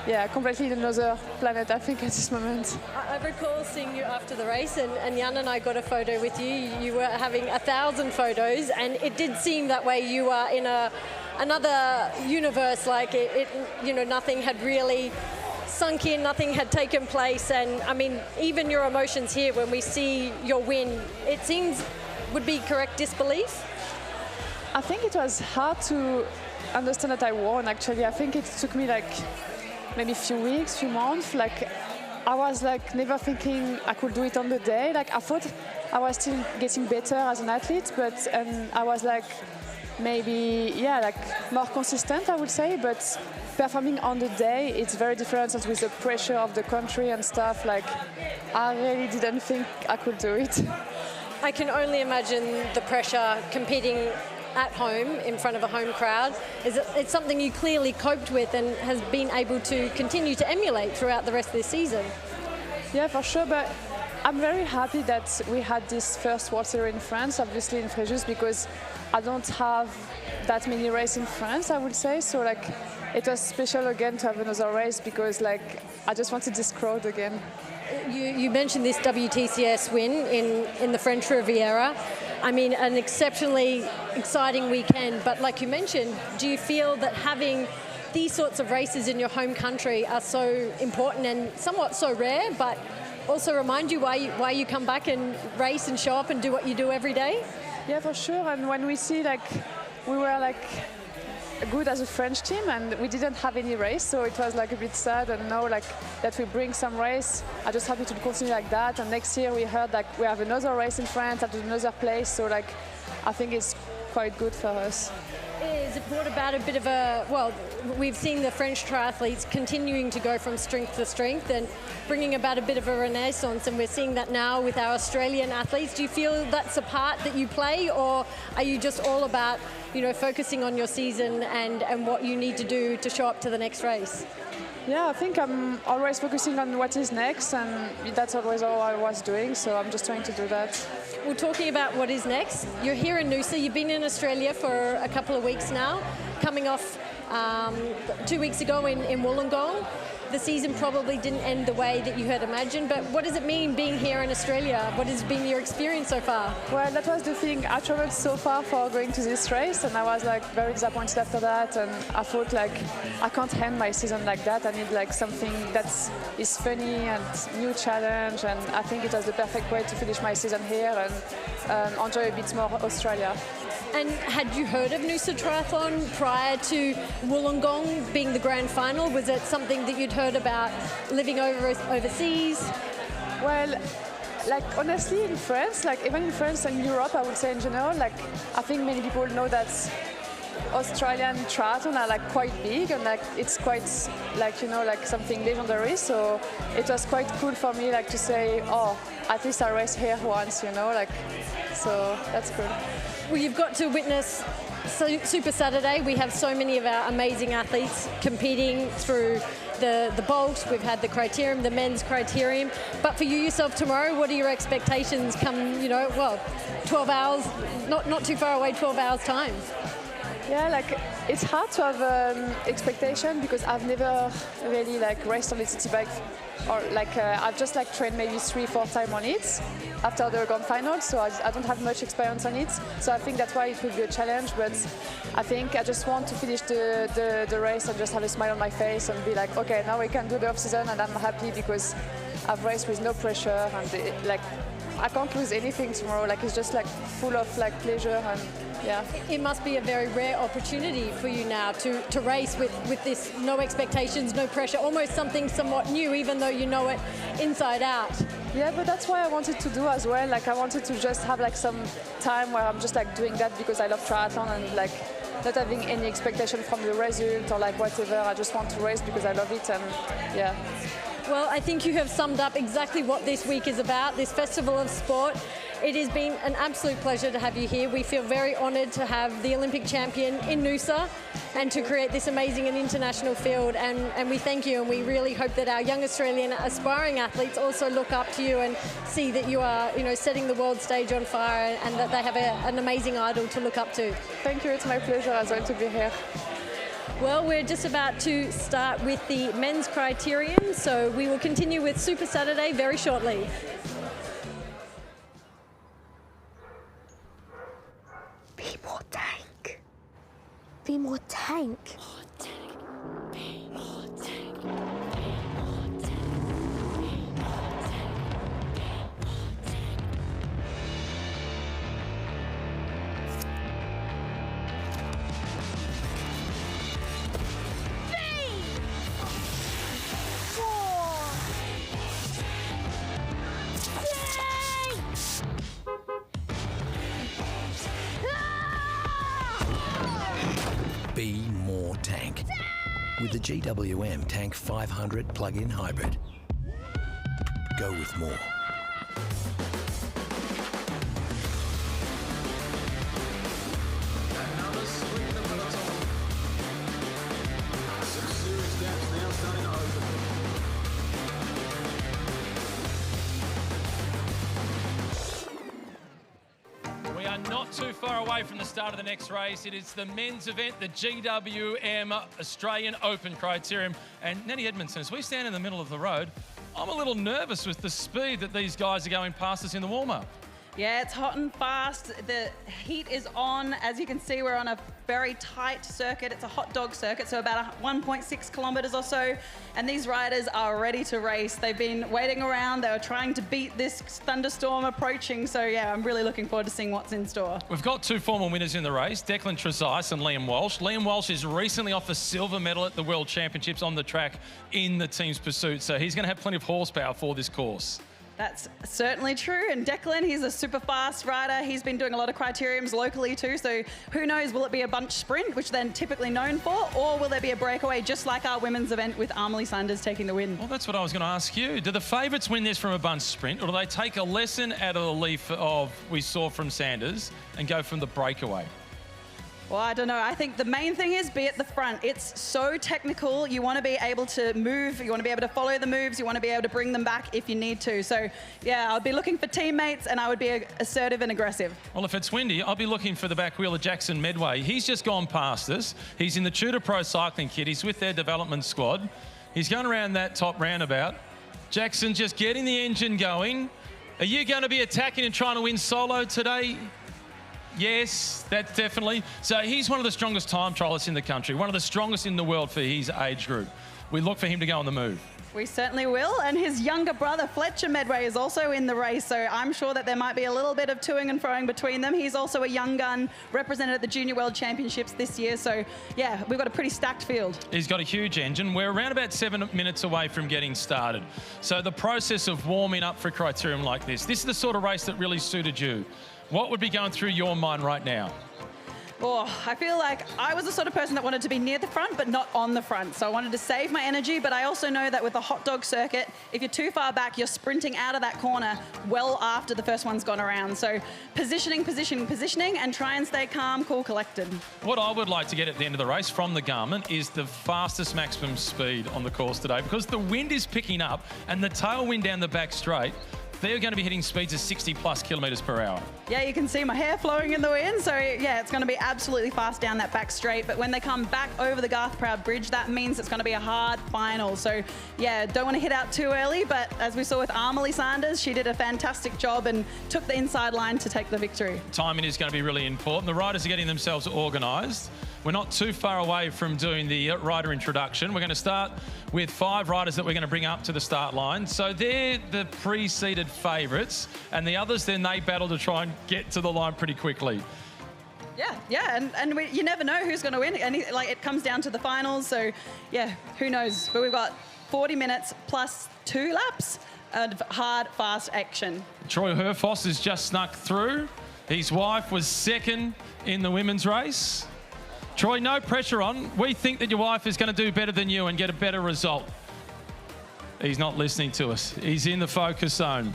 yeah, completely in another planet, I think, at this moment. I recall seeing you after the race, and Jan and I got a photo with you. You were having 1,000 photos, and it did seem that way. You were in another universe, like it, you know, nothing had really sunk in, nothing had taken place, and I mean, even your emotions here when we see your win, it seems would be correct disbelief? I think it was hard to understand that I won, actually. I think it took me like maybe a few weeks, few months. Like I was like never thinking I could do it on the day. Like I thought I was still getting better as an athlete, but I was like maybe, yeah, like more consistent, I would say, but performing on the day, it's very different, and with the pressure of the country and stuff, like I really didn't think I could do it. I can only imagine the pressure competing at home in front of a home crowd. It's something you clearly coped with and has been able to continue to emulate throughout the rest of this season. Yeah, for sure, but I'm very happy that we had this first World Series in France, obviously in Fréjus, because I don't have that many races in France, I would say. So like, it was special again to have another race, because like I just wanted this crowd again. You mentioned this WTCS win in the French Riviera. I mean, an exceptionally exciting weekend, but like you mentioned, do you feel that having these sorts of races in your home country are so important and somewhat so rare, but also remind you why you come back and race and show up and do what you do every day? Yeah, for sure. And when we see like we were like good as a French team and we didn't have any race, so it was like a bit sad, and now like that we bring some race, I'm just happy to continue like that. And next year we heard like we have another race in France at another place, so like I think it's quite good for us. Is it brought about a bit of a, well, we've seen the French triathletes continuing to go from strength to strength and bringing about a bit of a renaissance, and we're seeing that now with our Australian athletes. Do you feel that's a part that you play, or are you just all about, you know, focusing on your season and what you need to do to show up to the next race? Yeah, I think I'm always focusing on what is next, and that's always all I was doing, so I'm just trying to do that. Well, talking about what is next, you're here in Noosa. You've been in Australia for a couple of weeks now, coming off 2 weeks ago in Wollongong. The season probably didn't end the way that you had imagined, but what does it mean being here in Australia? What has been your experience so far? Well, that was the thing. I traveled so far for going to this race, and I was like very disappointed after that, and I thought like I can't end my season like that. I need like something that is funny and new challenge, and I think it was the perfect way to finish my season here and enjoy a bit more Australia. And had you heard of Noosa Triathlon prior to Wollongong being the grand final? Was it something that you'd heard about living overseas? Well, like honestly in France, like even in France and Europe, I would say in general, like I think many people know that Australian triathlon are like quite big, and like it's quite like, you know, like something legendary. So it was quite cool for me like to say, oh, at least I raced here once, you know, like, so that's cool. Well, you've got to witness Super Saturday. We have so many of our amazing athletes competing through the Bolt. We've had the Criterium, the men's Criterium. But for you yourself tomorrow, what are your expectations come, you know, well, 12 hours, not too far away, 12 hours time? Yeah, like it's hard to have expectation because I've never really like raced on the city bike, or like I've just like trained maybe 3-4 times on it after the grand final, so I don't have much experience on it. So I think that's why it will be a challenge, but I think I just want to finish the race and just have a smile on my face and be like, okay, now we can do the off season, and I'm happy because I've raced with no pressure, and like I can't lose anything tomorrow. Like it's just like full of like pleasure and yeah. It must be a very rare opportunity for you now to race with this no expectations, no pressure, almost something somewhat new, even though you know it inside out. Yeah, but that's why I wanted to do as well. Like I wanted to just have like some time where I'm just like doing that because I love triathlon and like not having any expectation from the result or like whatever. I just want to race because I love it and yeah. Well, I think you have summed up exactly what this week is about, this festival of sport. It has been an absolute pleasure to have you here. We feel very honoured to have the Olympic champion in Noosa and to create this amazing and international field. And we thank you, and we really hope that our young Australian aspiring athletes also look up to you and see that you are, setting the world stage on fire and that they have an amazing idol to look up to. Thank you. It's my pleasure as well to be here. Well, we're just about to start with the men's criterium, so we will continue with Super Saturday very shortly. Be more tank. Be more tank. Be more tank with the GWM Tank 500 plug-in hybrid. Go with more. We are not too far away from the start of the next race. It is the men's event, the GWM Australian Open Criterium. And Nettie Edmondson, as we stand in the middle of the road, I'm a little nervous with the speed that these guys are going past us in the warm-up. Yeah, it's hot and fast. The heat is on. As you can see, we're on a very tight circuit. It's a hot dog circuit, so about 1.6 kilometres or so. And these riders are ready to race. They've been waiting around. They were trying to beat this thunderstorm approaching. So yeah, I'm really looking forward to seeing what's in store. We've got two former winners in the race, Declan Trezise and Liam Walsh. Liam Walsh is recently off a silver medal at the World Championships on the track in the team's pursuit. So he's going to have plenty of horsepower for this course. That's certainly true. And Declan, he's a super fast rider. He's been doing a lot of criteriums locally too. So who knows, will it be a bunch sprint, which they're typically known for, or will there be a breakaway just like our women's event with Amelie Sanders taking the win? Well, that's what I was going to ask you. Do the favourites win this from a bunch sprint, or do they take a lesson out of the leaf of we saw from Sanders and go from the breakaway? Well, I don't know. I think the main thing is be at the front. It's so technical. You want to be able to move. You want to be able to follow the moves. You want to be able to bring them back if you need to. So, yeah, I'd be looking for teammates and I would be assertive and aggressive. Well, if it's windy, I'll be looking for the back wheeler, Jackson Medway. He's just gone past us. He's in the Tudor Pro Cycling Kit. He's with their development squad. He's going around that top roundabout. Jackson just getting the engine going. Are you going to be attacking and trying to win solo today? Yes, that's definitely. So he's one of the strongest time trialists in the country, one of the strongest in the world for his age group. We look for him to go on the move. We certainly will. And his younger brother, Fletcher Medway, is also in the race. So I'm sure that there might be a little bit of toing and froing between them. He's also a young gun, represented at the Junior World Championships this year. So, yeah, we've got a pretty stacked field. He's got a huge engine. We're around about 7 minutes away from getting started. So the process of warming up for a criterium like this is the sort of race that really suited you. What would be going through your mind right now? Oh, I feel like I was the sort of person that wanted to be near the front, but not on the front. So I wanted to save my energy, but I also know that with a hot dog circuit, if you're too far back, you're sprinting out of that corner well after the first one's gone around. So positioning, and try and stay calm, cool, collected. What I would like to get at the end of the race from the Garmin is the fastest maximum speed on the course today, because the wind is picking up and the tailwind down the back straight, they're going to be hitting speeds of 60+ kilometres per hour. Yeah, you can see my hair flowing in the wind. So yeah, it's going to be absolutely fast down that back straight. But when they come back over the Garth Proud Bridge, that means it's going to be a hard final. So yeah, don't want to hit out too early. But as we saw with Amelie Sanders, she did a fantastic job and took the inside line to take the victory. Timing is going to be really important. The riders are getting themselves organised. We're not too far away from doing the rider introduction. We're going to start with 5 riders that we're going to bring up to the start line. So they're the pre-seeded favourites, and the others then they battle to try and get to the line pretty quickly. Yeah, and you never know who's going to win. And it comes down to the finals, so yeah, who knows? But we've got 40 minutes plus 2 laps of hard, fast action. Troy Herfoss has just snuck through. His wife was second in the women's race. Troy, no pressure on. We think that your wife is going to do better than you and get a better result. He's not listening to us. He's in the focus zone.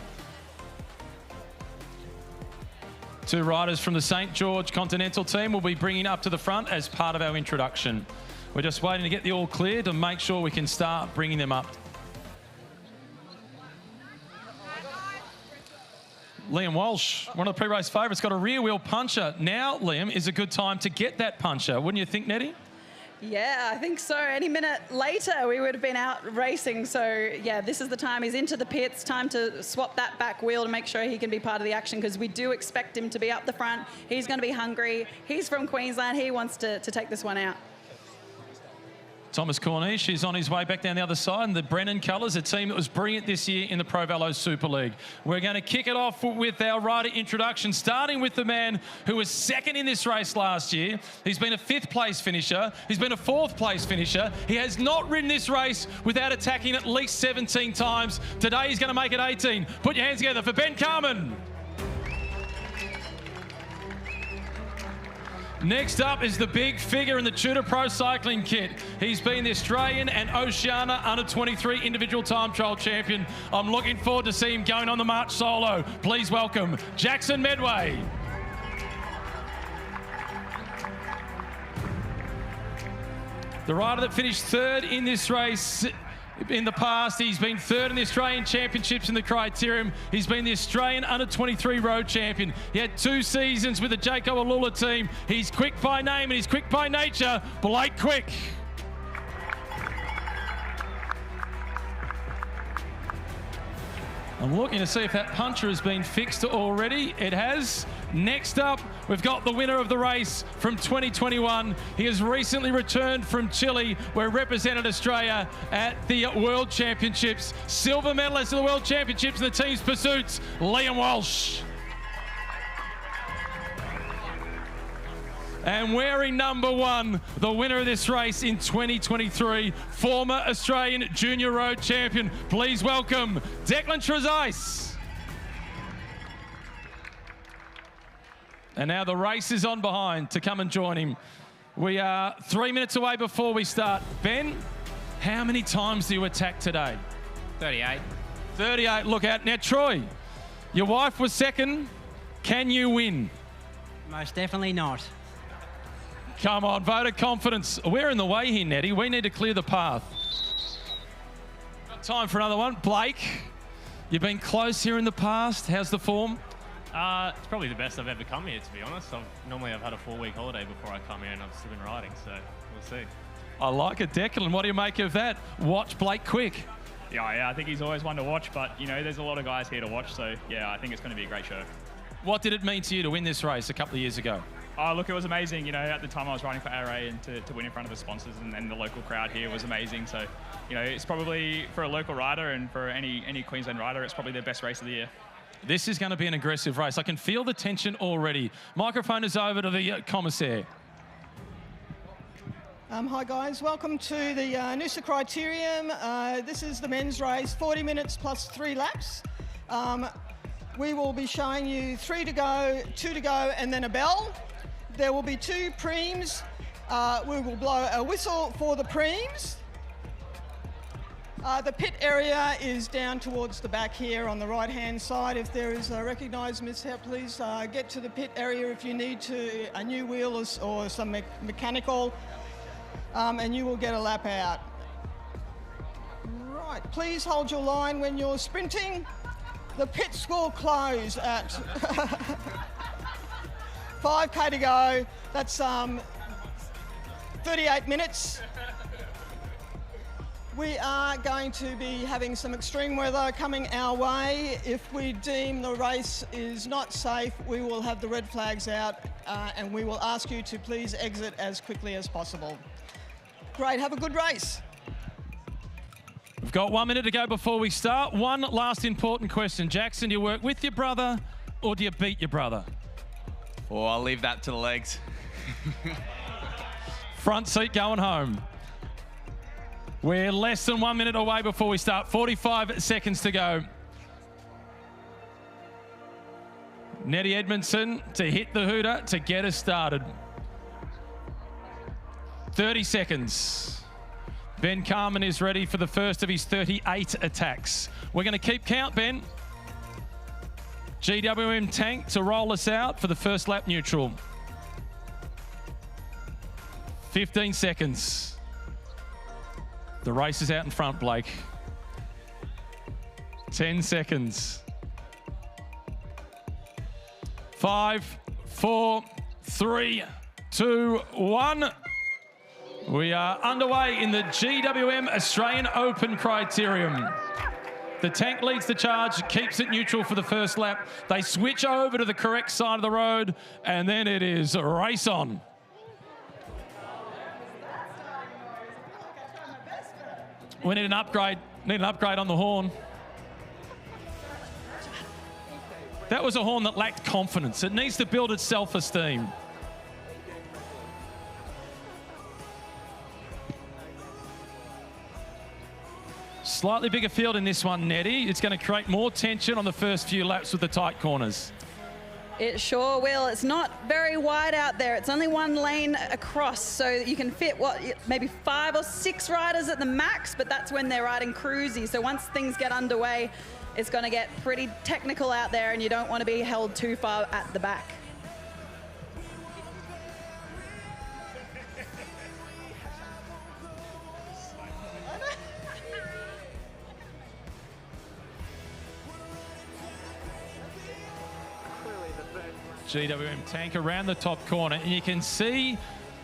2 riders from the St. George Continental team will be bringing up to the front as part of our introduction. We're just waiting to get the all clear to make sure we can start bringing them up. Liam Walsh, one of the pre-race favourites, got a rear wheel puncher. Now, Liam, is a good time to get that puncher, wouldn't you think, Nettie? Yeah, I think so. Any minute later, we would have been out racing. So, yeah, this is the time. He's into the pits. Time to swap that back wheel to make sure he can be part of the action, because we do expect him to be up the front. He's going to be hungry. He's from Queensland. He wants to take this one out. Thomas Cornish is on his way back down the other side, and the Brennan Colours, a team that was brilliant this year in the Pro Velo Super League. We're going to kick it off with our rider introduction, starting with the man who was second in this race last year. He's been a 5th place finisher. He's been a 4th place finisher. He has not ridden this race without attacking at least 17 times. Today he's going to make it 18. Put your hands together for Ben Carman. Next up is the big figure in the Tudor Pro Cycling kit. He's been the Australian and Oceania Under-23 individual time trial champion. I'm looking forward to see him going on the march solo. Please welcome Jackson Medway. The rider that finished 3rd in this race in the past, he's been 3rd in the Australian Championships in the Criterium. He's been the Australian Under-23 road champion. He had 2 seasons with the Jaco Alula team. He's quick by name and he's quick by nature. Blake Quick. I'm looking to see if that puncher has been fixed already. It has. Next up, we've got the winner of the race from 2021. He has recently returned from Chile, where he represented Australia at the World Championships. Silver medalist of the World Championships in the team's pursuits, Liam Walsh. And wearing number 1, the winner of this race in 2023, former Australian Junior Road Champion. Please welcome Declan Trezise. And now the race is on behind to come and join him. We are 3 minutes away before we start. Ben, how many times do you attack today? 38. 38, look out. Now, Troy, your wife was second. Can you win? Most definitely not. Come on, vote of confidence. We're in the way here, Nettie. We need to clear the path. Got time for another one. Blake, you've been close here in the past. How's the form? It's probably the best I've ever come here, to be honest. Normally I've had a 4-week holiday before I come here and I've still been riding, so we'll see. I like it, Declan. What do you make of that? Watch Blake Quick. Yeah, I think he's always one to watch, but, you know, there's a lot of guys here to watch, so, yeah, I think it's going to be a great show. What did it mean to you to win this race a couple of years ago? Oh, look, it was amazing. You know, at the time I was riding for ARA, and to win in front of the sponsors and the local crowd here was amazing. So, you know, it's probably, for a local rider and for any Queensland rider, it's probably the best race of the year. This is going to be an aggressive race. I can feel the tension already. Microphone is over to the commissaire. Hi guys, welcome to the Noosa Criterium. This is the men's race, 40 minutes plus 3 laps. We will be showing you 3 to go, 2 to go, and then a bell. There will be 2 preems. We will blow a whistle for the preems. The pit area is down towards the back here on the right-hand side. If there is a recognised mishap, please get to the pit area if you need a new wheel or some mechanical, and you will get a lap out. Right, please hold your line when you're sprinting. The pits will close at 5k to go. That's 38 minutes. We are going to be having some extreme weather coming our way. If we deem the race is not safe, we will have the red flags out and we will ask you to please exit as quickly as possible. Great, have a good race. We've got 1 minute to go before we start. One last important question. Jackson, do you work with your brother or do you beat your brother? Oh, I'll leave that to the legs. Front seat going home. We're less than 1 minute away before we start. 45 seconds to go. Nettie Edmondson to hit the hooter to get us started. 30 seconds. Ben Carmen is ready for the first of his 38 attacks. We're going to keep count, Ben. GWM tank to roll us out for the first lap neutral. 15 seconds. The race is out in front, Blake. 10 seconds. 5, 4, 3, 2, 1. We are underway in the GWM Australian Open Criterium. The tank leads the charge, keeps it neutral for the first lap. They switch over to the correct side of the road, and then it is race on. We need an upgrade. On the horn. That was a horn that lacked confidence. It needs to build its self-esteem. Slightly bigger field in this one, Nettie. It's going to create more tension on the first few laps with the tight corners. It sure will. It's not very wide out there. It's only one lane across, so you can fit, what, maybe 5 or 6 riders at the max, but that's when they're riding cruisy. So once things get underway, it's going to get pretty technical out there, and you don't want to be held too far at the back. GWM tank around the top corner, and you can see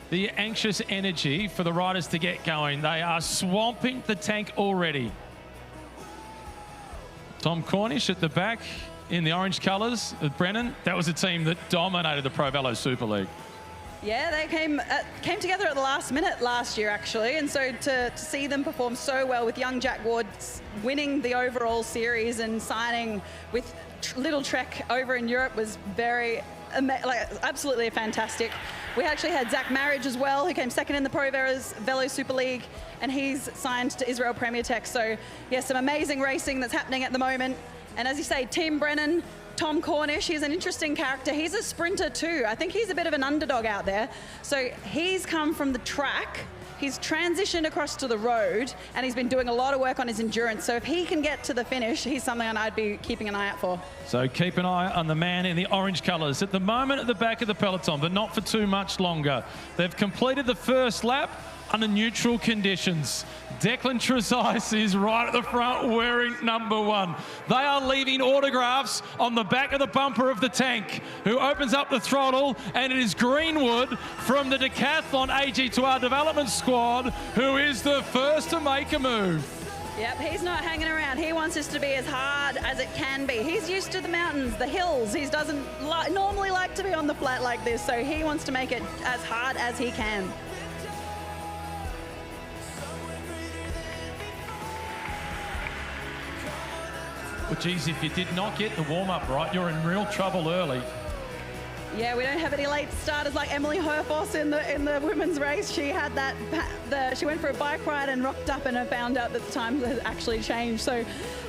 the anxious energy for the riders to get going. They are swamping the tank already. Tom Cornish at the back in the orange colours with Brennan. That was a team that dominated the Pro Velo Super League. Yeah, they came together at the last minute last year, actually, and so to see them perform so well with young Jack Ward winning the overall series and signing with Little Trek over in Europe was absolutely fantastic. We actually had Zach Marriage as well, who came second in the Pro Velo Super League, and he's signed to Israel Premier Tech. So, yeah, some amazing racing that's happening at the moment. And as you say, Team Brennan, Tom Cornish, he's an interesting character. He's a sprinter too. I think he's a bit of an underdog out there. So he's come from the track, he's transitioned across to the road, and he's been doing a lot of work on his endurance. So if he can get to the finish, he's something I'd be keeping an eye out for. So keep an eye on the man in the orange colours. At the moment at the back of the peloton, but not for too much longer. They've completed the first lap under neutral conditions. Declan Trezise is right at the front wearing number 1. They are leaving autographs on the back of the bumper of the tank, who opens up the throttle, and it is Greenwood from the Decathlon AG2R development squad who is the first to make a move. Yep, he's not hanging around. He wants this to be as hard as it can be. He's used to the mountains, the hills. He doesn't normally like to be on the flat like this, so he wants to make it as hard as he can. Well, geez, if you did not get the warm-up right, you're in real trouble early. Yeah, we don't have any late starters like Emily Herfoss in the women's race. She had she went for a bike ride and rocked up and found out that the times had actually changed. So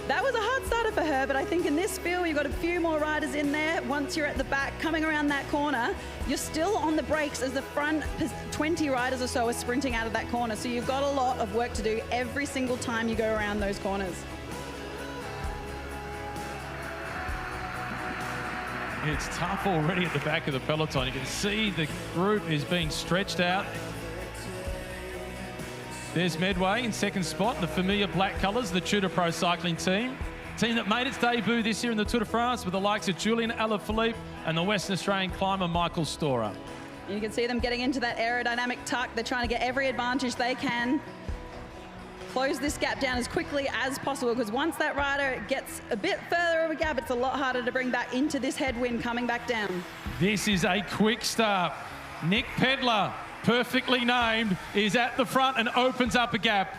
that was a hard starter for her, but I think in this field, you've got a few more riders in there. Once you're at the back, coming around that corner, you're still on the brakes as the front 20 riders or so are sprinting out of that corner. So you've got a lot of work to do every single time you go around those corners. It's tough already at the back of the peloton. You can see the group is being stretched out. There's Medway in second spot, the familiar black colours, the Tudor Pro cycling team. Team that made its debut this year in the Tour de France with the likes of Julian Alaphilippe and the Western Australian climber Michael Storer. You can see them getting into that aerodynamic tuck. They're trying to get every advantage they can. Close this gap down as quickly as possible, because once that rider gets a bit further of a gap, it's a lot harder to bring back into this headwind coming back down. This is a quick start. Nick Pedler, perfectly named, is at the front and opens up a gap.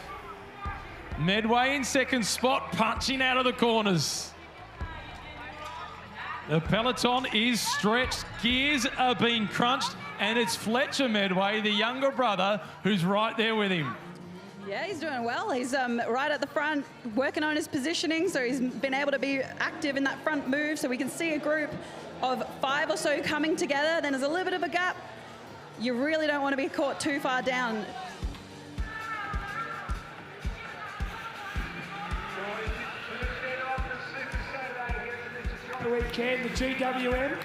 Medway in second spot, punching out of the corners. The peloton is stretched, gears are being crunched, and it's Fletcher Medway, the younger brother, who's right there with him. Yeah, he's doing well. He's right at the front, working on his positioning, so he's been able to be active in that front move, so we can see a group of 5 or so coming together. Then there's a little bit of a gap. You really don't want to be caught too far down. The weekend, the GWM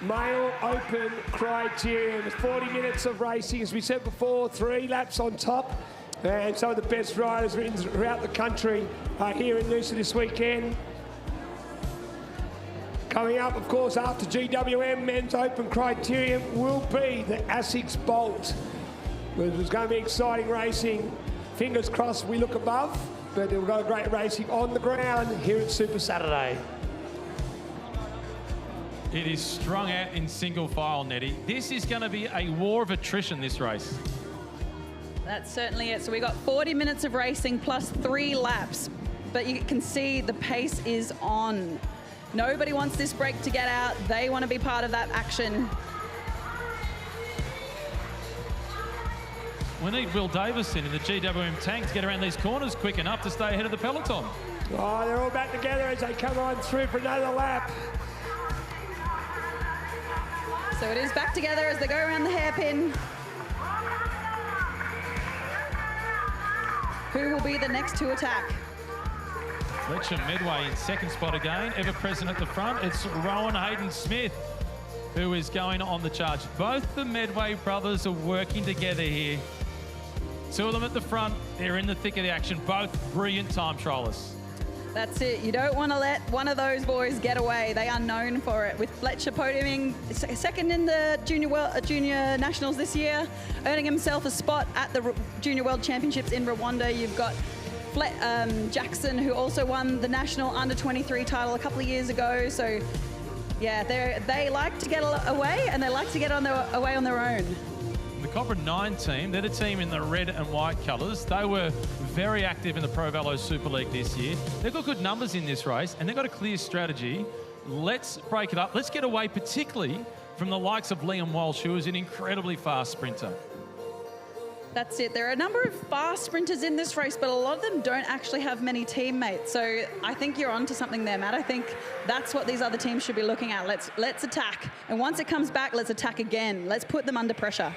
Male Open Criterium. 40 minutes of racing, as we said before, 3 laps on top. And some of the best riders throughout the country are here in Noosa this weekend. Coming up, of course, after GWM Men's Open Criterium will be the Asics Bolt. It's going to be exciting racing. Fingers crossed we look above, but we've got a great racing on the ground here at Super Saturday. It is strung out in single file, Nettie. This is going to be a war of attrition, this race. That's certainly it. So we got 40 minutes of racing plus 3 laps, but you can see the pace is on. Nobody wants this break to get out. They want to be part of that action. We need Will Davison in the GWM tank to get around these corners quick enough to stay ahead of the peloton. Oh, they're all back together as they come on through for another lap. So it is back together as they go around the hairpin. Who will be the next to attack? Fletcher Medway in second spot again, ever present at the front. It's Rowan Hayden-Smith who is going on the charge. Both the Medway brothers are working together here. 2 of them at the front, they're in the thick of the action. Both brilliant time trialists. That's it. You don't want to let one of those boys get away. They are known for it. With Fletcher podiuming second in the Junior Nationals this year, earning himself a spot at the Junior World Championships in Rwanda. You've got Jackson, who also won the National Under-23 title a couple of years ago. So, yeah, they like to get away, and they like to get away on their own. The Cobra 9 team, they're the team in the red and white colours. They were very active in the Pro Velo Super League this year. They've got good numbers in this race, and they've got a clear strategy. Let's break it up. Let's get away particularly from the likes of Liam Walsh, who is an incredibly fast sprinter. That's it. There are a number of fast sprinters in this race, but a lot of them don't actually have many teammates. So I think you're onto something there, Matt. I think that's what these other teams should be looking at. Let's attack. And once it comes back, let's attack again. Let's put them under pressure.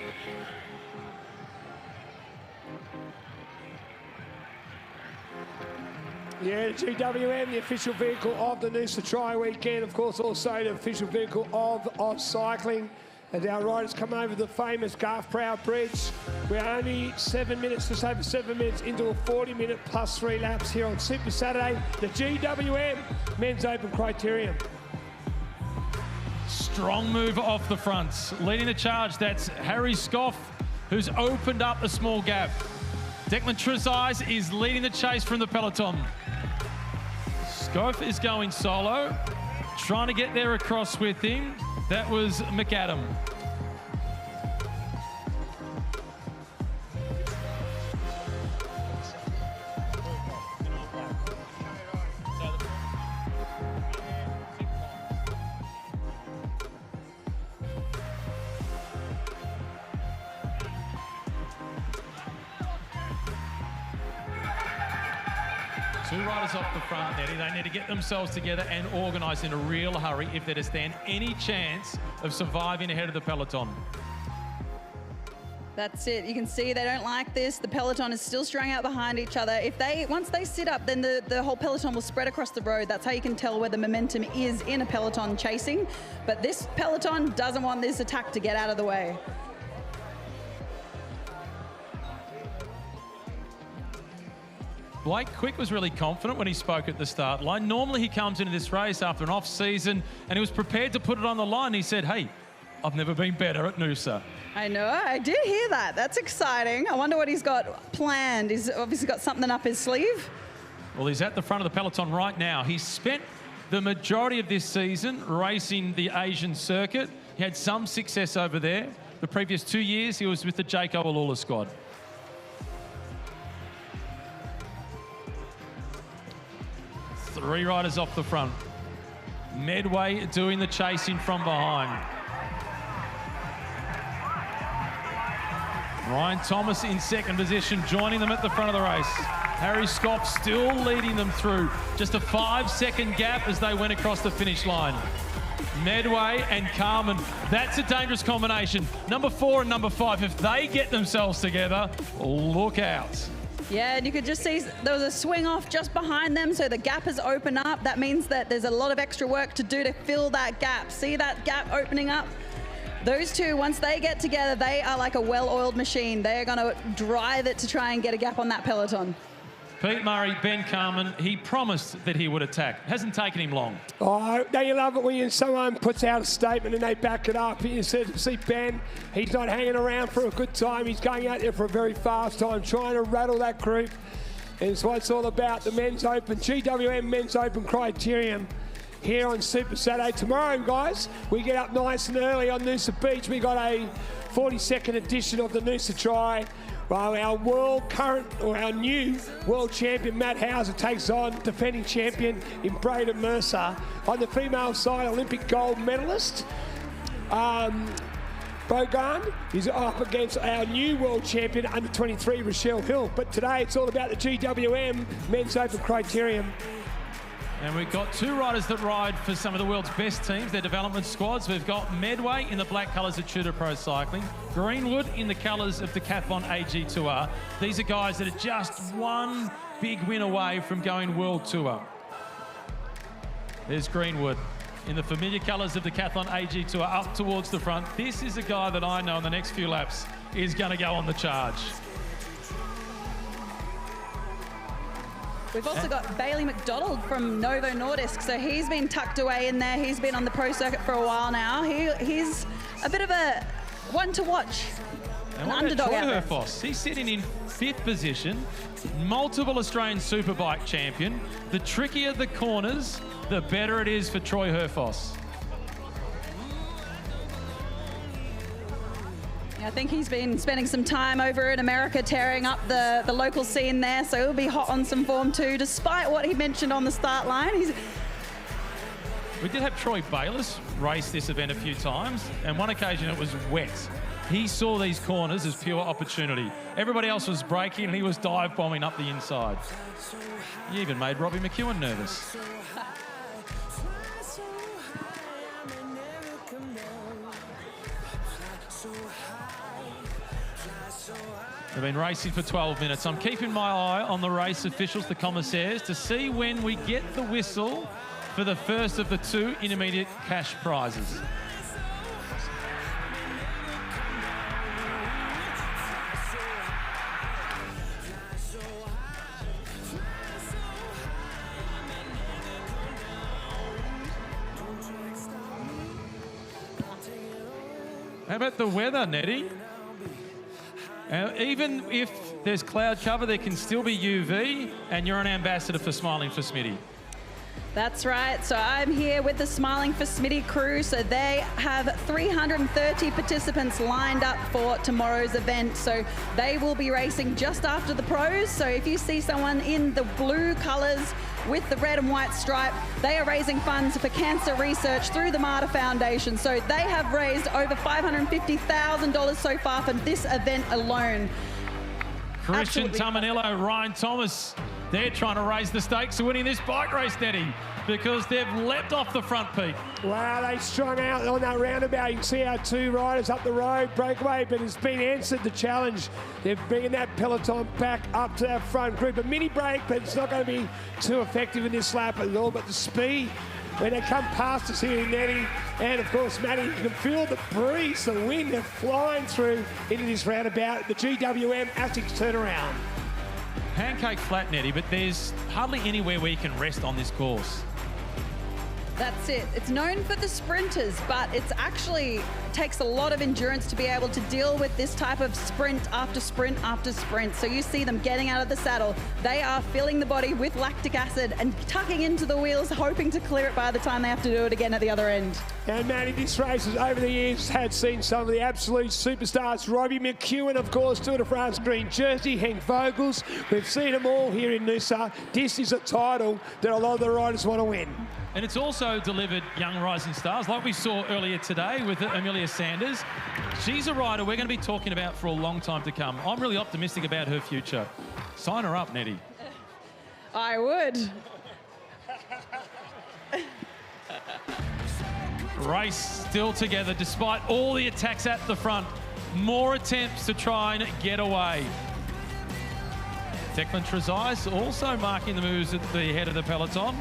Yeah, the GWM, the official vehicle of the Noosa Tri weekend. Of course, also the official vehicle of cycling. As our riders come over the famous Garth Proud Bridge. We're only 7 minutes, just over 7 minutes into a 40-minute plus 3 laps here on Super Saturday, the GWM Men's Open Criterium. Strong move off the front. Leading the charge, that's Harry Scoff, who's opened up a small gap. Declan Trezise is leading the chase from the peloton. Scoff is going solo, trying to get there across with him. That was McAdam. Two riders off the front, Nettie. They need to get themselves together and organise in a real hurry if they're to stand any chance of surviving ahead of the peloton. That's it. You can see they don't like this. The peloton is still strung out behind each other. Once they sit up, then the whole peloton will spread across the road. That's how you can tell where the momentum is in a peloton chasing. But this peloton doesn't want this attack to get out of the way. Blake Quick was really confident when he spoke at the start line. Normally he comes into this race after an off season and he was prepared to put it on the line. He said, hey, I've never been better at Noosa. I know, I did hear that. That's exciting. I wonder what he's got planned. He's obviously got something up his sleeve. Well, he's at the front of the peloton right now. He spent the majority of this season racing the Asian circuit. He had some success over there. The previous 2 years, he was with the Jake O'Alula squad. 3 riders off the front. Medway doing the chasing from behind. Ryan Thomas in second position, joining them at the front of the race. Harry Scott still leading them through. Just a 5-second gap as they went across the finish line. Medway and Carmen, that's a dangerous combination. Number 4 and number 5, if they get themselves together, look out. Yeah, and you could just see there was a swing off just behind them, so the gap has opened up. That means that there's a lot of extra work to do to fill that gap. See that gap opening up? Those two, once they get together, they are like a well-oiled machine. They're going to drive it to try and get a gap on that peloton. Pete Murray, Ben Carmen, he promised that he would attack. Hasn't taken him long. Oh, don't you love it when someone puts out a statement and they back it up? You see Ben, he's not hanging around for a good time. He's going out there for a very fast time, trying to rattle that group. And it's what it's all about, the Men's Open, GWM Men's Open Criterium here on Super Saturday. Tomorrow, guys, we get up nice and early on Noosa Beach. We got a 42nd edition of the Noosa Tri. Well, our new world champion, Matt Hauser, takes on defending champion in Braden Mercer. On the female side, Olympic gold medalist, Bogan is up against our new world champion, under 23, Rochelle Hill. But today, it's all about the GWM Men's Open Criterium. And we've got 2 riders that ride for some of the world's best teams, their development squads. We've got Medway in the black colours of Tudor Pro Cycling, Greenwood in the colours of Decathlon AG Tour. These are guys that are just one big win away from going World Tour. There's Greenwood in the familiar colours of Decathlon AG Tour up towards the front. This is a guy that I know in the next few laps is going to go on the charge. We've also got Bailey McDonald from Novo Nordisk, so he's been tucked away in there. He's been on the pro circuit for a while now. He's a bit of a one to watch. And what about Troy Herfoss? He's sitting in 5th position, multiple Australian Superbike champion. The trickier the corners, the better it is for Troy Herfoss. I think he's been spending some time over in America tearing up the local scene there, so he'll be hot on some form too, despite what he mentioned on the start line. We did have Troy Bayliss race this event a few times, and one occasion it was wet. He saw these corners as pure opportunity. Everybody else was braking and he was dive bombing up the inside. He even made Robbie McEwen nervous. They've been racing for 12 minutes. I'm keeping my eye on the race officials, the commissaires, to see when we get the whistle for the first of the 2 intermediate cash prizes. How about the weather, Nettie? Even if there's cloud cover, there can still be UV, and you're an ambassador for Smiling for Smitty. That's right. So I'm here with the Smiling for Smitty crew. So they have 330 participants lined up for tomorrow's event. So they will be racing just after the pros. So if you see someone in the blue colours with the red and white stripe, they are raising funds for cancer research through the Marta Foundation. So they have raised over $550,000 so far for this event alone. Christian Tamanillo, Ryan Thomas, they're trying to raise the stakes of winning this bike race, Nettie, because they've leapt off the front peak. Wow, they strung out on that roundabout. You can see our 2 riders up the road, breakaway, but it's been answered the challenge. They're bringing that peloton back up to that front group. A mini break, but it's not going to be too effective in this lap at all. But the speed, when they come past us here in Nettie, and of course, Matty, you can feel the breeze, the wind, they're flying through into this roundabout, the GWM Asics turnaround. Pancake flat, Nettie, but there's hardly anywhere where you can rest on this course. That's it. It's known for the sprinters, but it's actually takes a lot of endurance to be able to deal with this type of sprint after sprint after sprint. So you see them getting out of the saddle. They are filling the body with lactic acid and tucking into the wheels, hoping to clear it by the time they have to do it again at the other end. And Matty, this race has over the years had seen some of the absolute superstars. Robbie McEwen, of course, Tour de France green jersey, Henk Vogels. We've seen them all here in Noosa. This is a title that a lot of the riders want to win. And it's also delivered young rising stars, like we saw earlier today with Amelia Sanders. She's a rider we're going to be talking about for a long time to come. I'm really optimistic about her future. Sign her up, Nettie. I would. Race still together despite all the attacks at the front. More attempts to try and get away. Declan Trezise also marking the moves at the head of the peloton.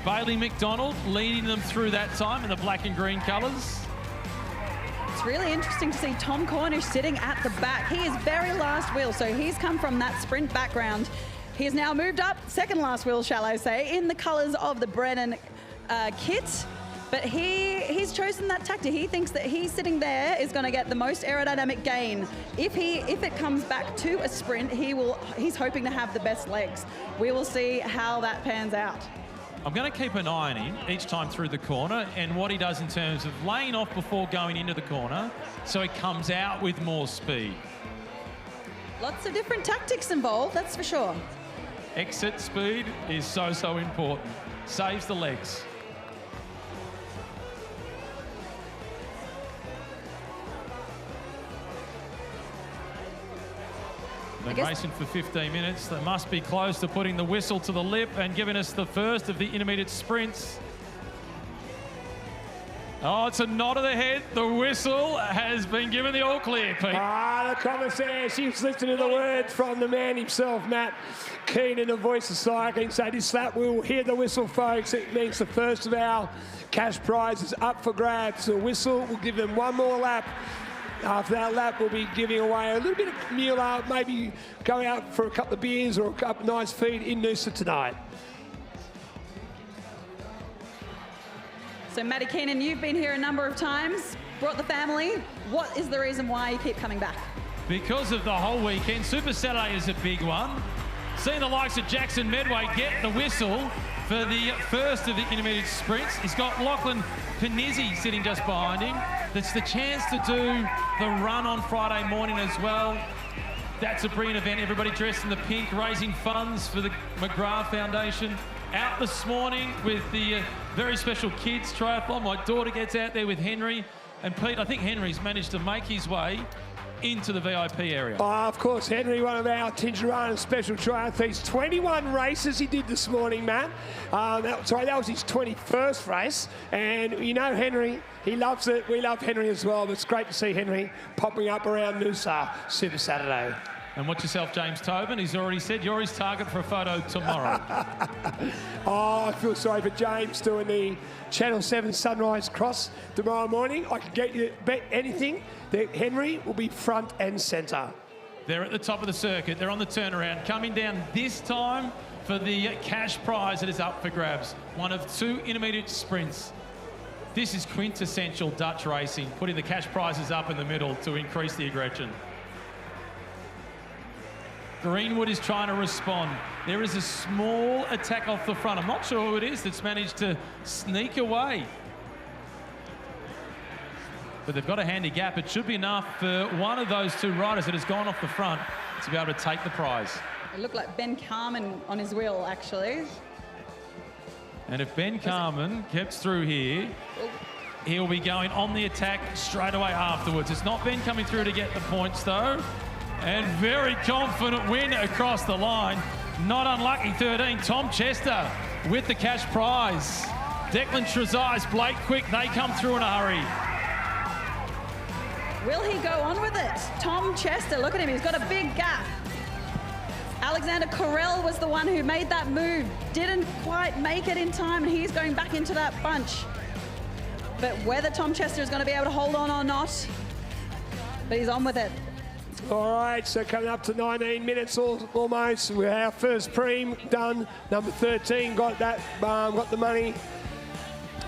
Bailey McDonald leading them through that time in the black and green colours. It's really interesting to see Tom Cornish sitting at the back. He is very last wheel, so he's come from that sprint background. He has now moved up, second last wheel, shall I say, in the colours of the Brennan kit. But he's chosen that tactic. He thinks that he's sitting there is going to get the most aerodynamic gain. If it comes back to a sprint, he's hoping to have the best legs. We will see how that pans out. I'm going to keep an eye on him each time through the corner and what he does in terms of laying off before going into the corner so he comes out with more speed. Lots of different tactics involved, that's for sure. Exit speed is so important. Saves the legs. Been racing for 15 minutes. They must be close to putting the whistle to the lip and giving us the first of the intermediate sprints. Oh, it's a nod of the head. The whistle has been given the all clear, Pete. The commissaire, she's listening to the words from the man himself, Matt Keenan, the voice of cycling. So this lap, we'll hear the whistle, folks. It means the first of our cash prizes up for grabs. The whistle will give them one more lap. After that lap, we'll be giving away a little bit of mule, maybe going out for a couple of beers or a couple of nice feed in Noosa tonight. So Matty Keenan, you've been here a number of times, brought the family. What is the reason why you keep coming back? Because of the whole weekend. Super Saturday is a big one. Seeing the likes of Jackson Medway get the whistle for the first of the intermediate sprints. He's got Lachlan Panizzi sitting just behind him. That's the chance to do the run on Friday morning as well. That's a brilliant event. Everybody dressed in the pink, raising funds for the McGrath Foundation. Out this morning with the very special kids triathlon. My daughter gets out there with Henry. And Pete, I think Henry's managed to make his way into the VIP area. Of course, Henry, one of our Tinjarana special triathletes. 21 races he did this morning, Matt. That was his 21st race. And you know Henry, he loves it. We love Henry as well. But it's great to see Henry popping up around Noosa Super Saturday. And watch yourself, James Tobin. He's already said you're his target for a photo tomorrow. I feel sorry for James doing the Channel 7 Sunrise Cross tomorrow morning. I can get you to bet anything that Henry will be front and centre. They're at the top of the circuit. They're on the turnaround. Coming down this time for the cash prize that is up for grabs. One of two intermediate sprints. This is quintessential Dutch racing, putting the cash prizes up in the middle to increase the aggression. Greenwood is trying to respond. There is a small attack off the front. I'm not sure who it is that's managed to sneak away. But they've got a handy gap. It should be enough for one of those two riders that has gone off the front to be able to take the prize. It looked like Ben Carmen on his wheel, actually. And if Ben Carmen gets through here, he'll be going on the attack straight away afterwards. It's not Ben coming through to get the points, though. And very confident win across the line. Not unlucky, 13. Tom Chester with the cash prize. Declan Trezise, Blake Quick, they come through in a hurry. Will he go on with it? Tom Chester, look at him, he's got a big gap. Alexander Correll was the one who made that move. Didn't quite make it in time, and he's going back into that bunch. But whether Tom Chester is going to be able to hold on or not, but he's on with it. All right, so coming up to 19 minutes almost. We're our first preem done. Number 13 got that, got the money.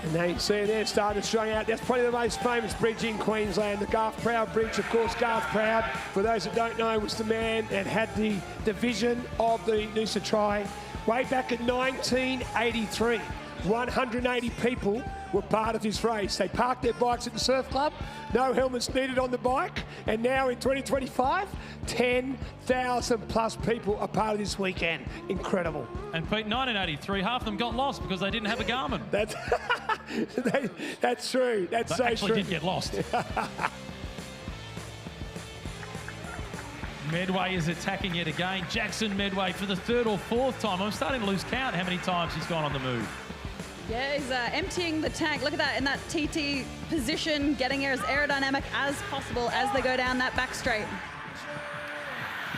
And now you can see there starting to strung out. That's probably the most famous bridge in Queensland, the Garth Proud Bridge. Of course, Garth Proud, for those that don't know, was the man that had the division of the Noosa Tri way back in 1983. 180 people were part of this race. They parked their bikes at the surf club, no helmets needed on the bike, and now in 2025, 10,000 plus people are part of this weekend. Incredible. And Pete, 1983, half of them got lost because they didn't have a Garmin. That's true. That's they so actually true. did get lost. Medway is attacking yet again. Jackson Medway for the third or fourth time. I'm starting to lose count how many times he's gone on the move. Yeah, he's emptying the tank. Look at that in that TT position, getting here as aerodynamic as possible as they go down that back straight.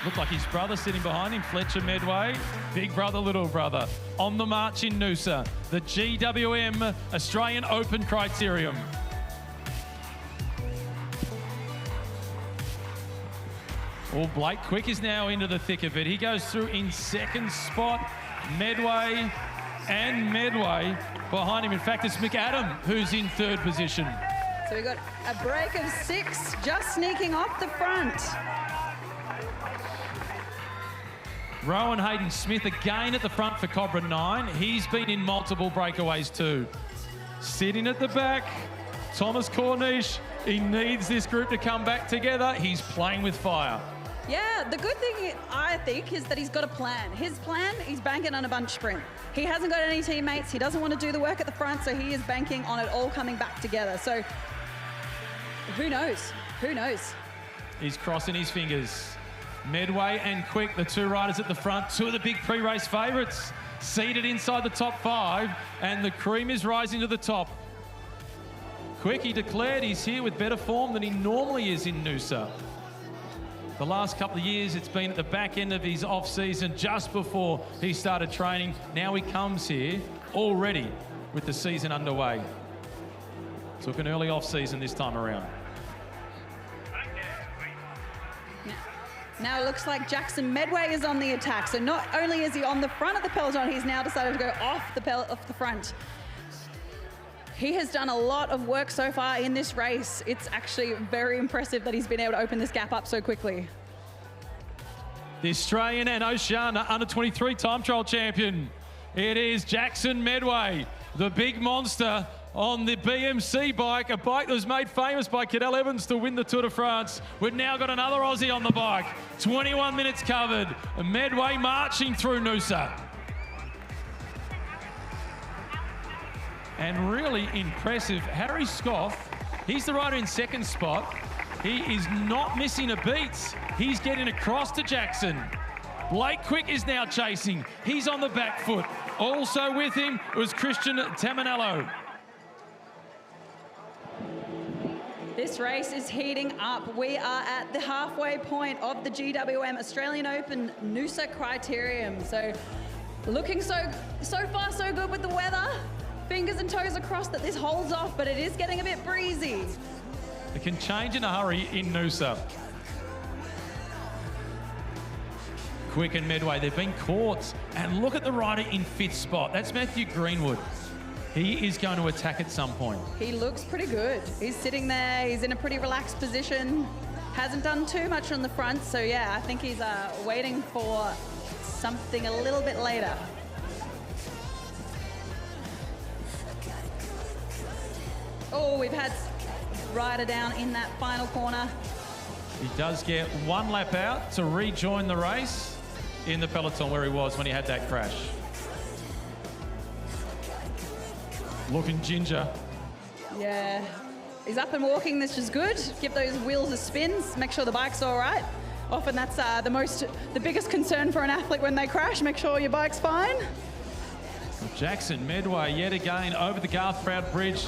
Looked like his brother sitting behind him, Fletcher Medway. Big brother, little brother. On the march in Noosa, the GWM Australian Open Criterium. Well, Blake Quick is now into the thick of it. He goes through in second spot. Medway and Medway behind him. In fact, it's McAdam who's in third position. So we got a break of 6 just sneaking off the front. Rowan Hayden-Smith again at the front for Cobra 9. He's been in multiple breakaways too. Sitting at the back, Thomas Cornish. He needs this group to come back together. He's playing with fire. Yeah, the good thing, I think, is that he's got a plan. His plan, he's banking on a bunch sprint. He hasn't got any teammates. He doesn't want to do the work at the front, so he is banking on it all coming back together. So who knows? Who knows? He's crossing his fingers. Medway and Quick, the two riders at the front, two of the big pre-race favourites, seated inside the top 5, and the cream is rising to the top. Quick, he declared he's here with better form than he normally is in Noosa. The last couple of years, it's been at the back end of his off-season, just before he started training. Now he comes here already with the season underway. Took an early off-season this time around. Now it looks like Jackson Medway is on the attack. So not only is he on the front of the peloton, he's now decided to go off the front. He has done a lot of work so far in this race. It's actually very impressive that he's been able to open this gap up so quickly. The Australian and Oceania under-23 time trial champion. It is Jackson Medway, the big monster on the BMC bike, a bike that was made famous by Cadel Evans to win the Tour de France. We've now got another Aussie on the bike. 21 minutes covered. Medway marching through Noosa. And really impressive, Harry Scoff, he's the rider in second spot. He is not missing a beat. He's getting across to Jackson. Blake Quick is now chasing. He's on the back foot. Also with him was Christian Tamanello. This race is heating up. We are at the halfway point of the GWM Australian Open Noosa Criterium. So looking so far so good with the weather. Fingers and toes across that this holds off, but it is getting a bit breezy. It can change in a hurry in Noosa. Quick and Medway, they've been caught. And look at the rider in 5th spot. That's Matthew Greenwood. He is going to attack at some point. He looks pretty good. He's sitting there. He's in a pretty relaxed position. Hasn't done too much on the front. So, yeah, I think he's waiting for something a little bit later. Oh, we've had rider down in that final corner. He does get 1 lap out to rejoin the race in the peloton where he was when he had that crash. Looking ginger. Yeah, he's up and walking, this is good. Give those wheels a spin, make sure the bike's all right. Often that's the biggest concern for an athlete when they crash, make sure your bike's fine. Jackson Medway yet again over the Garth Proud Bridge.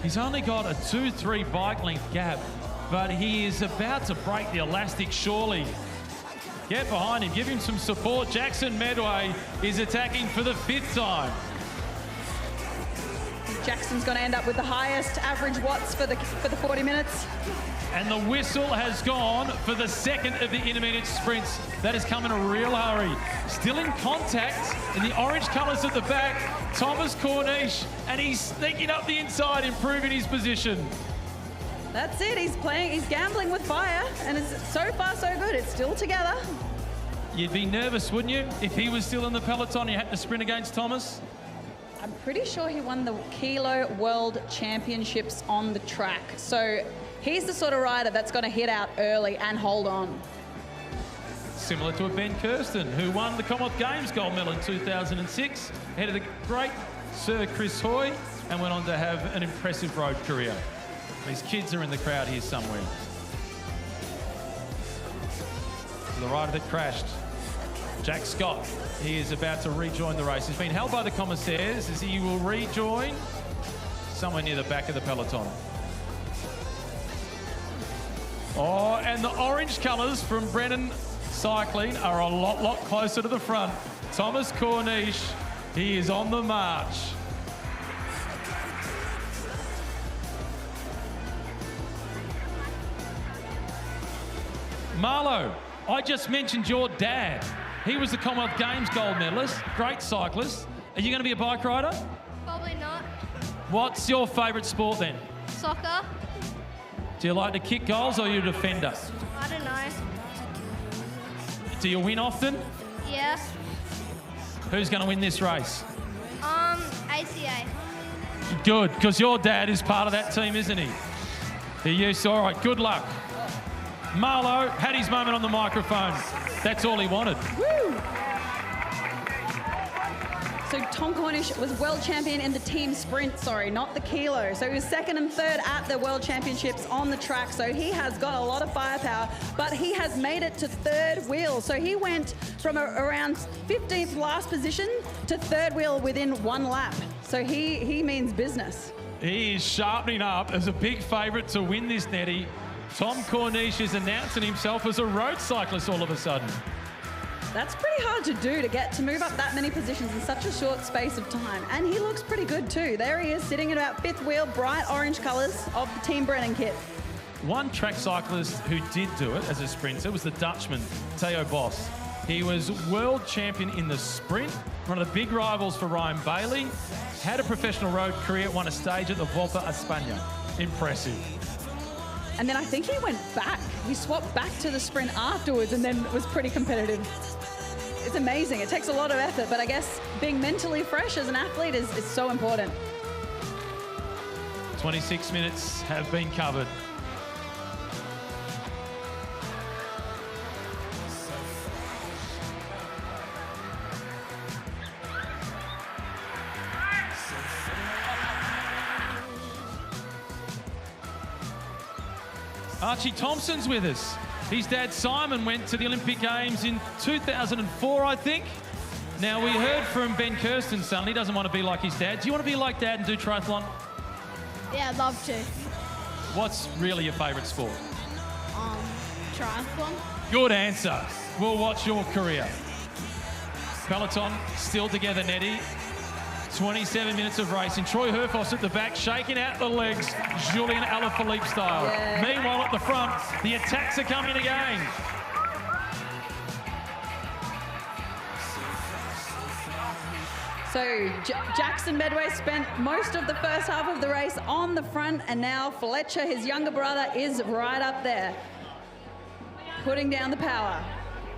He's only got a 2-3 bike length gap, but he is about to break the elastic surely. Get behind him, give him some support. Jackson Medway is attacking for the 5th time. Jackson's going to end up with the highest average watts for the 40 minutes. And the whistle has gone for the second of the intermediate sprints. That has come in a real hurry. Still in contact in the orange colours at the back, Thomas Corniche, and he's sneaking up the inside, improving his position. That's it, he's gambling with fire, and it's so far so good. It's still together. You'd be nervous, wouldn't you, if he was still in the peloton and you had to sprint against Thomas? I'm pretty sure he won the Kilo World Championships on the track. So he's the sort of rider that's going to hit out early and hold on. Similar to a Ben Kirsten, who won the Commonwealth Games gold medal in 2006, ahead of the great Sir Chris Hoy, and went on to have an impressive road career. His kids are in the crowd here somewhere. The rider that crashed, Jack Scott, he is about to rejoin the race. He's been held by the commissaires as he will rejoin somewhere near the back of the peloton. Oh, and the orange colours from Brennan Cycling are a lot closer to the front. Thomas Corniche, he is on the march. Marlo, I just mentioned your dad. He was the Commonwealth Games gold medalist, great cyclist. Are you going to be a bike rider? Probably not. What's your favourite sport then? Soccer? Do you like to kick goals or are you a defender? I don't know. Do you win often? Yeah. Who's going to win this race? ACA. Good, because your dad is part of that team, isn't he? All right, good luck. Marlo had his moment on the microphone. That's all he wanted. Woo! So Tom Cornish was world champion in the team sprint, not the kilo. So he was second and third at the world championships on the track. So he has got a lot of firepower, but he has made it to third wheel. So he went from around 15th last position to third wheel within one lap. So he means business. He is sharpening up as a big favourite to win this, Nettie. Tom Corniche is announcing himself as a road cyclist all of a sudden. That's pretty hard to do, to move up that many positions in such a short space of time. And he looks pretty good too. There he is, sitting at about fifth wheel, bright orange colours of the Team Brennan kit. One track cyclist who did do it as a sprinter was the Dutchman, Theo Bos. He was world champion in the sprint, one of the big rivals for Ryan Bailey, had a professional road career, won a stage at the Volta a España. Impressive. And then I think he went back. He swapped back to the sprint afterwards and then was pretty competitive. It's amazing. It takes a lot of effort, but I guess being mentally fresh as an athlete is so important. 26 minutes have been covered. Archie Thompson's with us. His dad Simon went to the Olympic Games in 2004, I think. Now, we heard from Ben Kirsten's son. He doesn't want to be like his dad. Do you want to be like Dad and do triathlon? Yeah, I'd love to. What's really your favourite sport? Triathlon. Good answer. We'll watch your career. Peloton still together, Nettie. 27 minutes of racing. Troy Herfoss at the back, shaking out the legs, Julian Alaphilippe style. Yeah. Meanwhile, at the front, the attacks are coming again. So Jackson Medway spent most of the first half of the race on the front, and now Fletcher, his younger brother, is right up there, putting down the power.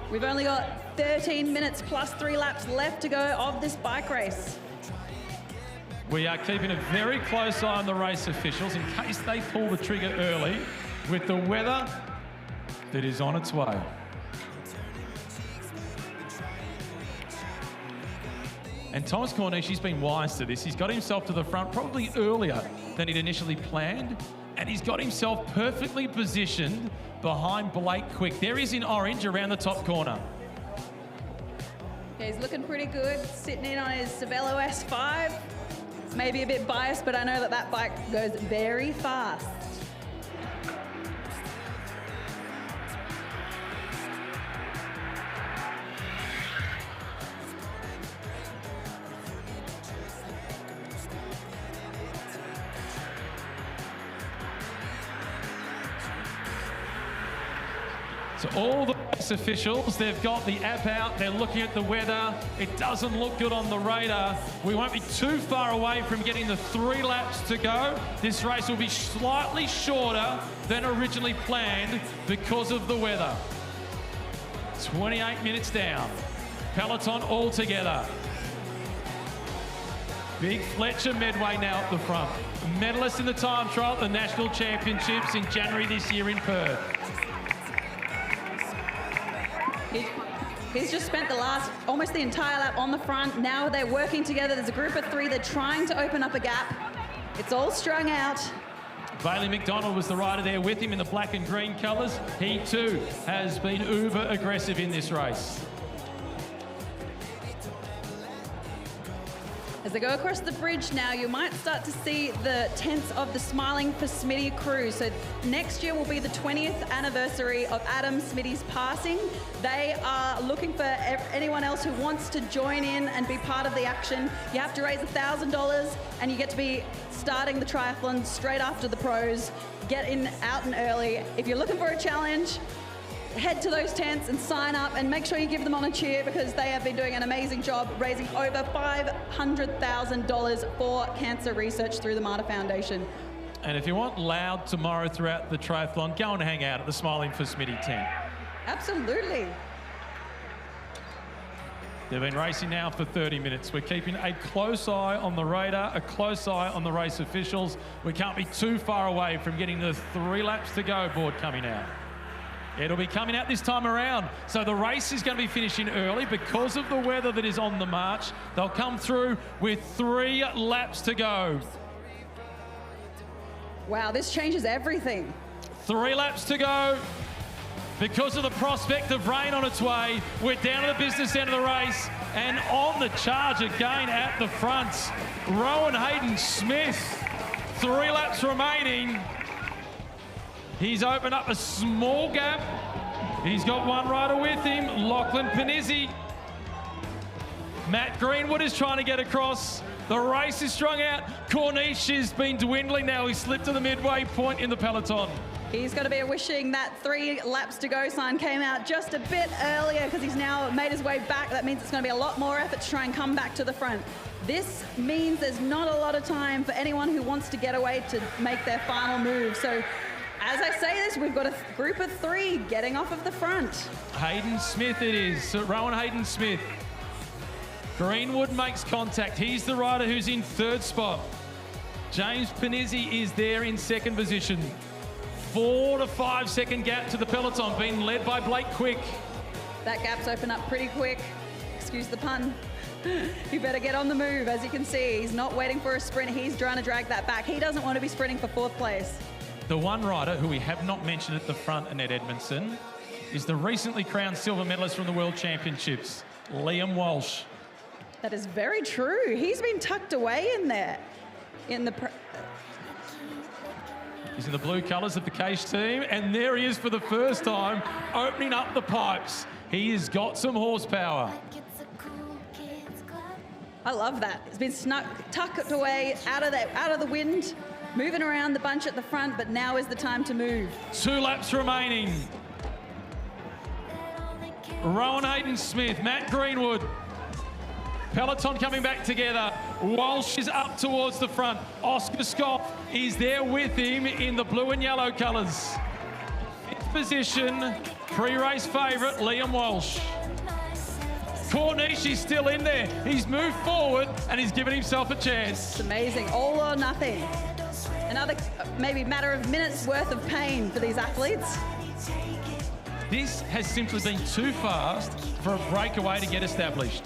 We've only got 13 minutes plus 3 laps left to go of this bike race. We are keeping a very close eye on the race officials in case they pull the trigger early with the weather that is on its way. And Thomas Corniche, he's been wise to this. He's got himself to the front probably earlier than he'd initially planned, and he's got himself perfectly positioned behind Blake Quick. There he is in orange around the top corner. Yeah, he's looking pretty good, sitting in on his Cervelo S5. Maybe a bit biased, but I know that bike goes very fast. So all the race officials, they've got the app out, they're looking at the weather. It doesn't look good on the radar. We won't be too far away from getting the 3 laps to go. This race will be slightly shorter than originally planned because of the weather. 28 minutes down. Peloton all together. Big Fletcher Medway now at the front. Medalist in the time trial at the National Championships in January this year in Perth. He's just spent almost the entire lap on the front. Now they're working together. There's a group of 3. They're trying to open up a gap. It's all strung out. Bailey McDonald was the rider there with him in the black and green colours. He too has been uber aggressive in this race. As they go across the bridge now, you might start to see the tents of the Smiling for Smitty crew. So next year will be the 20th anniversary of Adam Smitty's passing. They are looking for anyone else who wants to join in and be part of the action. You have to raise $1,000 and you get to be starting the triathlon straight after the pros. Get in out and early. If you're looking for a challenge, head to those tents and sign up and make sure you give them on a cheer because they have been doing an amazing job raising over $500,000 for cancer research through the Marta Foundation. And if you want loud tomorrow throughout the triathlon, go and hang out at the Smiling for Smitty tent. Absolutely. They've been racing now for 30 minutes. We're keeping a close eye on the radar, a close eye on the race officials. We can't be too far away from getting the 3 laps to go board coming out. It'll be coming out this time around. So the race is going to be finishing early because of the weather that is on the march. They'll come through with 3 laps to go. Wow, this changes everything. 3 laps to go. Because of the prospect of rain on its way, we're down to the business end of the race and on the charge again at the front. Rowan Hayden-Smith, 3 laps remaining. He's opened up a small gap. He's got 1 rider with him, Lachlan Panizzi. Matt Greenwood is trying to get across. The race is strung out. Corniche has been dwindling now. He slipped to the midway point in the peloton. He's going to be wishing that 3 laps to go sign came out just a bit earlier because he's now made his way back. That means it's going to be a lot more effort to try and come back to the front. This means there's not a lot of time for anyone who wants to get away to make their final move. So as I say this, we've got a group of 3 getting off of the front. Hayden-Smith it is, so Rowan Hayden-Smith. Greenwood makes contact. He's the rider who's in 3rd spot. James Panizzi is there in 2nd position. 4 to 5 second gap to the peloton, being led by Blake Quick. That gap's opened up pretty quick. Excuse the pun. You better get on the move. As you can see, he's not waiting for a sprint. He's trying to drag that back. He doesn't want to be sprinting for 4th place. The one rider who we have not mentioned at the front, Annette Edmondson, is the recently crowned silver medalist from the World Championships, Liam Walsh. That is very true. He's been tucked away in there. He's in the blue colours of the Cage team, and there he is for the first time, opening up the pipes. He has got some horsepower. I love that. It's been tucked away out of the wind, moving around the bunch at the front, but now is the time to move. 2 laps remaining. Rowan Hayden-Smith, Matt Greenwood. Peloton coming back together. Walsh is up towards the front. Oscar Scott is there with him in the blue and yellow colours. 5th position, pre-race favourite, Liam Walsh. Corniche is still in there. He's moved forward and he's given himself a chance. It's amazing, all or nothing. Another maybe matter of minutes worth of pain for these athletes. This has simply been too fast for a breakaway to get established.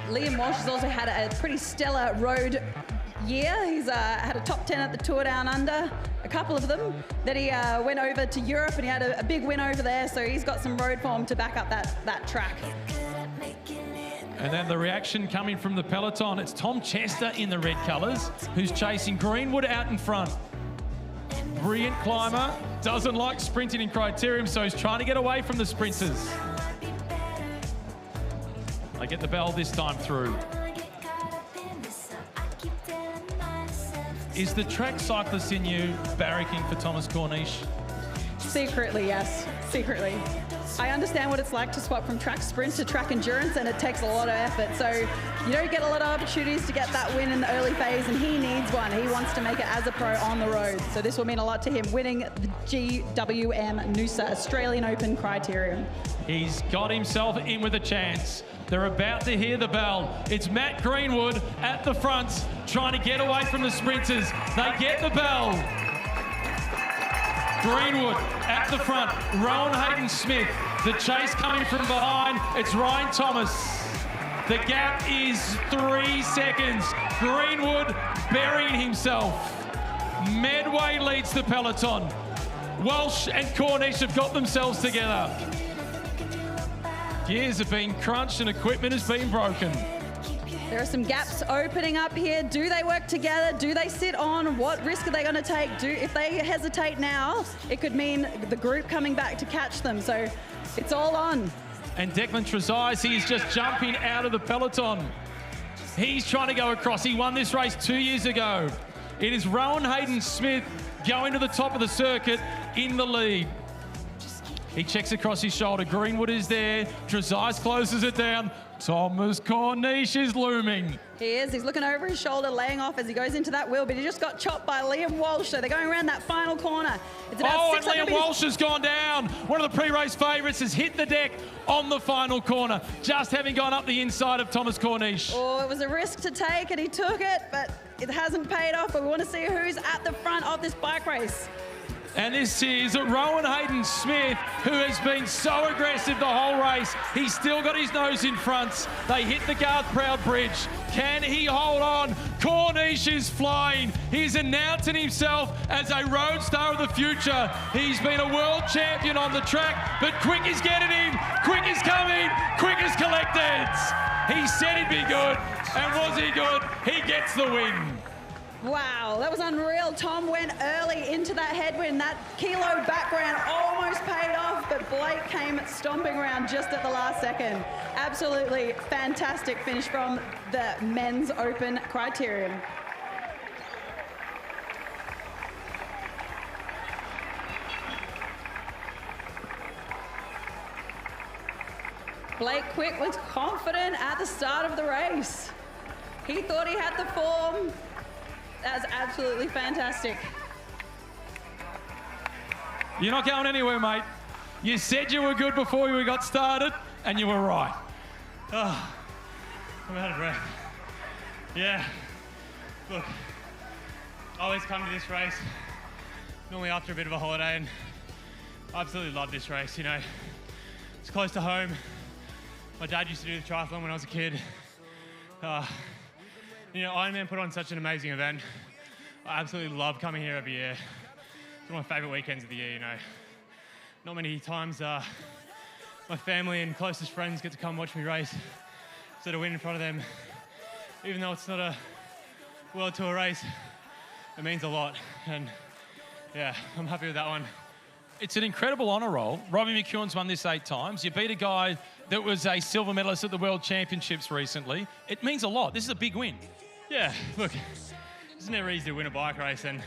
Liam Walsh has also had a pretty stellar road year. He's had a top 10 at the Tour Down Under, a couple of them. Then he went over to Europe and he had a big win over there, so he's got some road form to back up that track. And then the reaction coming from the peloton. It's Tom Chester in the red colours, who's chasing Greenwood out in front. Brilliant climber, doesn't like sprinting in Criterium, so he's trying to get away from the sprinters. They get the bell this time through. Is the track cyclist in you barracking for Thomas Corniche? Secretly, yes. Secretly. I understand what it's like to swap from track sprint to track endurance, and it takes a lot of effort. So you don't get a lot of opportunities to get that win in the early phase, and he needs one. He wants to make it as a pro on the road. So this will mean a lot to him, winning the GWM Noosa Australian Open Criterium. He's got himself in with a chance. They're about to hear the bell. It's Matt Greenwood at the front, trying to get away from the sprinters. They get the bell. Greenwood at the front, Rowan Hayden-Smith. The chase coming from behind, it's Ryan Thomas. The gap is 3 seconds. Greenwood burying himself. Medway leads the peloton. Walsh and Corniche have got themselves together. Gears have been crunched and equipment has been broken. There are some gaps opening up here. Do they work together? Do they sit on? What risk are they going to take? If they hesitate now, it could mean the group coming back to catch them. So it's all on. And Declan Trezise, he's just jumping out of the peloton. He's trying to go across. He won this race 2 years ago. It is Rowan Hayden-Smith going to the top of the circuit in the lead. He checks across his shoulder. Greenwood is there. Trezise closes it down. Thomas Corniche is looming. He is. He's looking over his shoulder, laying off as he goes into that wheel, but he just got chopped by Liam Walsh. So they're going around that final corner. It's about and Liam Walsh has gone down. One of the pre-race favourites has hit the deck on the final corner, just having gone up the inside of Thomas Corniche. Oh, it was a risk to take, and he took it, but it hasn't paid off. But we want to see who's at the front of this bike race. And this is Rowan Hayden-Smith, who has been so aggressive the whole race. He's still got his nose in front. They hit the Garth Proud Bridge. Can he hold on? Corniche is flying. He's announcing himself as a road star of the future. He's been a world champion on the track, but Quick is getting him. Quick is coming. Quick is collected. He said he'd be good, and was he good? He gets the win. Wow, that was unreal. Tom went early into that headwind. That kilo background almost paid off, but Blake came stomping around just at the last second. Absolutely fantastic finish from the Men's Open Criterium. Blake Quick was confident at the start of the race. He thought he had the form. That's absolutely fantastic. You're not going anywhere, mate. You said you were good before we got started, and you were right. Oh, I'm out of breath. Yeah, look, I always come to this race normally after a bit of a holiday, and I absolutely love this race, you know. It's close to home. My dad used to do the triathlon when I was a kid. You know, IRONMAN put on such an amazing event. I absolutely love coming here every year. It's one of my favourite weekends of the year, you know. Not many times my family and closest friends get to come watch me race instead of win in front of them. Even though it's not a World Tour race, it means a lot. And yeah, I'm happy with that one. It's an incredible honour roll. Robbie McEwen's won this 8 times. You beat a guy that was a silver medalist at the World Championships recently. It means a lot. This is a big win. Yeah, look, it's never easy to win a bike race, and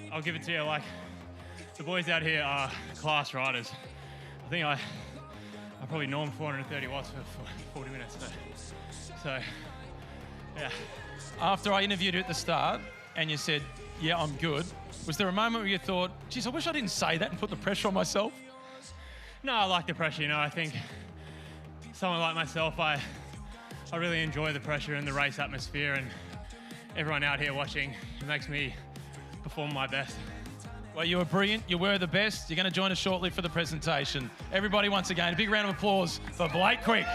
I'll give it to you, like, the boys out here are class riders. I think I probably normed 430 watts for 40 minutes. So, yeah. After I interviewed you at the start and you said, yeah, I'm good, was there a moment where you thought, geez, I wish I didn't say that and put the pressure on myself? No, I like the pressure, you know. I think someone like myself, I really enjoy the pressure and the race atmosphere, and everyone out here watching, it makes me perform my best. Well, you were brilliant. You were the best. You're going to join us shortly for the presentation. Everybody, once again, a big round of applause for Blake Quick.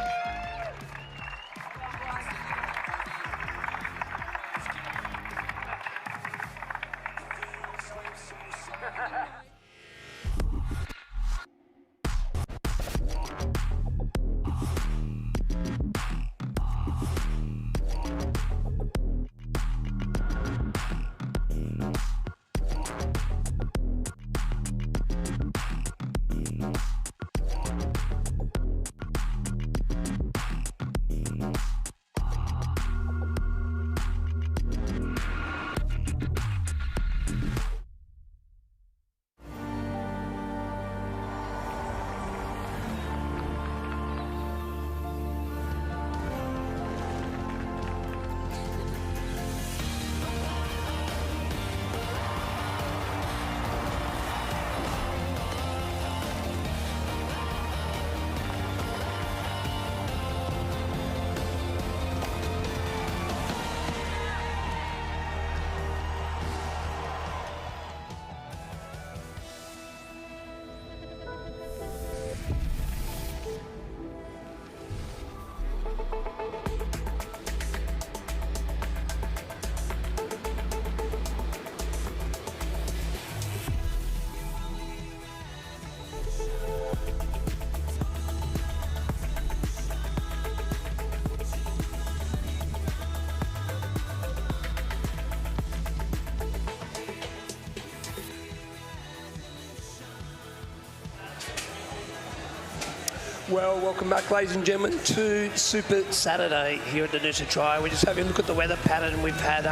Well, welcome back, ladies and gentlemen, to Super Saturday here at the Noosa Tri. We're just having a look at the weather pattern. We've had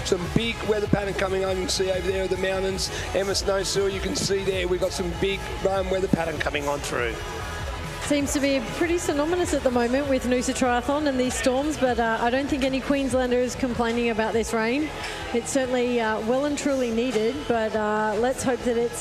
some big weather pattern coming on. You can see over there the mountains, Emma Snowsill, you can see there we've got some big weather pattern coming on through. Seems to be pretty synonymous at the moment with Noosa Triathlon and these storms, but I don't think any Queenslander is complaining about this rain. It's certainly well and truly needed, but let's hope that it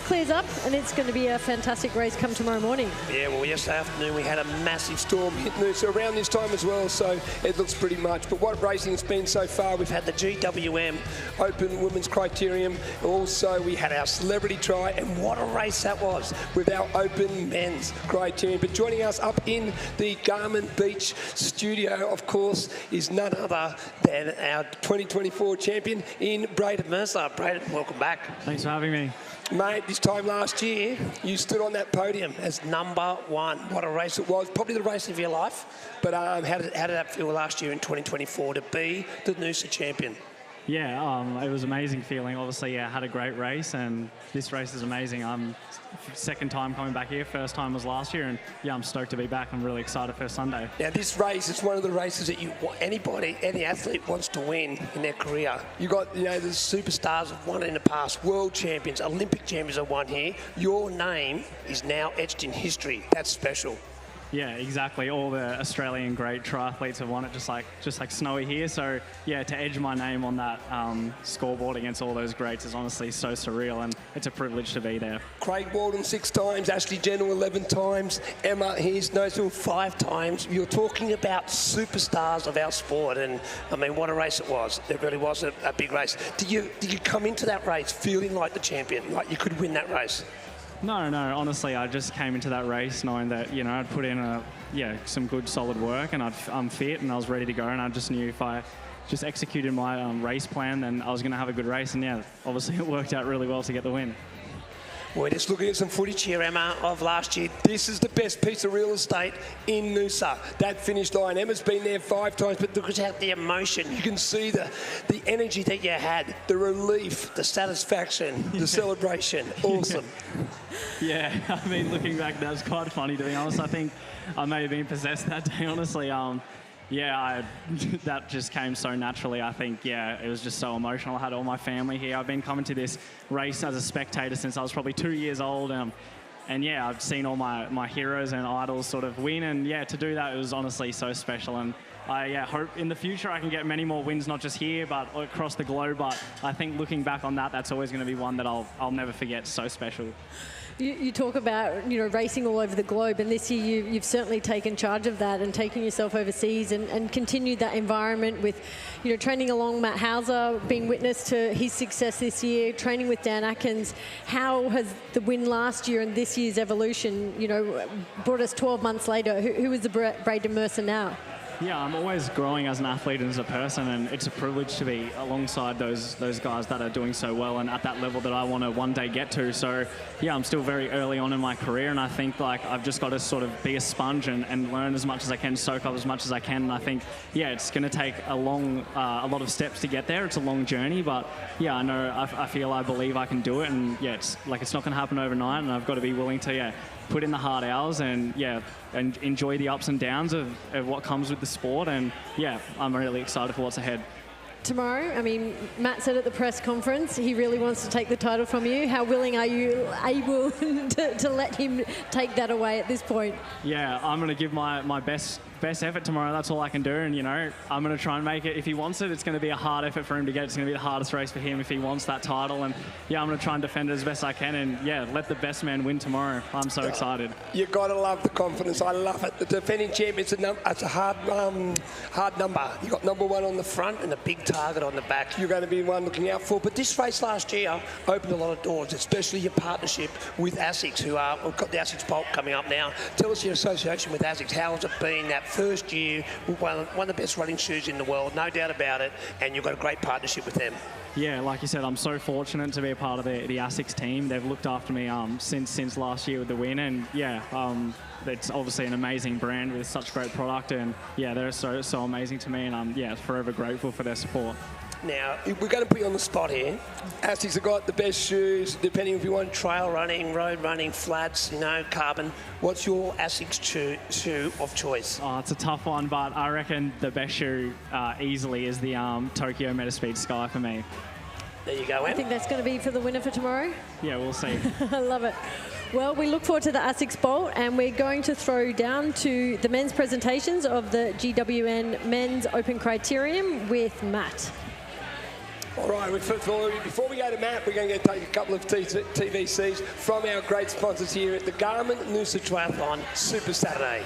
clears up and it's going to be a fantastic race come tomorrow morning. Yeah, well, yesterday afternoon we had a massive storm hit Noosa around this time as well, so it looks pretty much. But what racing has been so far, we've had the GWM Open Women's Criterium, also we had our Celebrity Tri, and what a race that was with our Open Men's Criterium. But joining us up in the Garmin Beach studio, of course, is none other than our 2024 champion in Braden Mercer. Braden, welcome back. Thanks for having me. Mate, this time last year, you stood on that podium as #1. What a race it was. Probably the race of your life. But how did that feel last year in 2024 to be the Noosa champion? Yeah, it was an amazing feeling. Obviously, I had a great race, and this race is amazing. I'm second time coming back here. First time was last year, and yeah, I'm stoked to be back. I'm really excited for Sunday. Now, this race is one of the races that any athlete wants to win in their career. You got, the superstars have won in the past, world champions, Olympic champions have won here. Your name is now etched in history. That's special. Yeah, exactly. All the Australian great triathletes have won it, just like Snowy here. So yeah, to edge my name on that scoreboard against all those greats is honestly so surreal, and it's a privilege to be there. Craig Walden 6 times, Ashley General 11 times, Emma Snowsill 5 times. You're talking about superstars of our sport, and I mean, what a race it was. It really was a big race. Did you come into that race feeling like the champion, like you could win that race? No. Honestly, I just came into that race knowing that, I'd put in some good solid work, and I'm fit and I was ready to go, and I just knew if I just executed my race plan, then I was going to have a good race, and yeah, obviously it worked out really well to get the win. We're just looking at some footage here, Emma, of last year. This is the best piece of real estate in Noosa. That finish line. Emma's been there 5 times, but look at the emotion. You can see the energy that you had, the relief, the satisfaction, the celebration. Awesome. Yeah, I mean, looking back, that was quite funny, to be honest. I think I may have been possessed that day, honestly. That just came so naturally. I think, it was just so emotional. I had all my family here. I've been coming to this race as a spectator since I was probably 2 years old. And I've seen all my heroes and idols sort of win. And to do that, it was honestly so special. And I hope in the future I can get many more wins, not just here, but across the globe. But I think looking back on that, that's always going to be one that I'll never forget. So special. You talk about, racing all over the globe, and this year you've certainly taken charge of that and taken yourself overseas and continued that environment with, training along Matt Hauser, being witness to his success this year, training with Dan Atkins. How has the win last year and this year's evolution, brought us 12 months later? Who is the Braden Mercer now? Yeah, I'm always growing as an athlete and as a person, and it's a privilege to be alongside those guys that are doing so well and at that level that I want to one day get to. So yeah, I'm still very early on in my career, and I think I've just got to sort of be a sponge and learn as much as I can, soak up as much as I can. And I think it's going to take a lot of steps to get there. It's a long journey, but yeah, I know I believe I can do it, and it's not going to happen overnight, and I've got to be willing to put in the hard hours and enjoy the ups and downs of what comes with the sport. And I'm really excited for what's ahead. Tomorrow, I mean, Matt said at the press conference he really wants to take the title from you. How willing are you able to let him take that away at this point? Yeah, I'm going to give my best effort tomorrow. That's all I can do, and I'm going to try and make it. If he wants it, it's going to be a hard effort for him to get. It's going to be the hardest race for him if he wants that title, and I'm going to try and defend it as best I can, and let the best man win tomorrow. I'm so excited. You got to love the confidence. I love it. The defending champ, it's a hard number. You got #1 on the front and a big target on the back. You're going to be one looking out for. But this race last year opened a lot of doors, especially your partnership with ASICS, we've got the ASICS Bolt coming up now. Tell us your association with ASICS. How has it been that first year? One of the best running shoes in the world, no doubt about it, and you've got a great partnership with them. Yeah, like you said, I'm so fortunate to be a part of the ASICS team. They've looked after me since last year with the win, and it's obviously an amazing brand with such great product, and they're so amazing to me, and I'm forever grateful for their support. Now, we're going to put you on the spot here. Asics have got the best shoes, depending if you want trail running, road running, flats, you know, carbon. What's your Asics shoe of choice? Oh, it's a tough one, but I reckon the best shoe easily is the Tokyo Metaspeed Sky for me. There you go, I think that's going to be for the winner for tomorrow. Yeah, we'll see. I love it. Well, we look forward to the Asics Bolt, and we're going to throw down to the men's presentations of the GWN Men's Open Criterium with Matt. All right, first of all, before we go to Matt, we're going to take a couple of TVCs from our great sponsors here at the Garmin Noosa Triathlon Super Saturday.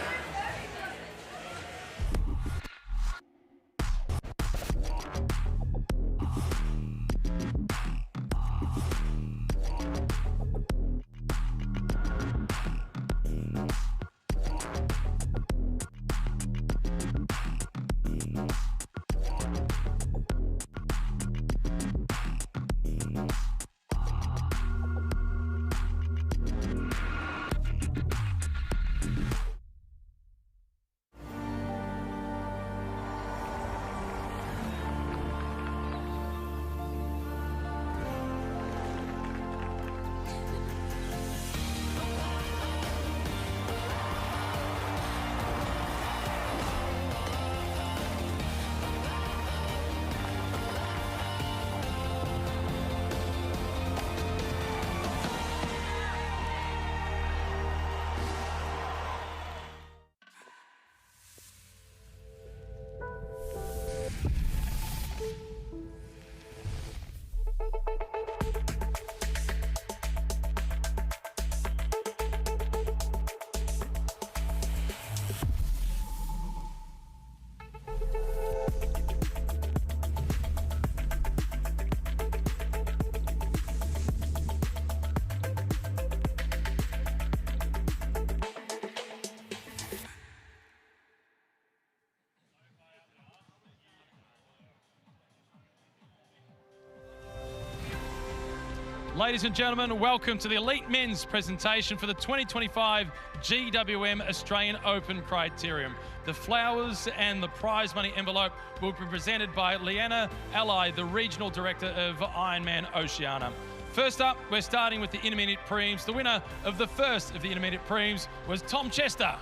Ladies and gentlemen, welcome to the Elite Men's presentation for the 2025 GWM Australian Open Criterium. The flowers and the prize money envelope will be presented by Leanna Ally, the Regional Director of IRONMAN Oceania. First up, we're starting with the intermediate preems. The winner of the first of the intermediate preems was Tom Chester.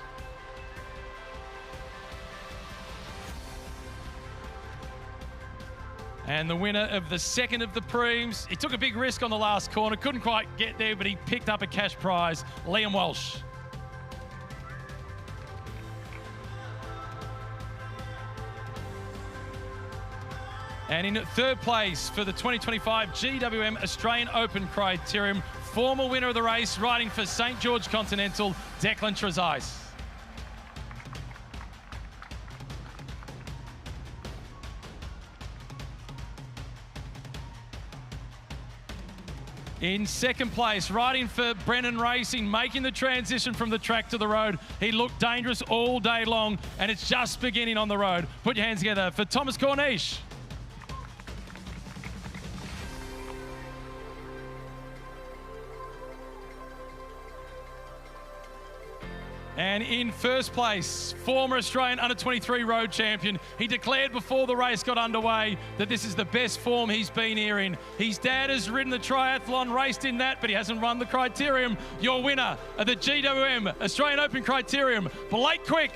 And the winner of the second of the preems, he took a big risk on the last corner, couldn't quite get there, but he picked up a cash prize, Liam Walsh. And in third place for the 2025 GWM Australian Open Criterium, former winner of the race, riding for St. George Continental, Declan Trezise. In second place, riding for Brennan Racing, making the transition from the track to the road. He looked dangerous all day long, and it's just beginning on the road. Put your hands together for Thomas Corniche. And in first place, former Australian Under-23 road champion. He declared before the race got underway that this is the best form he's been here in. His dad has ridden the triathlon, raced in that, but he hasn't run the Criterium. Your winner of the GWM Australian Open Criterium, Blake Quick.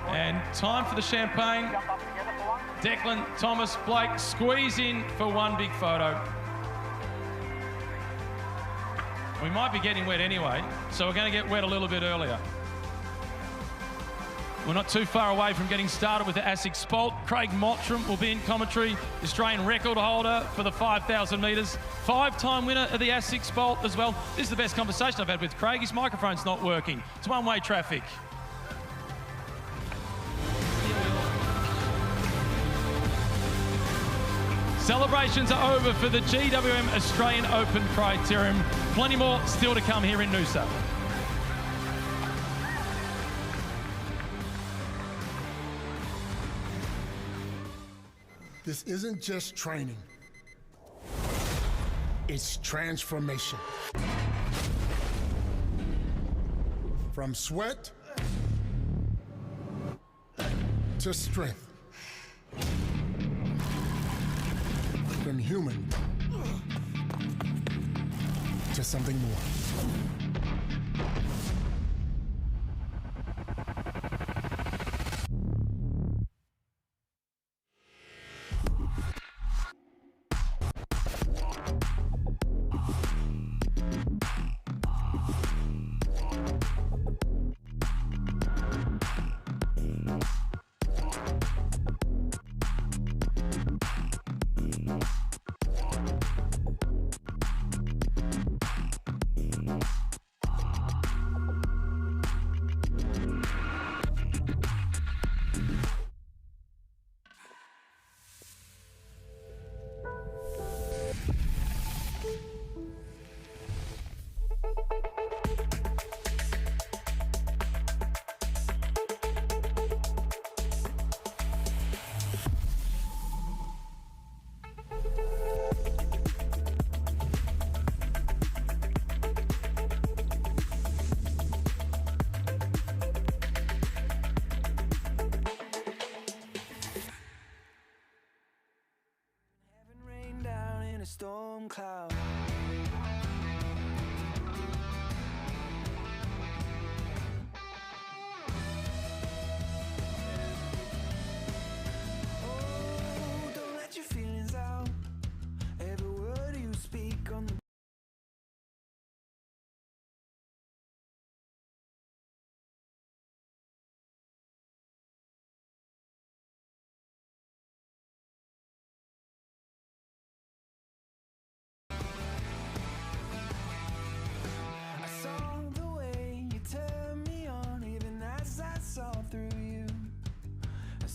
And time for the champagne. Declan, Thomas, Blake, squeeze in for one big photo. We might be getting wet anyway, so we're going to get wet a little bit earlier. We're not too far away from getting started with the Asics Bolt. Craig Mottram will be in commentary, Australian record holder for the 5,000 metres. 5-time winner of the Asics Bolt as well. This is the best conversation I've had with Craig. His microphone's not working. It's one-way traffic. Celebrations are over for the GWM Australian Open Criterium. Plenty more still to come here in Noosa. This isn't just training. It's transformation. From sweat to strength. From human to something more. Storm cloud. Oh, don't let your feelings out. Every word you speak on the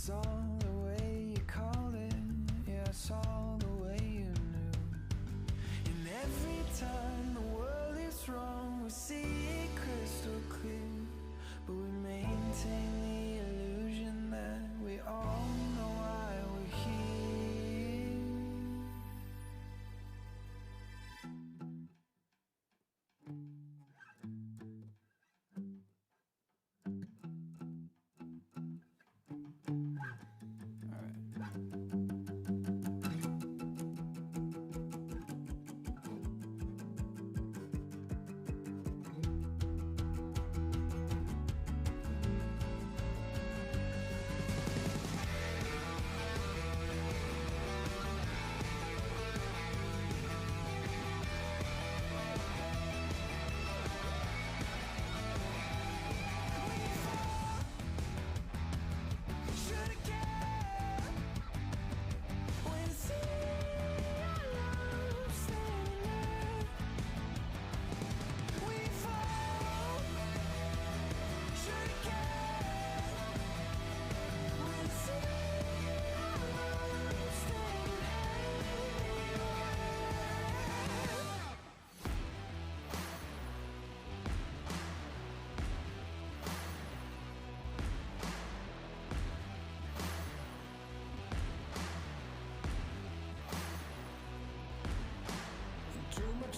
saw the way you called it, yeah, I saw the way you knew. And every time the world is wrong, we see it crystal clear, but we maintain the illusion that we all know why we're here.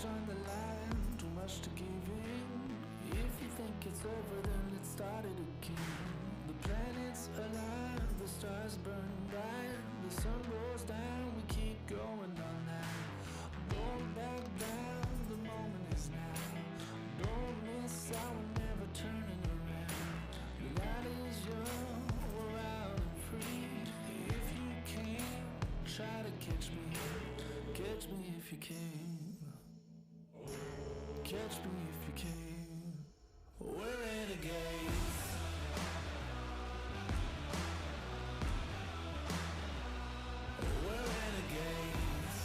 On the line, too much to give in. If you think it's over, then let's start it again. The planets align, the stars burn bright, the sun goes down, we keep going all night. Don't back down, the moment is now. Don't miss out, we're never turning around. The night is young, we're out and free. If you can, try to catch me if you can. Catch me if you can. We're renegades. We're renegades.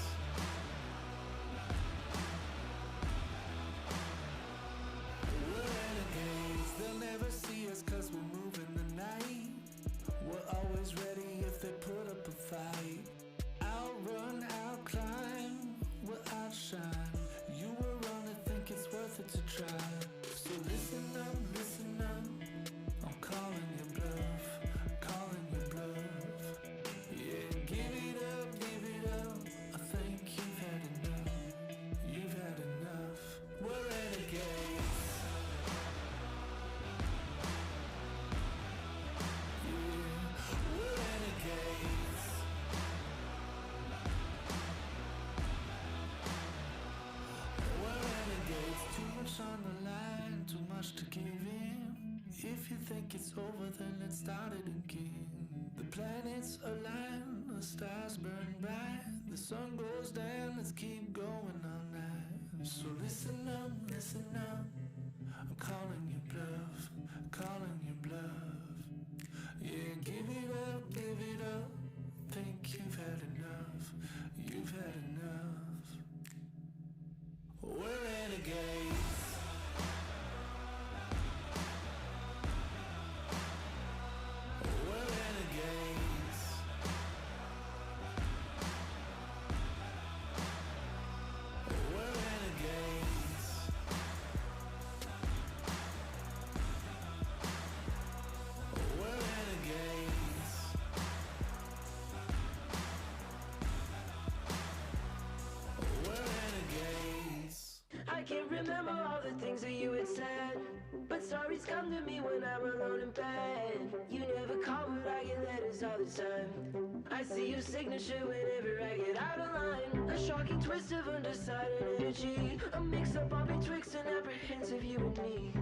We're renegades. They'll never see us 'cause we're moving the night. We're always ready if they put up a fight. Outrun, outclimb, we'll outshine. You were wrong to think it's worth it to try. So listen up, it's over, then let's start it again. The planets align, the stars burn bright, the sun goes down, let's keep going all night. So listen up, I'm calling your bluff, calling your bluff. Yeah, give it up, think you've had enough, you've had enough. We're renegades. I can't remember all the things that you had said, but stories come to me when I'm alone in bed. You never call, but I get letters all the time. I see your signature whenever I get out of line. A shocking twist of undecided energy, a mix-up all betwixt an apprehensive you and me.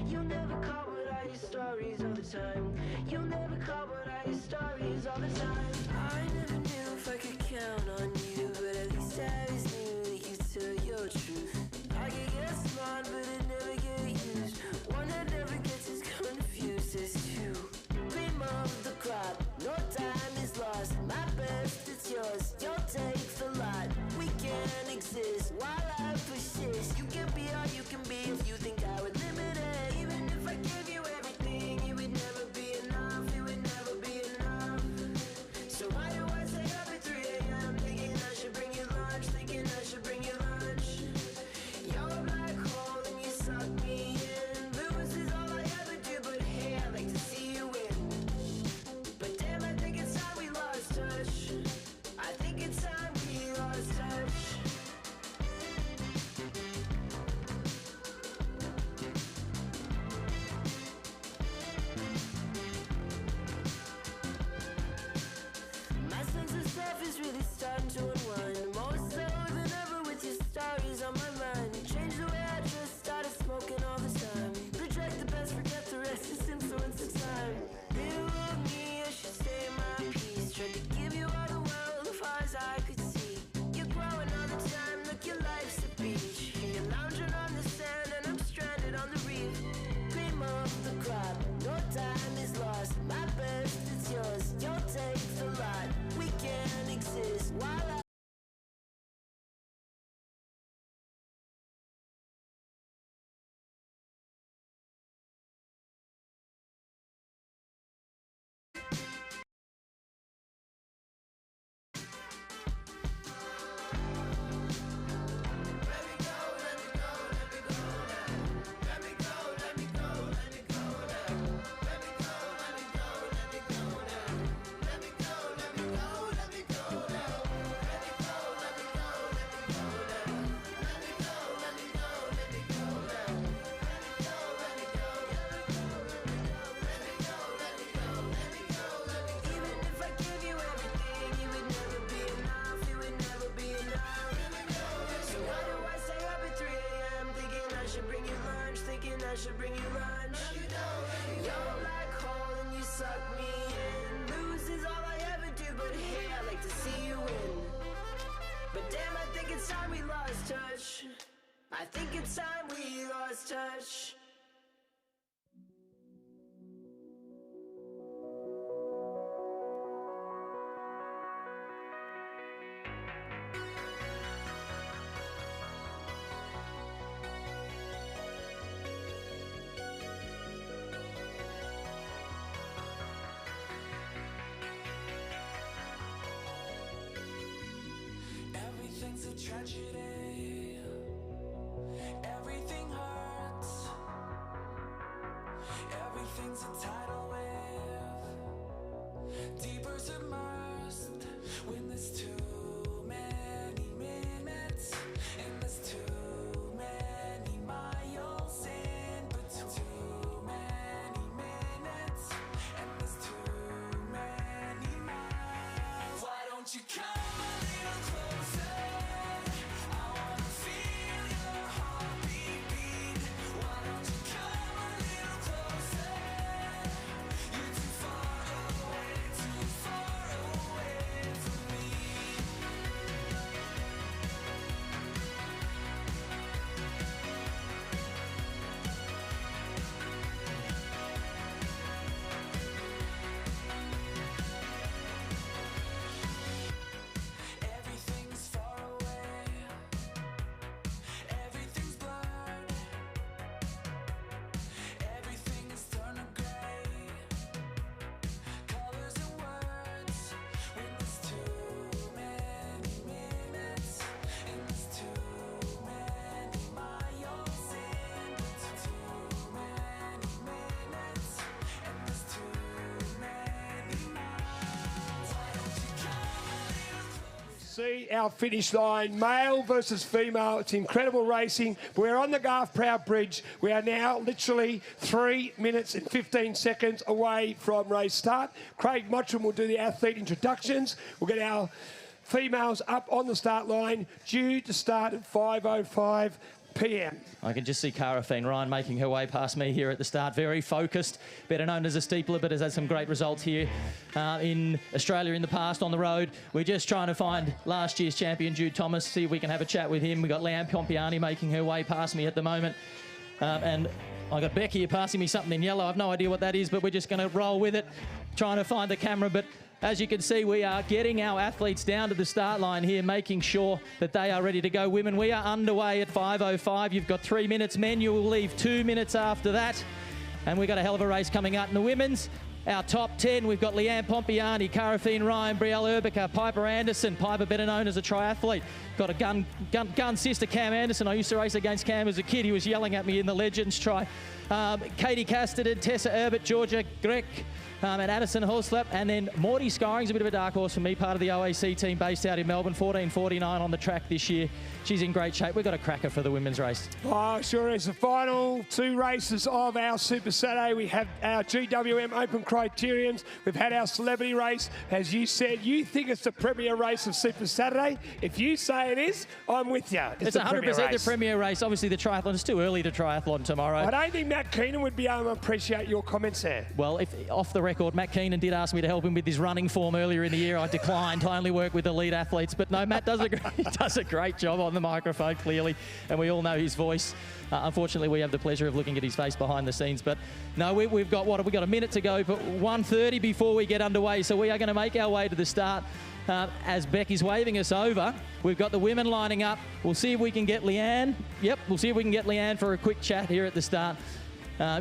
You never call, but I hear stories all the time. You never call, but I hear stories all the time. I never knew if I could count on you, but at least I always knew that you tell your truth. I can get smart, but it never get used. One that never gets as confused as two. Cream of the crop, no time is lost. My best, it's yours, you'll take the lot. We can't exist while I persist. You can be all you can be if you think I would limit it. Even if I gave you everything, it would never be enough. It would never be enough. So why do I stay up at 3 a.m. thinking I should bring you lunch, thinking I should bring you lunch? You're a black hole and you suck me in. Lose is all I ever do, but hey, I like to see you win. But damn, I think it's time we lost touch. I think it's time we lost touch. My sense of self is really starting to unwind. More so than ever with your stories on my mind. Change the way I dress, started smoking all the time. Project the best, forget the rest, it's influence of time. Little me, I should say my piece. Tried to give you all the world as far as I could see. You're growing all the time, look, your life's a beach. You're lounging on the sand and I'm stranded on the reef. Cream of the crop, no time is lost. My best, it's yours, you'll take the lot. We can't exist while I should bring you lunch. You're a black hole and you suck me in. Lose is all I ever do, but hey, I like to see you win. But damn, I think it's time we lost touch. I think it's time we lost touch. Everything's a tragedy. Everything hurts. Everything's a tidal wave. Deeper submersed when there's too many minutes and there's too many miles in between. Too many minutes and there's too many miles. Why don't you come a little closer? see our finish line, male versus female. It's incredible racing. We're on the Garth Proud Bridge. We are now literally 3 minutes and 15 seconds away from race start. Craig Mottram will do the athlete introductions. We'll get our females up on the start line, due to start at 5:05 p.m. I can just see Cara Ryan making her way past me here at the start. Very focused, better known as a steepler, but has had some great results here in Australia in the past on the road. We're just trying to find last year's champion, Jude Thomas, see if we can have a chat with him. We've got Leanne Pompiani making her way past me at the moment. And I got Becky here passing me something in yellow. I've no idea what that is, but we're just going to roll with it, trying to find the camera. But as you can see, we are getting our athletes down to the start line here, making sure that they are ready to go. Women, we are underway at 5:05. You've got 3 minutes. Men, you will leave 2 minutes after that. And we've got a hell of a race coming up in the women's. Our top 10, we've got Leanne Pompiani, Cara Ryan, Brielle Urbica, Piper Anderson. Piper, better known as a triathlete. Got a gun sister, Cam Anderson. I used to race against Cam as a kid. He was yelling at me in the Legends try. Katie Casterton, Tessa Herbert, Georgia Grech, and Addison Horslap. And then Morty Skyring's a bit of a dark horse for me, part of the OAC team based out in Melbourne, 14:49 on the track this year. She's in great shape. We've got a cracker for the women's race. Oh, sure is. The final 2 races of our Super Saturday. We have our GWM Open Criteriums. We've had our celebrity race. As you said, you think it's the premier race of Super Saturday. If you say it is, I'm with you. It's 100% the premier race. Obviously, the triathlon is too early to triathlon tomorrow. I don't think Matt Keenan would be able to appreciate your comments there. Well, if off the record, Matt Keenan did ask me to help him with his running form earlier in the year. I declined. I only work with elite athletes. But no, Matt does a great job on the microphone, clearly, and we all know his voice. Unfortunately, we have the pleasure of looking at his face behind the scenes. But no, we've got, what have we got, a minute to go, but 1:30 before we get underway. So we are going to make our way to the start. As Becky's waving us over, we've got the women lining up. We'll see if we can get Leanne. Yep, we'll see if we can get Leanne for a quick chat here at the start.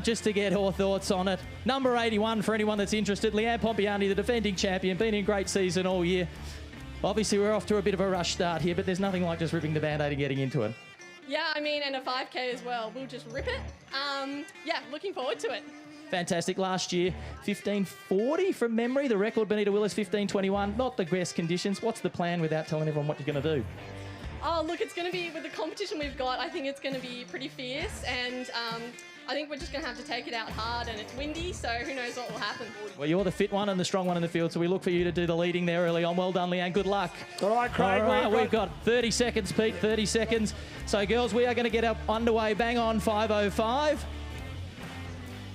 Just to get her thoughts on it. Number 81 for anyone that's interested. Leanne Pompiani, the defending champion, been in great season all year. Obviously, we're off to a bit of a rush start here, but there's nothing like just ripping the Band-Aid and getting into it. Yeah, I mean, and a 5K as well. We'll just rip it. Yeah, looking forward to it. Fantastic. Last year, 15:40 from memory. The record, Benita Willis, 15:21. Not the best conditions. What's the plan without telling everyone what you're going to do? Oh, look, it's going to be, with the competition we've got, I think it's going to be pretty fierce, and I think we're just going to have to take it out hard, and it's windy, so who knows what will happen. Well, you're the fit one and the strong one in the field, so we look for you to do the leading there early on. Well done, Leanne. Good luck. All right, Craig. All right, we've got 30 seconds, Pete, 30 seconds. So, girls, we are going to get up underway bang on 5:05.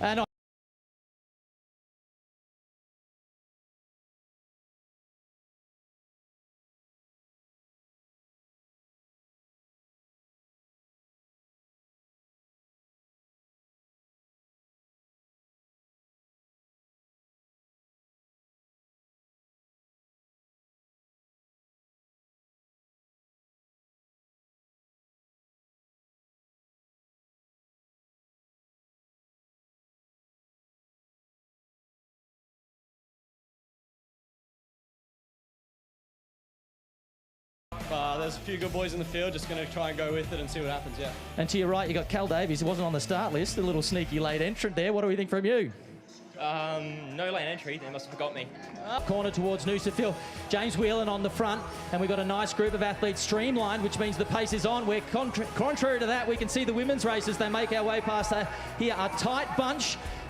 And There's a few good boys in the field, just going to try and go with it and see what happens, yeah. And to your right, you got Cal Davies, who wasn't on the start list, a little sneaky late entrant there. What do we think from you? No lane entry, they must have forgot me. Corner towards Noosa Phil. James Whelan on the front, and we've got a nice group of athletes streamlined, which means the pace is on. We're contrary to that, we can see the women's races. They make our way past here. A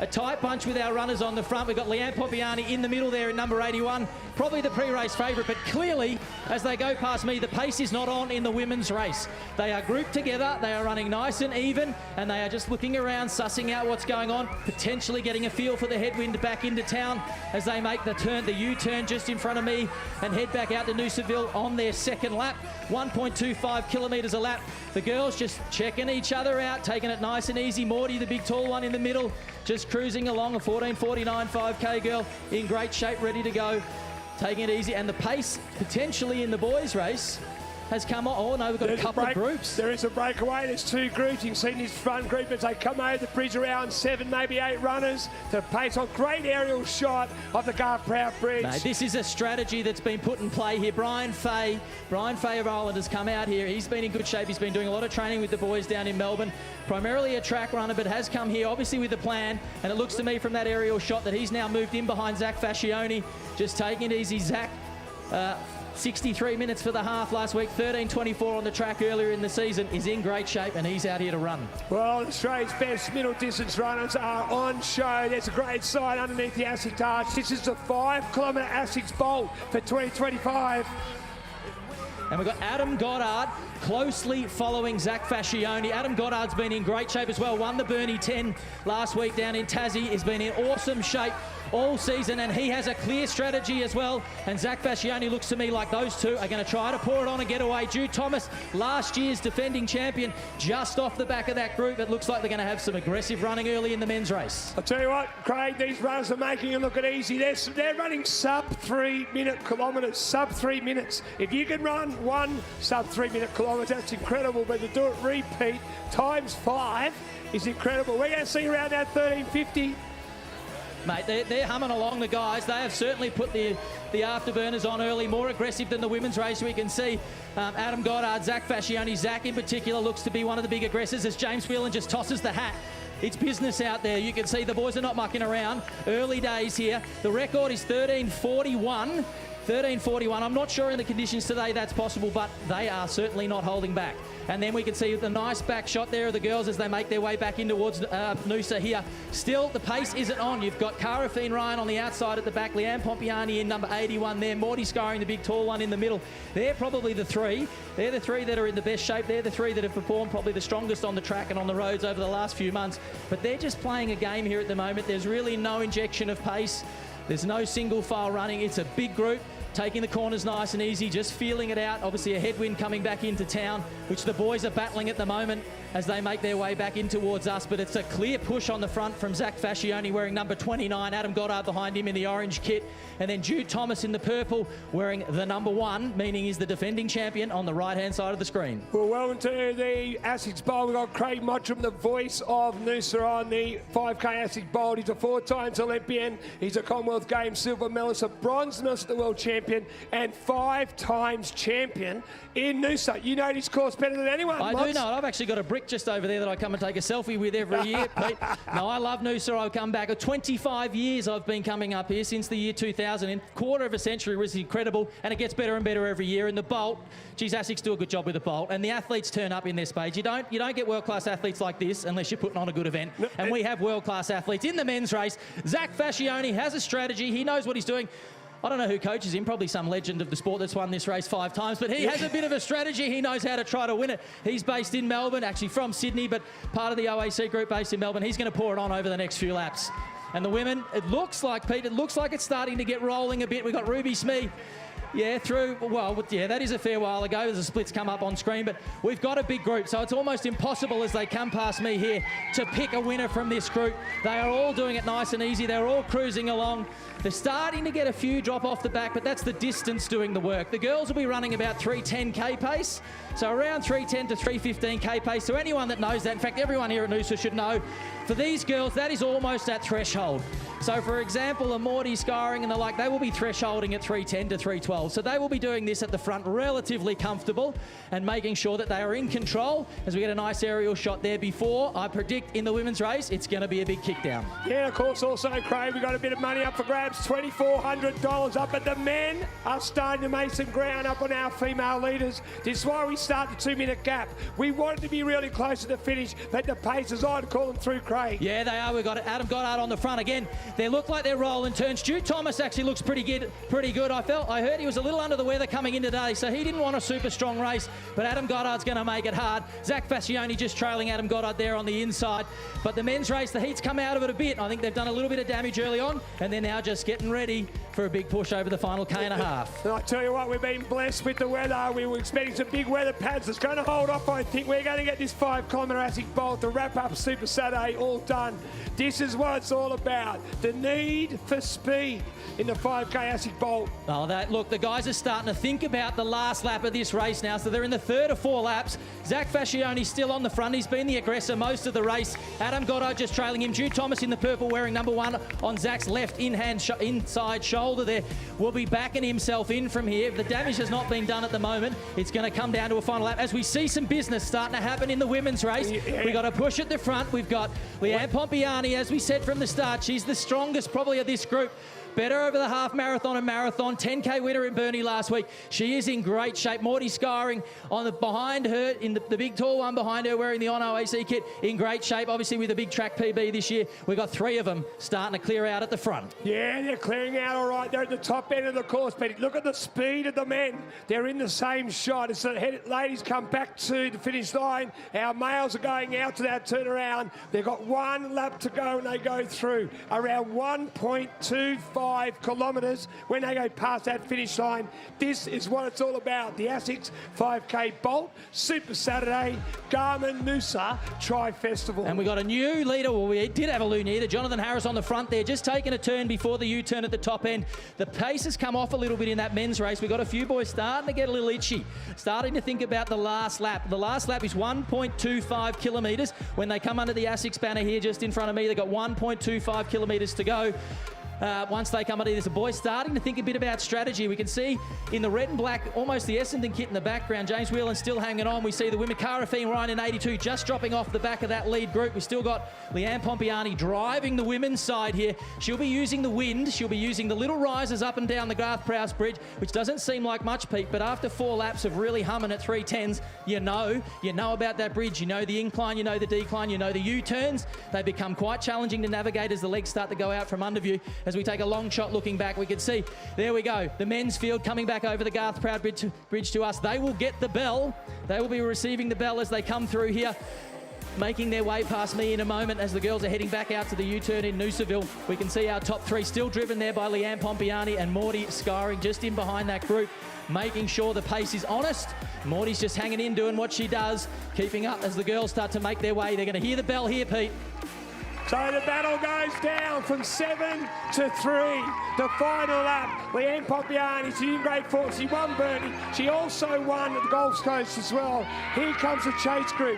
tight bunch with our runners on the front. We've got Leanne Pompiani in the middle there in number 81. Probably the pre-race favourite, but clearly, as they go past me, the pace is not on in the women's race. They are grouped together, they are running nice and even, and they are just looking around, sussing out what's going on, potentially getting a feel for the headwind back into town as they make the turn, the U-turn just in front of me, and head back out to Noosaville on their second lap. 1.25 kilometres a lap. The girls just checking each other out, taking it nice and easy. Morty, the big tall one in the middle, just cruising along, a 14:49 5K girl, in great shape, ready to go. Taking it easy, and the pace potentially in the boys' race has come on. Oh no, we've got a couple of groups. There is a breakaway. There's 2 groups. You can see this front group as they come over the bridge around 7, maybe 8 runners to pace on. Great aerial shot of the Garth Proud Bridge. No, this is a strategy that's been put in play here. Brian Fay of Ireland has come out here. He's been in good shape. He's been doing a lot of training with the boys down in Melbourne. Primarily a track runner, but has come here obviously with a plan. And it looks to me from that aerial shot that he's now moved in behind Zach Fascioni. Just taking it easy, Zach. 63 minutes for the half last week, 13:24 on the track earlier in the season, is in great shape, and he's out here to run. Well, Australia's best middle distance runners are on show. There's a great sign underneath the ASICS arch. This is the 5-kilometre ASICS Bolt for 2025. And we've got Adam Goddard closely following Zach Fascioni. Adam Goddard's been in great shape as well. Won the Burnie 10 last week down in Tassie. He's been in awesome shape all season, and he has a clear strategy as well. And Zach Fascioni looks to me like those two are going to try to pour it on and get away. Jude Thomas, last year's defending champion, just off the back of that group. It looks like they're going to have some aggressive running early in the men's race. I'll tell you what, Craig, these runners are making it look easy. They're running sub-3-minute kilometres, sub-3 minutes. If you can run one sub-3-minute kilometre, that's incredible. But to do it repeat times 5 is incredible. We're going to see around that 13:50. Mate, they're humming along, the guys. They have certainly put the afterburners on early, more aggressive than the women's race. We can see Adam Goddard, Zach Fascioni. Zach in particular looks to be one of the big aggressors as James Whelan just tosses the hat. It's business out there. You can see the boys are not mucking around. Early days here. The record is 13:41. 13:41. I'm not sure in the conditions today that's possible, but they are certainly not holding back. And then we can see the nice back shot there of the girls as they make their way back in towards Noosa here. Still, the pace isn't on. You've got Cara Ryan on the outside at the back, Leanne Pompiani in number 81 there, Morty Scarring, the big tall one in the middle. They're probably the three. They're the three that are in the best shape. They're the three that have performed probably the strongest on the track and on the roads over the last few months. But they're just playing a game here at the moment. There's really no injection of pace. There's no single file running. It's a big group, taking the corners nice and easy, just feeling it out. Obviously a headwind coming back into town, which the boys are battling at the moment as they make their way back in towards us. But it's a clear push on the front from Zach Fascioni wearing number 29, Adam Goddard behind him in the orange kit, and then Jude Thomas in the purple wearing the number 1, meaning he's the defending champion, on the right-hand side of the screen. Well, welcome to the ASICS Bowl. We've got Craig Mottram, the voice of Noosa on the 5K ASICS Bowl. He's a 4-times Olympian. He's a Commonwealth Games silver medalist, a bronze medalist, the world champion, and 5-times champion in Noosa. You know this course better than anyone. I do know it. I've actually got a brick just over there that I come and take a selfie with every year, Pete. No, I love Noosa. I've come back. 25 years I've been coming up here since the year 2000. In a quarter of a century was incredible, and it gets better and better every year. And the Bolt, geez, ASICS do a good job with the Bolt, and the athletes turn up in their spades. You don't get world-class athletes like this unless you're putting on a good event. And we have world-class athletes in the men's race. Zach Fascioni has a strategy. He knows what he's doing. I don't know who coaches him, probably some legend of the sport that's won this race 5 times, but he has a bit of a strategy. He knows how to try to win it. He's based in Melbourne, actually from Sydney, but part of the OAC group based in Melbourne. He's going to pour it on over the next few laps. And the women, it looks like, Pete, it looks like it's starting to get rolling a bit. We've got Ruby Smee. Yeah, that is a fair while ago as the splits come up on screen, but we've got a big group, so it's almost impossible as they come past me here to pick a winner from this group. They are all doing it nice and easy. They're all cruising along. They're starting to get a few drop off the back, but that's the distance doing the work. The girls will be running about 3:10k pace, so around 3:10 to 3:15k pace. So anyone that knows that, in fact, everyone here at Noosa should know, for these girls, that is almost at threshold. So, for example, a Morty Scarring and the like, they will be thresholding at 3:10 to 3:12. So they will be doing this at the front relatively comfortable and making sure that they are in control as we get a nice aerial shot there before. I predict in the women's race, it's going to be a big kick down. Yeah, of course, also, Craig, we've got a bit of money up for grabs, $2,400 up, but the men are starting to make some ground up on our female leaders. This is why we start the 2-minute gap. We wanted to be really close to the finish, but the pace is on. Call them through, Craig. Yeah, they are. We've got Adam Goddard on the front again. They look like they're rolling turns. Jude Thomas actually looks pretty good. I heard he was a little under the weather coming in today, so he didn't want a super strong race, but Adam Goddard's going to make it hard. Zach Fascioni just trailing Adam Goddard there on the inside. But the men's race, the heat's come out of it a bit. I think they've done a little bit of damage early on, and they're now just getting ready for a big push over the final K and a half. And I tell you what, we've been blessed with the weather. We were expecting some big weather pads. It's going to hold off, I think. We're going to get this 5-kilometre ASICS Bowl to wrap up Super Saturday all done. This is what it's all about. The need for speed in the 5K ASICS Bowl. Oh, look, the guys are starting to think about the last lap of this race now, so they're in the 3rd of 4 laps. Zach Fascioni's still on the front. He's been the aggressor most of the race. Adam Goddard just trailing him. Jude Thomas in the purple wearing number 1 on Zach's left inside shoulder there. Will be backing himself in from here. If the damage has not been done at the moment, it's going to come down to a final lap as we see some business starting to happen in the women's race. We've got a push at the front. We've got Leanne Pompiani, as we said from the start. She's the strongest probably of this group. better over the half marathon and marathon. 10K winner in Burnie last week. She is in great shape. Morty scarring on the behind her, in the big tall one behind her, wearing the On OAC kit, in great shape. Obviously with a big track PB this year. We've got 3 of them starting to clear out at the front. Yeah, they're clearing out all right. They're at the top end of the course, but look at the speed of the men. They're in the same shot. As the ladies come back to the finish line, our males are going out to that turnaround. They've got 1 lap to go and they go through around 1.25 kilometres when they go past that finish line. This is what it's all about. The ASICS 5K Bolt Super Saturday Garmin Noosa Tri Festival. And we got a new leader. Well, we did have a new leader. Jonathan Harris on the front there, just taking a turn before the U-turn at the top end. The pace has come off a little bit in that men's race. We've got a few boys starting to get a little itchy, starting to think about the last lap. The last lap is 1.25 kilometres. When they come under the ASICS banner here just in front of me, they've got 1.25 kilometres to go. Once they come under, there's a boy starting to think a bit about strategy. We can see in the red and black, almost the Essendon kit in the background, James Whelan still hanging on. We see the women, Cara Feen Ryan in 82, just dropping off the back of that lead group. We've still got Leanne Pompiani driving the women's side here. She'll be using the wind. She'll be using the little risers up and down the Garth Prowse Bridge, which doesn't seem like much, Pete, but after 4 laps of really humming at 310s, you know about that bridge. You know the incline, you know the decline, you know the U-turns. They become quite challenging to navigate as the legs start to go out from under you. As we take a long shot looking back, we can see, there we go, the men's field coming back over the Garth Proud Bridge to us. They will get the bell. They will be receiving the bell as they come through here, making their way past me in a moment as the girls are heading back out to the U-turn in Noosaville. We can see our top 3 still driven there by Leanne Pompiani and Morty scarring just in behind that group, making sure the pace is honest. Morty's just hanging in, doing what she does, keeping up as the girls start to make their way. They're going to hear the bell here, Pete. So the battle goes down from 7 to 3. The final lap. Leanne Pompiani, she's in great form. She won Burnie. She also won at the Gold Coast as well. Here comes the chase group.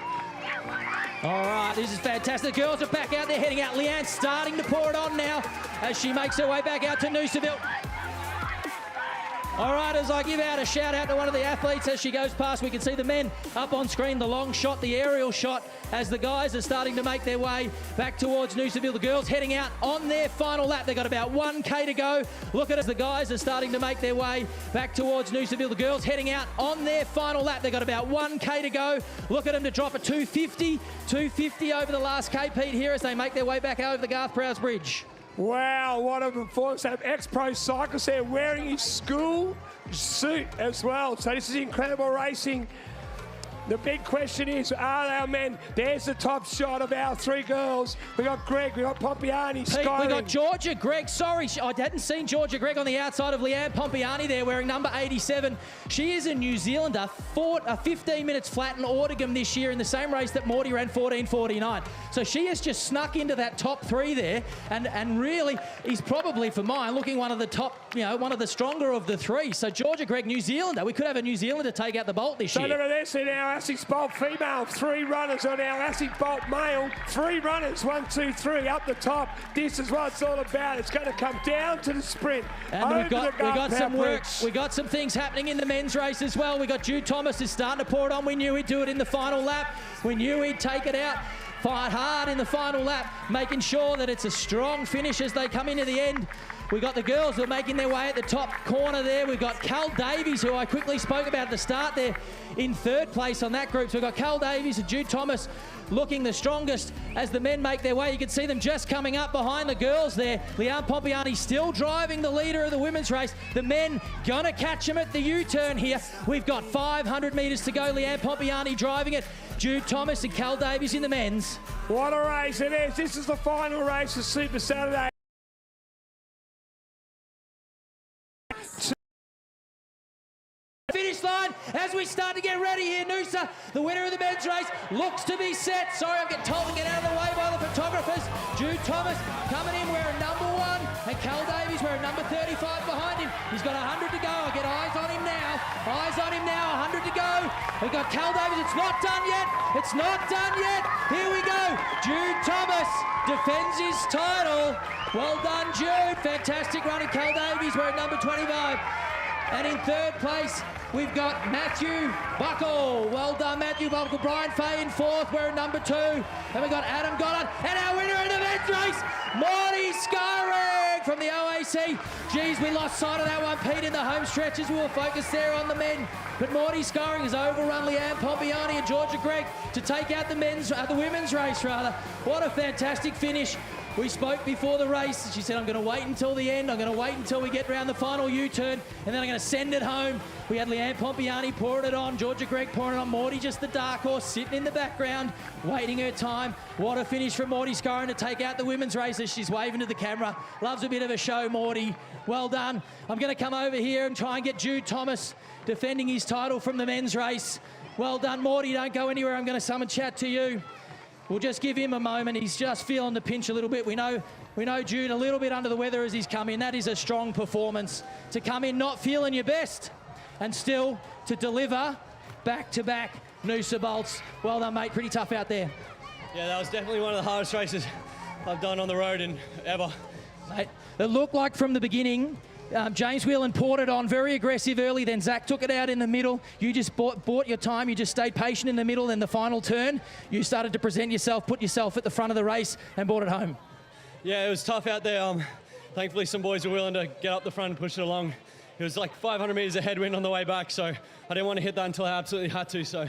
All right, this is fantastic. The girls are back out there heading out. Leanne starting to pour it on now as she makes her way back out to Noosaville. All right, as I give out a shout out to one of the athletes as she goes past, we can see the men up on screen, the long shot, the aerial shot, as the guys are starting to make their way back towards Noosaville. The girls heading out on their final lap. They've got about 1K to go. Look at it as the guys are starting to make their way back towards Noosaville. The girls heading out on their final lap. They've got about 1K to go. Look at them to drop a 250 over the last K, Pete, here as they make their way back over the Garth Prowse Bridge. Wow, what a performance. That ex-pro cyclist there wearing his school suit as well. So this is incredible racing. The big question is, are our men? There's the top shot of our 3 girls. We got Greg, we got Pompiani, Pete, we got Georgia Gregg. Sorry, I hadn't seen Georgia Gregg on the outside of Leanne Pompiani there wearing number 87. She is a New Zealander, fought a 15 minutes flat in Audigum this year in the same race that Morty ran 14:49. So she has just snuck into that top 3 there and really is probably, for mine, looking one of the top, one of the stronger of the 3. So Georgia Gregg, New Zealander. We could have a New Zealander take out the Bolt this year. So look at this in our ASICS Bolt female, 3 runners on our ASICS Bolt male, 3 runners, 1, 2, 3 up the top. This is what it's all about. It's going to come down to the sprint. And we got some work. We got some things happening in the men's race as well. We got Jude Thomas is starting to pour it on. We knew he'd do it in the final lap. We knew he'd take it out. Fight hard in the final lap, making sure that it's a strong finish as they come into the end. We got the girls who are making their way at the top corner there. We've got Cal Davies, who I quickly spoke about at the start there, in 3rd place on that group. So we've got Cal Davies and Jude Thomas looking the strongest as the men make their way. You can see them just coming up behind the girls there. Leanne Pompiani still driving the leader of the women's race. The men gonna catch them at the U-turn here. We've got 500 metres to go. Leanne Pompiani driving it. Jude Thomas and Cal Davies in the men's. What a race it is. This is the final race of Super Saturday. Finish line as we start to get ready here. Noosa, the winner of the men's race, looks to be set. Sorry, I'm getting told to get out of the way by the photographers. Jude Thomas coming in wearing number 1, and Cal Davies wearing number 35 behind him. He's got 100 to go. I'll get eyes on him now. Eyes on him now. 100 to go. We've got Cal Davies. It's not done yet. It's not done yet. Here we go. Jude Thomas defends his title. Well done, Jude. Fantastic running. Cal Davies wearing number 25. And in 3rd place, we've got Matthew Buckle. Well done, Matthew Buckle. Brian Fay in 4th, wearing number 2. And we've got Adam Goddard. And our winner in the men's race, Morty Skyrig. from the OAC. Geez, we lost sight of that one, Pete, in the home stretches. We were focused there on the men. But Morty Scoring has overrun Leanne Pompiani and Georgia Gregg to take out the women's race, rather. What a fantastic finish. We spoke before the race. She said, I'm going to wait until the end. I'm going to wait until we get round the final U-turn, and then I'm going to send it home. We had Leanne Pompiani pouring it on, Georgia Gregg pouring it on, Morty just the dark horse sitting in the background, waiting her time. What a finish from Morty Scoring to take out the women's race as she's waving to the camera. Loves a bit of a show, Morty. Well done. I'm going to come over here and try and get Jude Thomas defending his title from the men's race. Well done, Morty. Don't go anywhere. I'm going to summon chat to you. We'll just give him a moment. He's just feeling the pinch a little bit. We know Jude a little bit under the weather as he's come in. That is a strong performance. To come in not feeling your best and still to deliver back-to-back Noosa bolts. Well done, mate. Pretty tough out there. Yeah, that was definitely one of the hardest races I've done on the road in ever. Mate, it looked like from the beginning, James Whelan poured it on very aggressive early, then Zach took it out in the middle. You just bought your time, you just stayed patient in the middle. Then the final turn, you started to present yourself, put yourself at the front of the race and brought it home. Yeah, it was tough out there. Thankfully, some boys were willing to get up the front and push it along. It was like 500 metres of headwind on the way back, so I didn't want to hit that until I absolutely had to, so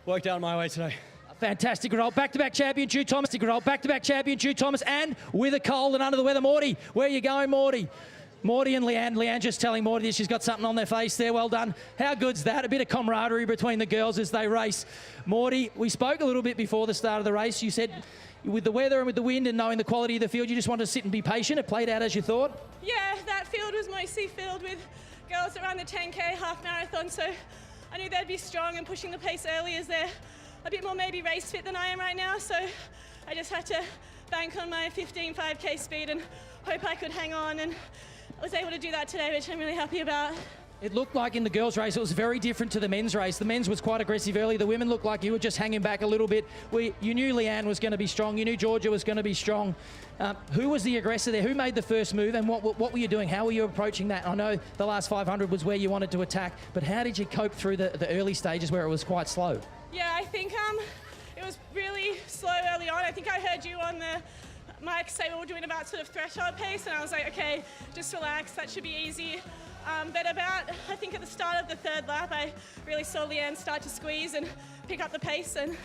worked out my way today. Fantastic result. Back-to-back champion, Jude Thomas. Back-to-back champion, Jude Thomas, and with a cold and under the weather, Morty. Where are you going, Morty? Morty and Leanne. Leanne just telling Morty that she's got something on their face there. Well done. How good's that? A bit of camaraderie between the girls as they race. Morty, we spoke a little bit before the start of the race. You said with the weather and with the wind and knowing the quality of the field, you just wanted to sit and be patient. It played out as you thought? Yeah, that field was mostly filled with girls that ran the 10K half marathon, so I knew they'd be strong and pushing the pace early as they're a bit more maybe race fit than I am right now, so I just had to bank on my 15 5K speed and hope I could hang on, and I was able to do that today, which I'm really happy about. It looked like in the girls' race, it was very different to the men's race. The men's was quite aggressive early. The women looked like you were just hanging back a little bit. You knew Leanne was going to be strong. You knew Georgia was going to be strong. Who was the aggressor there? Who made the first move, and what were you doing? How were you approaching that? I know the last 500 was where you wanted to attack, but how did you cope through the early stages where it was quite slow? Yeah, I think it was really slow early on. I think I heard you on the mic say we were doing about sort of threshold pace, and I was like, okay, just relax, that should be easy. But about, I think at the start of the third lap, I really saw Leanne start to squeeze and pick up the pace, and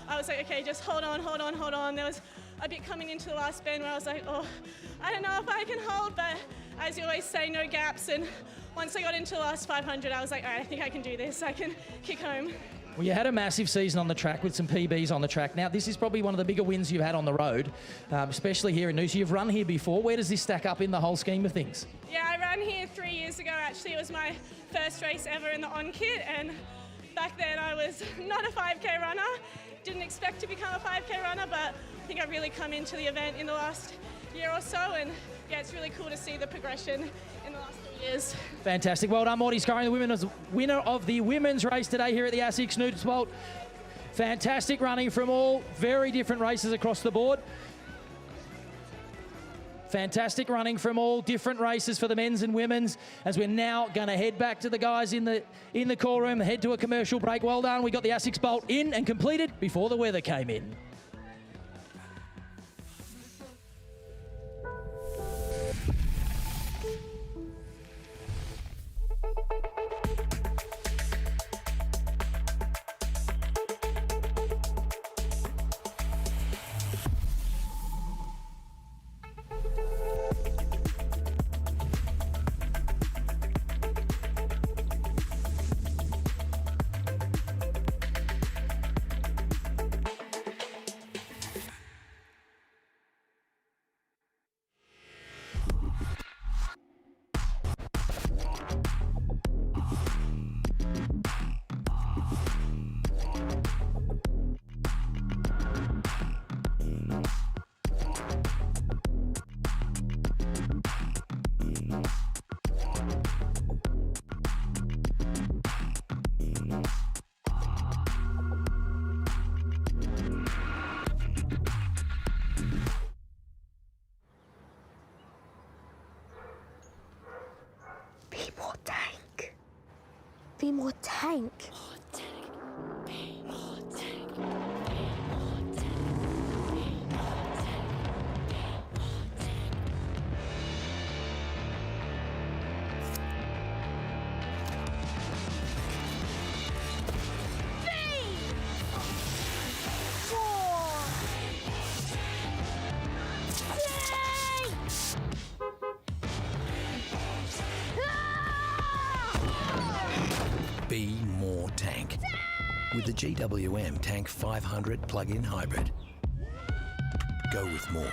I was like, okay, just hold on. There was a bit coming into the last bend where I was like, oh, I don't know if I can hold, but as you always say, no gaps, and once I got into the last 500, I was like, all right, I think I can do this, I can kick home. Well, you had a massive season on the track with some PBs on the track. Now, this is probably one of the bigger wins you've had on the road, especially here in Noosa. You've run here before. Where does this stack up in the whole scheme of things? Yeah, I ran here 3 years ago, actually. It was my first race ever in the on kit, and back then I was not a 5K runner. Didn't expect to become a 5K runner, but I think I've really come into the event in the last year or so, and yeah, it's really cool to see the progression in the last 3 years. Fantastic. Well done, Morty Scoring, the winner of the women's race today here at the ASICS Noosa Bolt. Fantastic running from all very different races across the board. Fantastic running from all different races for the men's and women's, as we're now going to head back to the guys in the call room, head to a commercial break. Well done. We got the ASICS Bolt in and completed before the weather came in. Be more tank. Be more tank with the GWM Tank 500 plug-in hybrid. Go with more.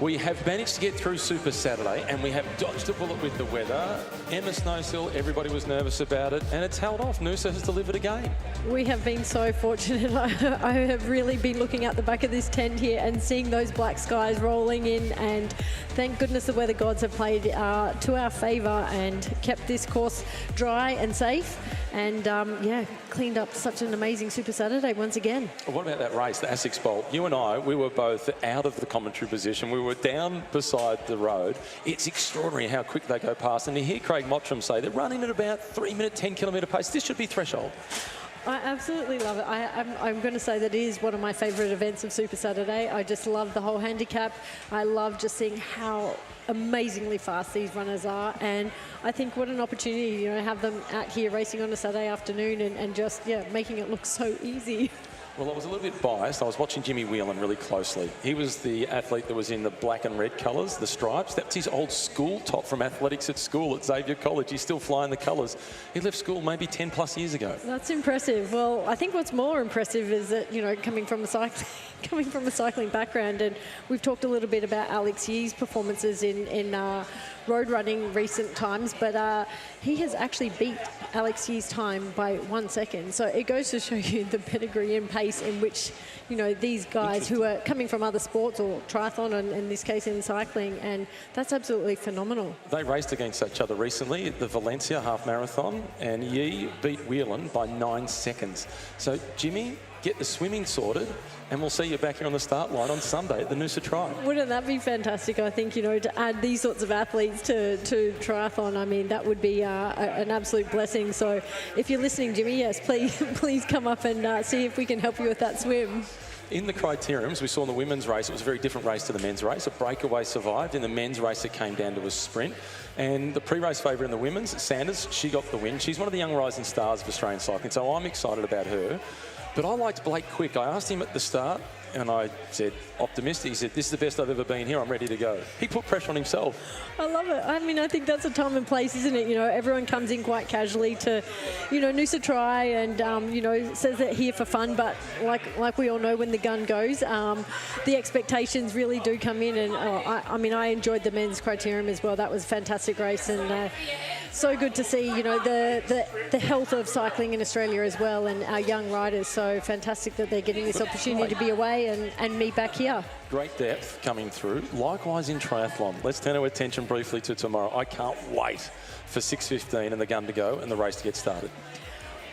We have managed to get through Super Saturday and we have dodged a bullet with the weather. Emma Snowsill, everybody was nervous about it and it's held off. Noosa has delivered again. We have been so fortunate. I have really been looking out the back of this tent here and seeing those black skies rolling in, and thank goodness the weather gods have played to our favour and kept this course dry and safe, and yeah, cleaned up such an amazing Super Saturday once again. What about that race, the Essex Bowl? You and I, we were both out of the commentary position. We were down beside the road. It's extraordinary how quick they go past, and you hear Craig Mottram say they're running at about 3-minute, 10-kilometre pace. This should be threshold. I absolutely love it. I'm going to say that it is one of my favourite events of Super Saturday. I just love the whole handicap. I love just seeing how amazingly fast these runners are, and I think what an opportunity, you know, have them out here racing on a Saturday afternoon and just, yeah, making it look so easy. Well, I was a little bit biased. I was watching Jimmy Whelan really closely. He was the athlete that was in the black and red colours, the stripes. That's his old school top from athletics at school at Xavier College. He's still flying the colours. He left school maybe 10 plus years ago. That's impressive. Well, I think what's more impressive is that, you know, coming from a cycling background, and we've talked a little bit about Alex Yee's performances in road running recent times, but he has actually beat Alex Yee's time by 1 second. So it goes to show you the pedigree and pace in which, you know, these guys who are coming from other sports or triathlon, and in this case in cycling, and that's absolutely phenomenal. They raced against each other recently at the Valencia half marathon, and Yee beat Whelan by 9 seconds. So Jimmy, get the swimming sorted, and we'll see you back here on the start line on Sunday at the Noosa Tri. Wouldn't that be fantastic? I think, you know, to add these sorts of athletes to triathlon, I mean, that would be an absolute blessing. So if you're listening, Jimmy, yes, please come up and see if we can help you with that swim. In the criteriums, we saw in the women's race, it was a very different race to the men's race. A breakaway survived. In the men's race, it came down to a sprint. And the pre-race favourite in the women's, Sanders, she got the win. She's one of the young rising stars of Australian cycling, so I'm excited about her. But I liked Blake Quick. I asked him at the start, and I said, optimistic. He said, this is the best I've ever been here. I'm ready to go. He put pressure on himself. I love it. I mean, I think that's a time and place, isn't it? You know, everyone comes in quite casually to, you know, Noosa Tri and, you know, says they're here for fun. But like we all know, when the gun goes, the expectations really do come in. And I mean, I enjoyed the men's criterium as well. That was a fantastic race, and so good to see, you know, the health of cycling in Australia as well, and our young riders. So fantastic that they're getting this opportunity to be away and me back here. Great depth coming through. Likewise in triathlon. Let's turn our attention briefly to tomorrow. I can't wait for 6:15 and the gun to go and the race to get started.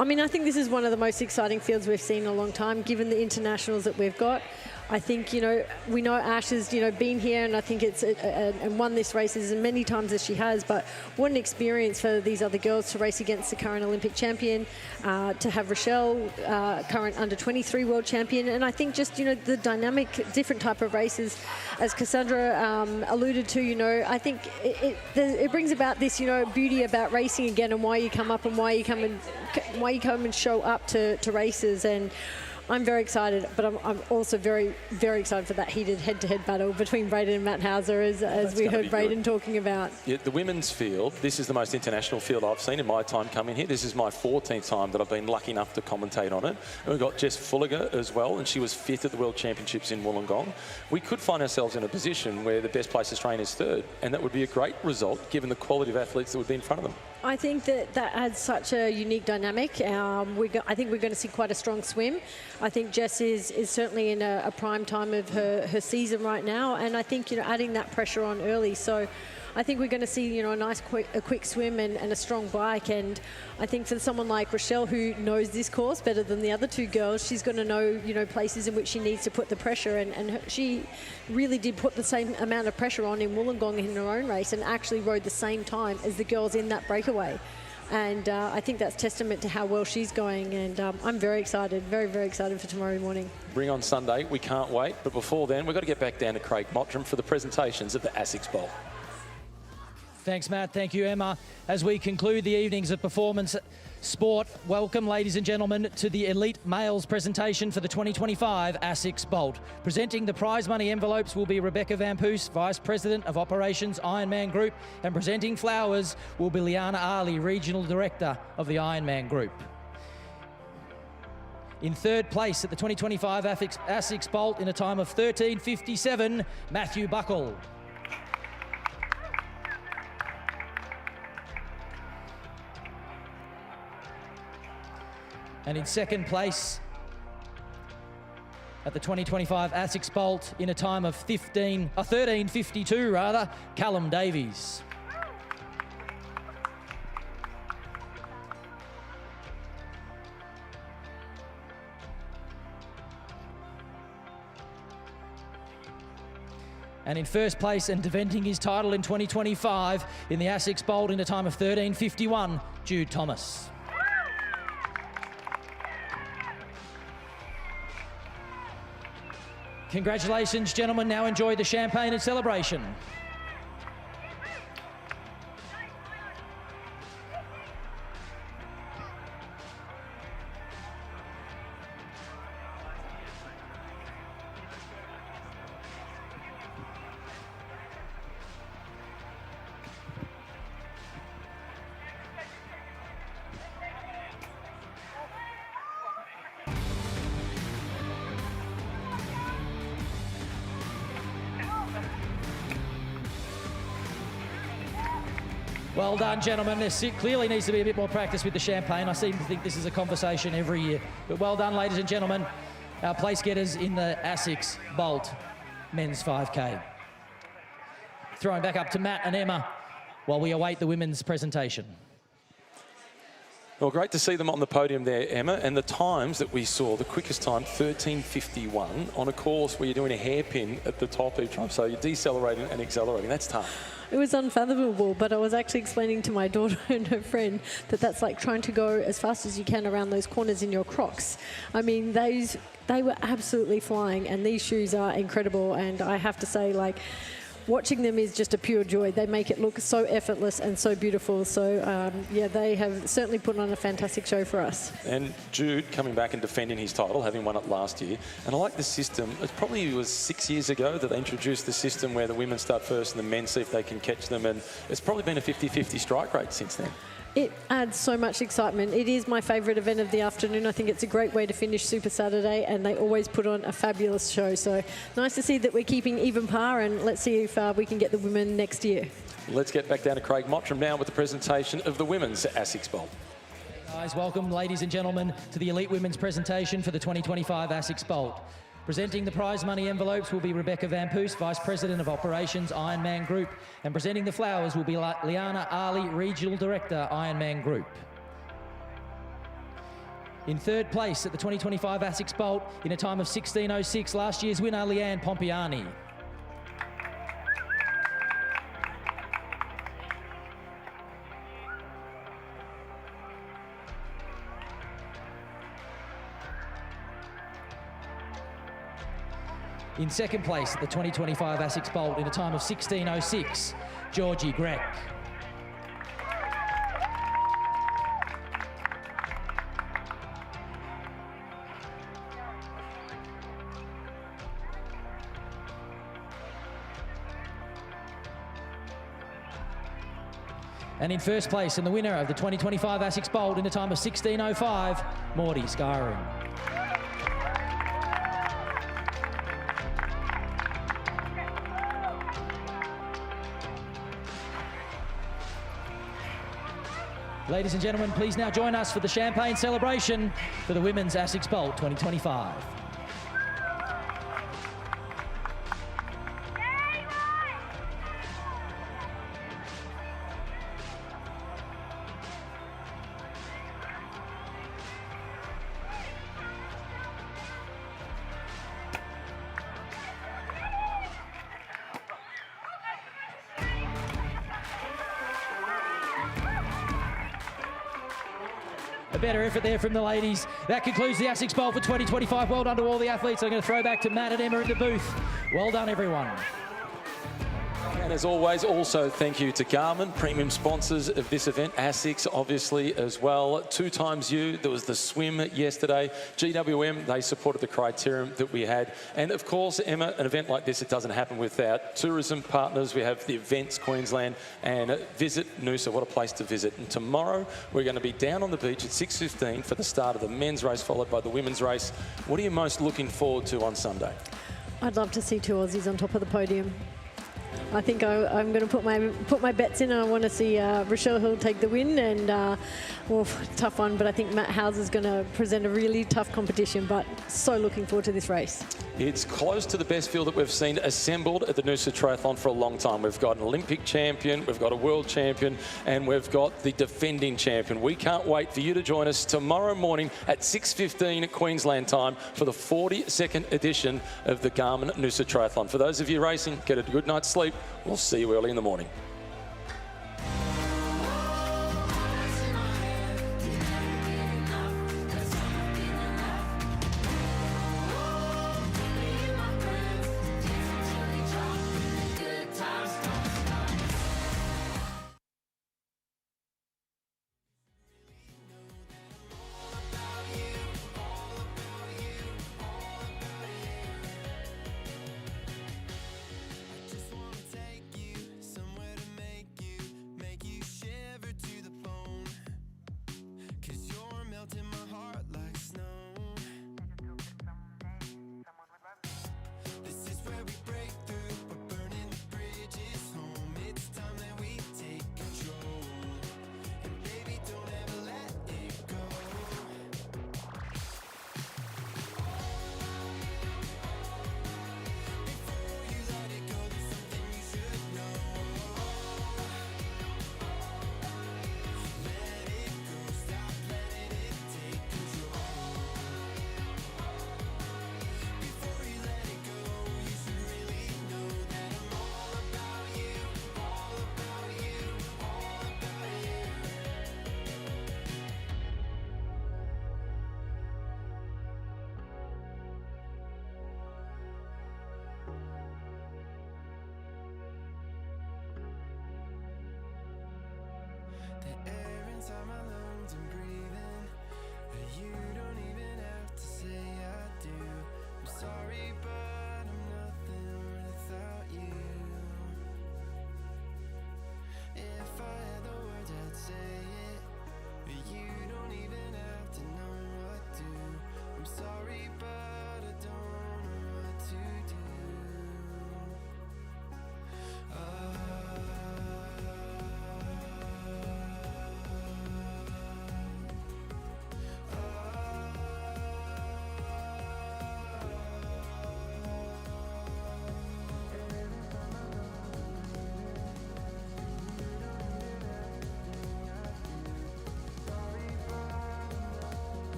I mean, I think this is one of the most exciting fields we've seen in a long time, given the internationals that we've got. I think, you know, we know Ash has, you know, been here, and I think it's and won this race as many times as she has, but what an experience for these other girls to race against the current Olympic champion, to have Rochelle, current under-23 world champion, and I think just, you know, the dynamic, different type of races, as Cassandra alluded to, you know, I think it brings about this, you know, beauty about racing again, and why you come up and why you come and show up to races. And I'm very excited, but I'm also very, very excited for that heated head-to-head battle between Braden and Matt Hauser, as we heard Braden talking about. Yeah, the women's field, this is the most international field I've seen in my time coming here. This is my 14th time that I've been lucky enough to commentate on it. And we've got Jess Fulliger as well, and she was 5th at the World Championships in Wollongong. We could find ourselves in a position where the best place Australian is 3rd, and that would be a great result given the quality of athletes that would be in front of them. I think that adds such a unique dynamic. I think we're going to see quite a strong swim. I think Jess is certainly in a prime time of her season right now, and I think, you know, adding that pressure on early. So I think we're going to see, you know, a quick swim and a strong bike. And I think for someone like Rochelle, who knows this course better than the other two girls, she's going to know, you know, places in which she needs to put the pressure. And she really did put the same amount of pressure on in Wollongong in her own race, and actually rode the same time as the girls in that breakaway. And I think that's testament to how well she's going. And I'm very excited, very, very excited for tomorrow morning. Bring on Sunday. We can't wait. But before then, we've got to get back down to Craig Mottram for the presentations of the ASICS Bowl. Thanks, Matt. Thank you, Emma. As we conclude the evenings of performance sport, welcome, ladies and gentlemen, to the elite males presentation for the 2025 ASICS Bolt. Presenting the prize money envelopes will be Rebecca Van Poos, Vice President of Operations, Ironman Group, and presenting flowers will be Liana Ali, Regional Director of the Ironman Group. In third place at the 2025 ASICS Bolt in a time of 13:57, Matthew Buckle. And in second place at the 2025 ASICS Bolt in a time of 13:52 rather, Callum Davies. And in first place and defending his title in 2025 in the ASICS Bolt in a time of 13:51, Jude Thomas. Congratulations, gentlemen. Now enjoy the champagne and celebration. Well done, gentlemen. There clearly needs to be a bit more practice with the champagne. I seem to think this is a conversation every year. But well done, ladies and gentlemen, our place getters in the ASICS Bolt men's 5K. Throwing back up to Matt and Emma while we await the women's presentation. Well, great to see them on the podium there, Emma. And the times that we saw, the quickest time, 13:51, on a course where you're doing a hairpin at the top each time. So you're decelerating and accelerating. That's tough. It was unfathomable, but I was actually explaining to my daughter and her friend that that's like trying to go as fast as you can around those corners in your Crocs. I mean, they were absolutely flying, and these shoes are incredible. And I have to say, like, watching them is just a pure joy. They make it look so effortless and so beautiful. So, yeah, they have certainly put on a fantastic show for us. And Jude coming back and defending his title, having won it last year. And I like the system. It probably was 6 years ago that they introduced the system where the women start first and the men see if they can catch them. And it's probably been a 50-50 strike rate since then. It adds so much excitement. It is my favourite event of the afternoon. I think it's a great way to finish Super Saturday, and they always put on a fabulous show. So nice to see that we're keeping even par, and let's see if we can get the women next year. Let's get back down to Craig Mottram now with the presentation of the women's ASICS Bolt. Guys, welcome, ladies and gentlemen, to the elite women's presentation for the 2025 ASICS Bolt. Presenting the prize money envelopes will be Rebecca Van Poos, Vice President of Operations, Ironman Group. And presenting the flowers will be Liana Ali, Regional Director, Ironman Group. In third place at the 2025 ASICS Bolt in a time of 16:06, last year's winner, Leanne Pompiani. In second place at the 2025 ASICS Bolt in a time of 16:06, Georgie Grech. And in first place and the winner of the 2025 ASICS Bolt in a time of 16:05, Morty Skyrim. Ladies and gentlemen, please now join us for the champagne celebration for the Women's ASICS Bolt 2025. A better effort there from the ladies. That concludes the ASICS Bowl for 2025. Well done to all the athletes. I'm going to throw back to Matt and Emma in the booth. Well done, everyone. And as always, also thank you to Garmin, premium sponsors of this event, ASICS obviously as well. 2XU, there was the swim yesterday. GWM, they supported the Criterium that we had. And of course, Emma, an event like this, it doesn't happen without tourism partners. We have the Events Queensland and Visit Noosa. What a place to visit. And tomorrow, we're going to be down on the beach at 6:15 for the start of the men's race, followed by the women's race. What are you most looking forward to on Sunday? I'd love to see two Aussies on top of the podium. I think I'm going to put my bets in. I want to see Rochelle Hill take the win, and tough one, but I think Matt Howes is going to present a really tough competition, but so looking forward to this race. It's close to the best field that we've seen assembled at the Noosa Triathlon for a long time. We've got an Olympic champion, we've got a world champion, and we've got the defending champion. We can't wait for you to join us tomorrow morning at 6:15 at Queensland time for the 42nd edition of the Garmin Noosa Triathlon. For those of you racing, get a good night's sleep. We'll see you early in the morning.